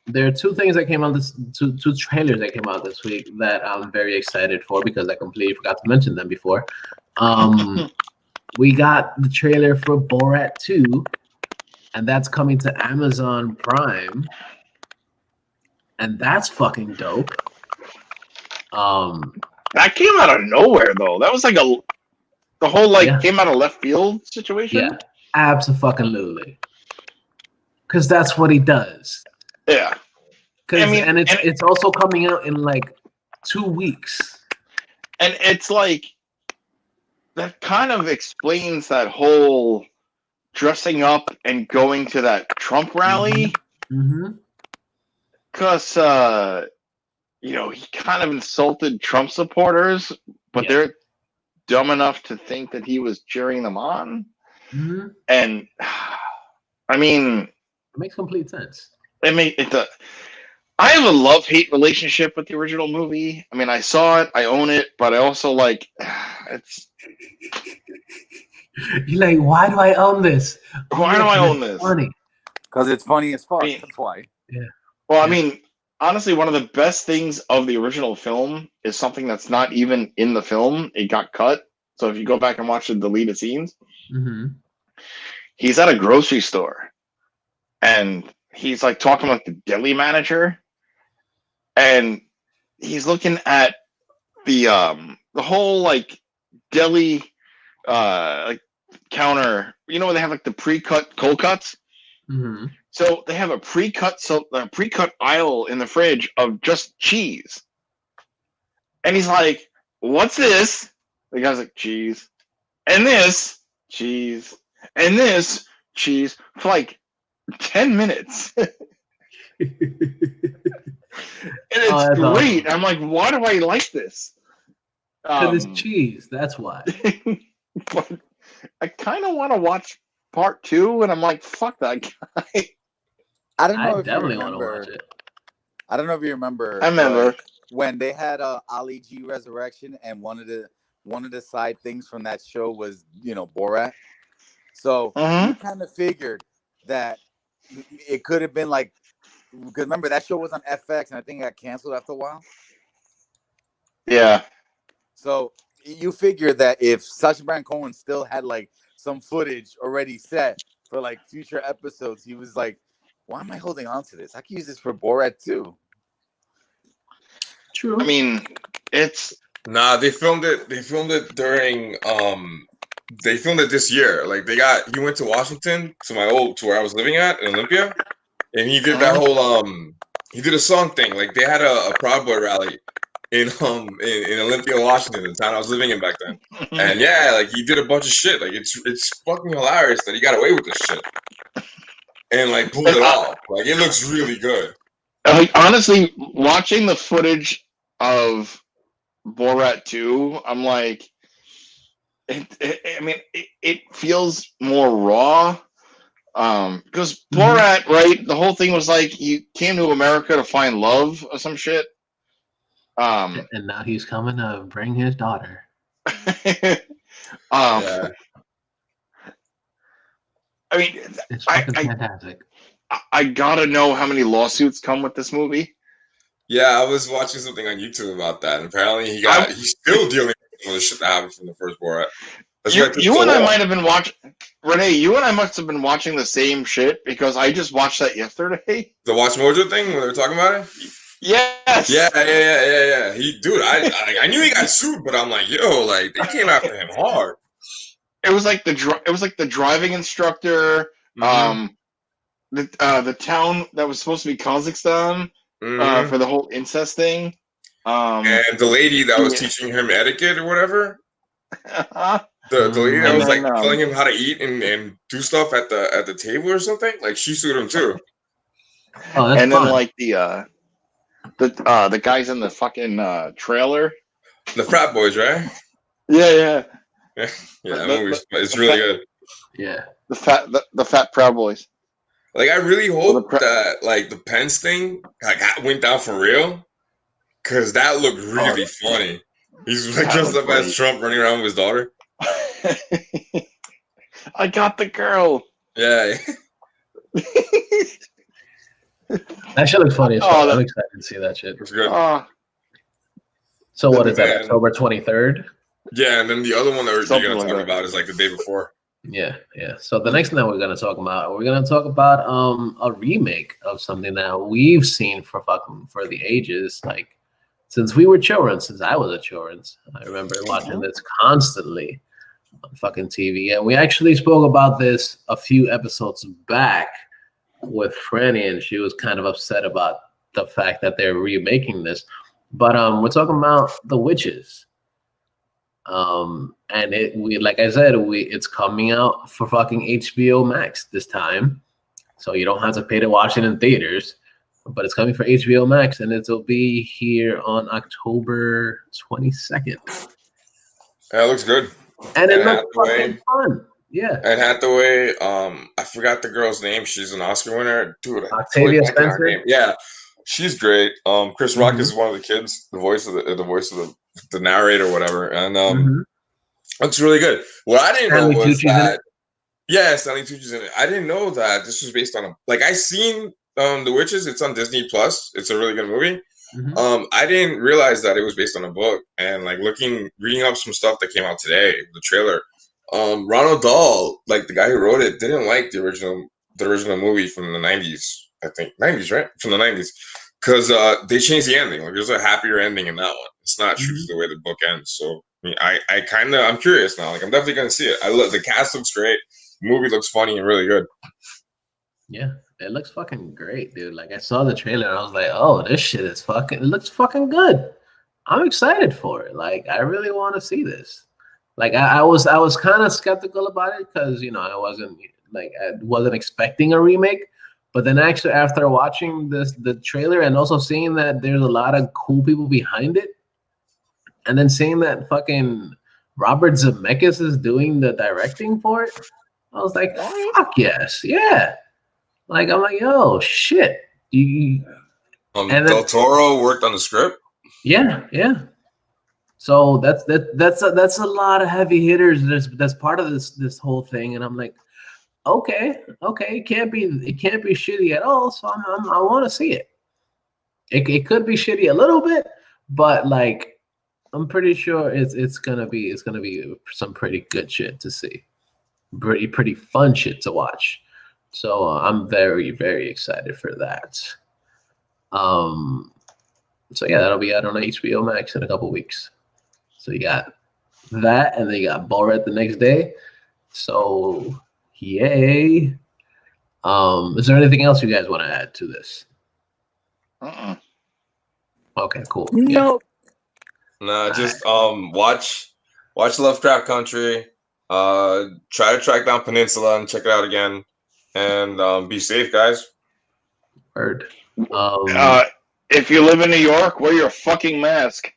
S1: there are 2 things that came out two trailers that came out this week that I'm very excited for because I completely forgot to mention them before. We got the trailer for Borat 2, and that's coming to Amazon Prime, and that's fucking dope.
S2: That came out of nowhere though. That was like the whole came out of left field situation.
S1: Yeah, absolutely. Because that's what he does.
S2: Yeah.
S1: It's also coming out in like 2 weeks.
S2: And it's like that kind of explains that whole dressing up and going to that Trump rally. Because he kind of insulted Trump supporters, but they're dumb enough to think that he was cheering them on. And I mean,
S1: it makes complete sense.
S2: I have a love-hate relationship with the original movie. I mean, I saw it, I own it, but I also like it's.
S1: You're like, why do I own this?
S2: Why do I own this?
S1: Funny.
S4: Because it's funny as fuck. That's why.
S1: Yeah.
S2: Well, I mean, honestly, one of the best things of the original film is something that's not even in the film. It got cut. So if you go back and watch the deleted scenes, he's at a grocery store, and he's like talking like the deli manager, and he's looking at the whole like deli like counter. You know where they have like the pre-cut cold cuts.
S1: Mm-hmm.
S2: So they have a pre-cut aisle in the fridge of just cheese, and he's like, "What's this?" The guy's like, "Cheese," and this cheese, and this cheese for like 10 minutes. And it's great. I'm like, why do I like this?
S1: Because it's cheese. That's why.
S2: But I kind of want to watch part 2, and I'm like, fuck that guy.
S4: I don't know
S1: I
S4: if
S1: definitely
S4: you
S1: want to
S4: remember.
S1: watch it.
S4: I don't know if you remember.
S2: I remember
S4: when they had Ali G Resurrection, and one of the side things from that show was Borat. So you kind of figured that it could have been like, because remember that show was on FX, and I think it got canceled after a while.
S2: Yeah.
S4: So you figure that if Sacha Baron Cohen still had like some footage already set for like future episodes, he was like, why am I holding on to this? I can use this for Borat too.
S1: True.
S2: I mean, it's
S3: they filmed it during they filmed it this year. Like he went to Washington to where I was living at in Olympia, and he did that whole he did a song thing. Like they had a Proud Boy rally in Olympia, Washington, the town I was living in back then. And yeah, like he did a bunch of shit. Like it's fucking hilarious that he got away with this shit. And like pulled it off. Like it looks really good.
S2: Like honestly, watching the footage of Borat 2, I'm like, it feels more raw. Because Borat, right? The whole thing was like he came to America to find love or some shit.
S1: And now he's coming to bring his daughter.
S2: Yeah. I mean,
S1: it's fucking fantastic.
S2: I gotta know how many lawsuits come with this movie.
S3: Yeah, I was watching something on YouTube about that, and apparently he's still dealing with some of the shit that happened from the first Borat.
S2: You and I might have been watching, Renee. You and I must have been watching the same shit because I just watched that yesterday.
S3: The Watch Mojo thing when they were talking about it.
S2: Yes.
S3: Yeah. I knew he got sued, but I'm like, yo, like they came after him hard.
S2: It was like the driving instructor, the town that was supposed to be Kazakhstan for the whole incest thing,
S3: and the lady that was teaching him etiquette or whatever. The lady that was like telling him how to eat and do stuff at the table or something. Like she sued him too.
S1: Oh, that's
S2: and
S1: fun.
S2: Then like the guys in the fucking trailer,
S3: the frat boys, right?
S2: Yeah.
S3: Yeah, that movie it's really good.
S1: Yeah,
S2: the fat Proud Boys.
S3: Like I really hope that like the Pence thing like went down for real, because that looked really funny. He's like dressed up as Trump running around with his daughter.
S2: I got the girl.
S3: Yeah.
S1: That shit looks funny as fuck. I'm excited to see that shit.
S3: It's good.
S1: So what is that? October 23rd?
S3: Yeah, and then the other one that we're going to talk about is like the day before.
S1: Yeah. So the next thing that we're going to talk about, a remake of something that we've seen for the ages, like since we were children, since I was a children. I remember watching this constantly on fucking TV, and we actually spoke about this a few episodes back with Franny, and she was kind of upset about the fact that they're remaking this. But we're talking about The Witches. And it's coming out for fucking HBO Max this time, so you don't have to pay to watch it in theaters, but it's coming for HBO Max, and it'll be here on October 22nd.
S3: That looks good.
S1: And it looks fucking fun. Yeah.
S3: Anne Hathaway, I forgot the girl's name. She's an Oscar winner, dude.
S1: Octavia Spencer.
S3: Yeah, she's great. Chris Rock is one of the kids, the voice of the narrator, or whatever, and looks really good. What I didn't know was that. Yeah, Stanley Tucci's in it. I didn't know that this was based on I seen The Witches. It's on Disney Plus. It's a really good movie. I didn't realize that it was based on a book, and like reading up some stuff that came out today, the trailer. Ronald Dahl, like the guy who wrote it, didn't like the original movie from the 90s. I think 90s, right? From the 90s, because they changed the ending. Like there's a happier ending in that one. It's not true to the way the book ends. So I mean, I'm curious now. Like I'm definitely gonna see it. I love the cast looks great. The movie looks funny and really good.
S1: Yeah, it looks fucking great, dude. Like I saw the trailer and I was like, oh, this shit is fucking. It looks fucking good. I'm excited for it. Like I really want to see this. Like I was kind of skeptical about it because I wasn't expecting a remake. But then actually after watching the trailer and also seeing that there's a lot of cool people behind it, and then seeing that fucking Robert Zemeckis is doing the directing for it, I was like, fuck yes, yeah. Like I'm like, yo, shit.
S3: Del Toro worked on the script.
S1: Yeah. So that's a lot of heavy hitters. That's part of this whole thing, and I'm like, okay, it can't be shitty at all. So I want to see it. It could be shitty a little bit, but like I'm pretty sure it's gonna be some pretty good shit to see, pretty fun shit to watch. So I'm very, very excited for that. So yeah, that'll be out on HBO Max in a couple weeks. So you got that, and then you got Borat the next day. So yay! Is there anything else you guys want to add to this? Okay, cool.
S4: No.
S3: Nah, just watch Lovecraft Country. Try to track down Peninsula and check it out again. And be safe, guys.
S1: Word.
S2: If you live in New York, wear your fucking mask.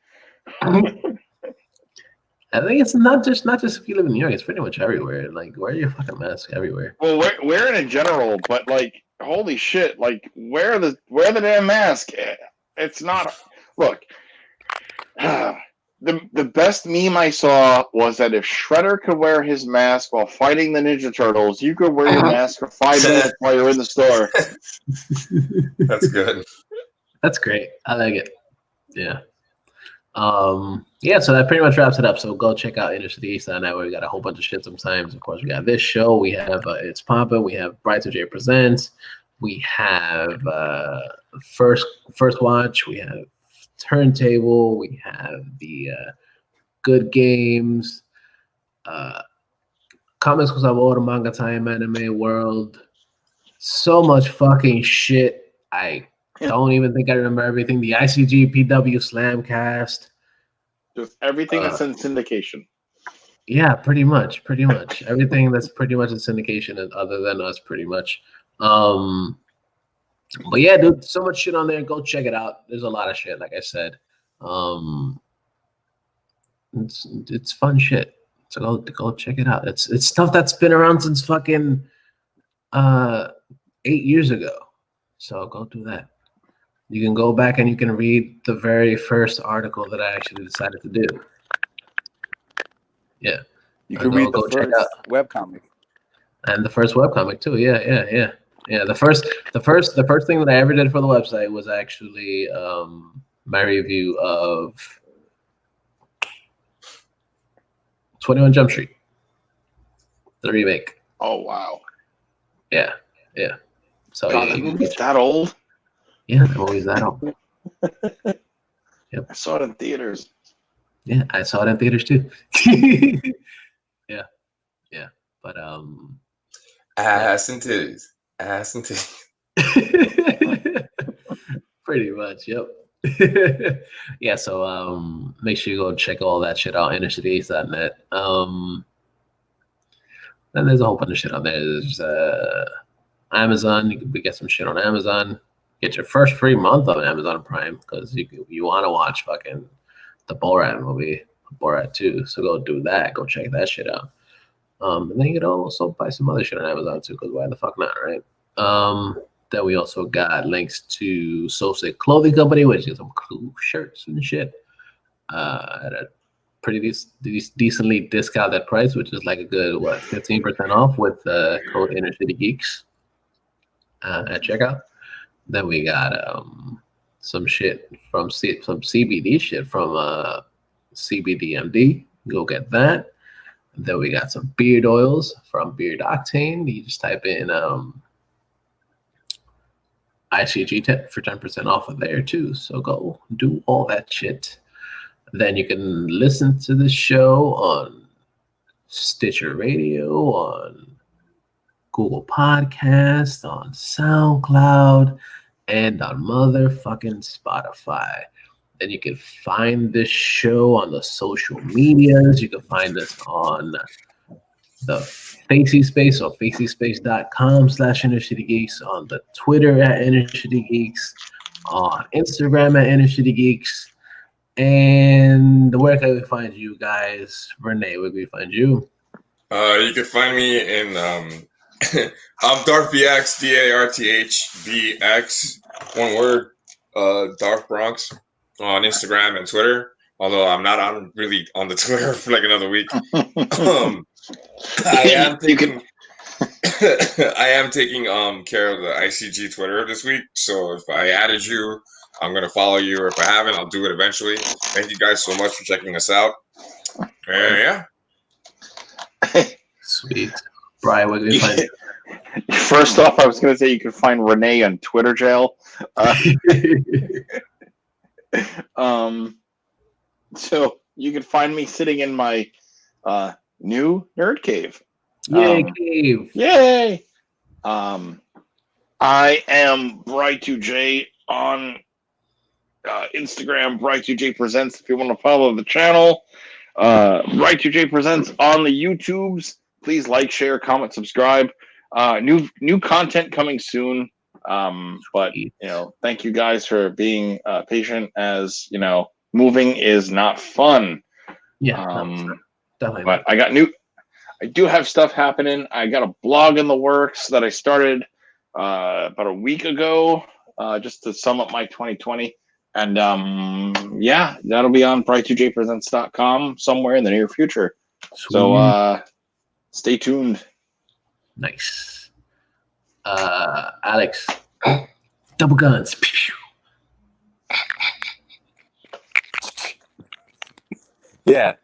S1: I think it's not just if you live in New York. It's pretty much everywhere. Like, wear your fucking mask everywhere.
S2: Well, wear it in general, but like, holy shit! Like, wear the damn mask. It's not. Look, the best meme I saw was that if Shredder could wear his mask while fighting the Ninja Turtles, you could wear your mask for 5 minutes while you're in the store.
S3: That's good.
S1: That's great. I like it. Yeah. Yeah, so that pretty much wraps it up. So go check out InnerCityGeeks.net, where we got a whole bunch of shit sometimes. Of course, we got this show. We have It's Poppin'. We have Bright to J Presents. We have First Watch. We have Turntable. We have the Good Games. Comics con Sabor, Manga Time, Anime World. So much fucking shit. I don't even think I remember everything. The ICG PW Slamcast.
S2: Just everything that's in syndication.
S1: Yeah, pretty much. Everything that's pretty much in syndication other than us, pretty much. But yeah, dude, so much shit on there. Go check it out. There's a lot of shit, like I said. It's fun shit. So go check it out. It's stuff that's been around since fucking 8 years ago. So go do that. You can go back and you can read the very first article that I actually decided to do. Yeah.
S4: You can read the first webcomic.
S1: And the first webcomic too. Yeah. The first thing that I ever did for the website was actually my review of 21 Jump Street, the remake.
S2: Oh wow.
S1: Yeah. So
S2: God, that movie's that old?
S1: Yeah, that movie's that old. Yep.
S2: I saw it in theaters.
S1: Yeah, I saw it in theaters too. Yeah. But
S3: ass and titties.
S1: Pretty much, yep. Yeah, so make sure you go check all that shit out, InnerCityGeeks.net. And there's a whole bunch of shit on there. There's Amazon. You can get some shit on Amazon. Get your first free month on Amazon Prime because you want to watch fucking the Borat movie, Borat 2. So go do that. Go check that shit out. And then you can also buy some other shit on Amazon too, because why the fuck not, right? Then we also got links to So Sick Clothing Company, which is some cool shirts and shit at a pretty decently discounted price, which is like a good 15% off with code InnerCityGeeks at checkout. Then we got some shit from some CBD shit from CBDMD. Go get that. Then we got some beard oils from Beard Octane. You just type in ICG tip for 10% off of there too. So go do all that shit. Then you can listen to the show on Stitcher Radio, on Google Podcast, on SoundCloud, and on motherfucking Spotify. Then you can find this show on the social medias. You can find us on the Facey Space or facyspace.com/InnerCityGeeks, on the Twitter at InnerCityGeeks, on Instagram at InnerCityGeeks. And where can we find you guys? Renee, where can we find you?
S3: You can find me in I'm DarthBX, DarthBX, one word, Darth Bronx on Instagram and Twitter. Although I'm not on really on the Twitter for like another week. I am taking care of the ICG Twitter this week. So if I added you, I'm gonna follow you. Or if I haven't, I'll do it eventually. Thank you guys so much for checking us out. Yeah.
S1: Sweet. Brian, where can we find you?
S2: First off, I was going to say you can find Renee on Twitter jail. So you can find me sitting in my new nerd cave.
S1: Yay, cave!
S2: Yay! I am Bright2J on Instagram. Bright2J Presents. If you want to follow the channel, Bright2J Presents on the YouTubes. Please like, share, comment, subscribe. New content coming soon. But thank you guys for being patient. As you know, moving is not fun.
S1: Yeah, definitely.
S2: But I do have stuff happening. I got a blog in the works that I started about a week ago, just to sum up my 2020. And that'll be on bright2jpresents.com somewhere in the near future. Sweet. So stay tuned.
S1: Nice. Alex, double guns.
S4: Yeah.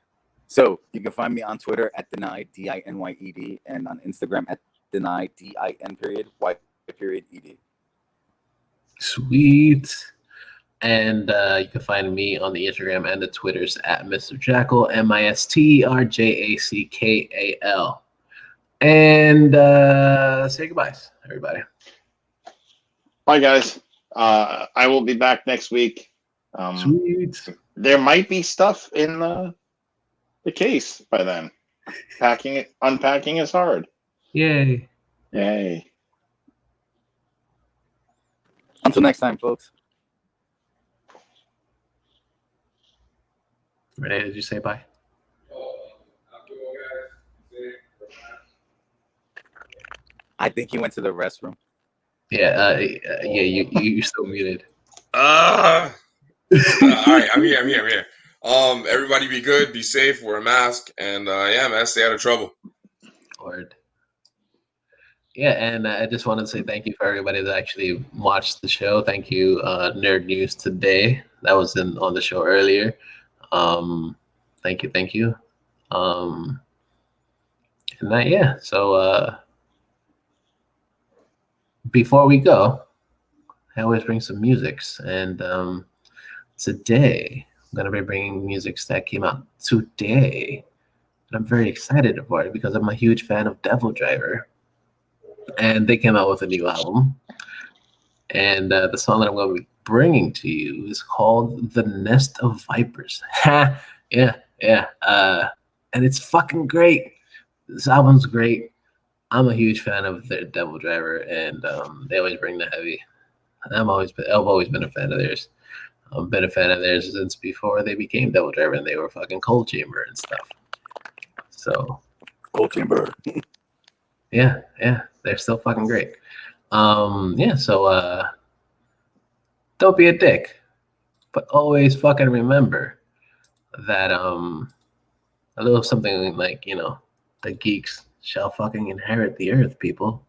S4: So you can find me on Twitter at Denied, DINYED, and on Instagram at Denied, DIN_Y_ED.
S1: Sweet. And you can find me on the Instagram and the Twitters at Mr. Jackal, MISTRJACKAL. And say goodbyes, everybody.
S2: Bye, guys. I will be back next week.
S1: Sweet.
S2: There might be stuff in the case by then. Unpacking is hard.
S1: Yay.
S4: Until next time, folks.
S1: Renee, did you say bye?
S4: I think he went to the restroom.
S1: Yeah, you're still muted.
S3: All right, I'm here. Everybody be good, be safe, wear a mask, and man, stay out of trouble.
S1: Word. Yeah, and I just wanted to say thank you for everybody that actually watched the show. Thank you, Nerd News Today. That was on the show earlier. Thank you. So before we go, I always bring some musics, and today I'm gonna be bringing musics that came out today, and I'm very excited for it because I'm a huge fan of Devildriver, and they came out with a new album, and the song that I'm going to be bringing to you is called "The Nest of Vipers." Yeah. And it's fucking great. This album's great. I'm a huge fan of their Devildriver, and they always bring the heavy. I've always been a fan of theirs. I've been a fan of theirs since before they became Devildriver, and they were fucking Cold Chamber and stuff. So
S4: Cold Chamber.
S1: Yeah, they're still fucking great. So don't be a dick, but always fucking remember that a little something like, the geeks shall fucking inherit the earth, people.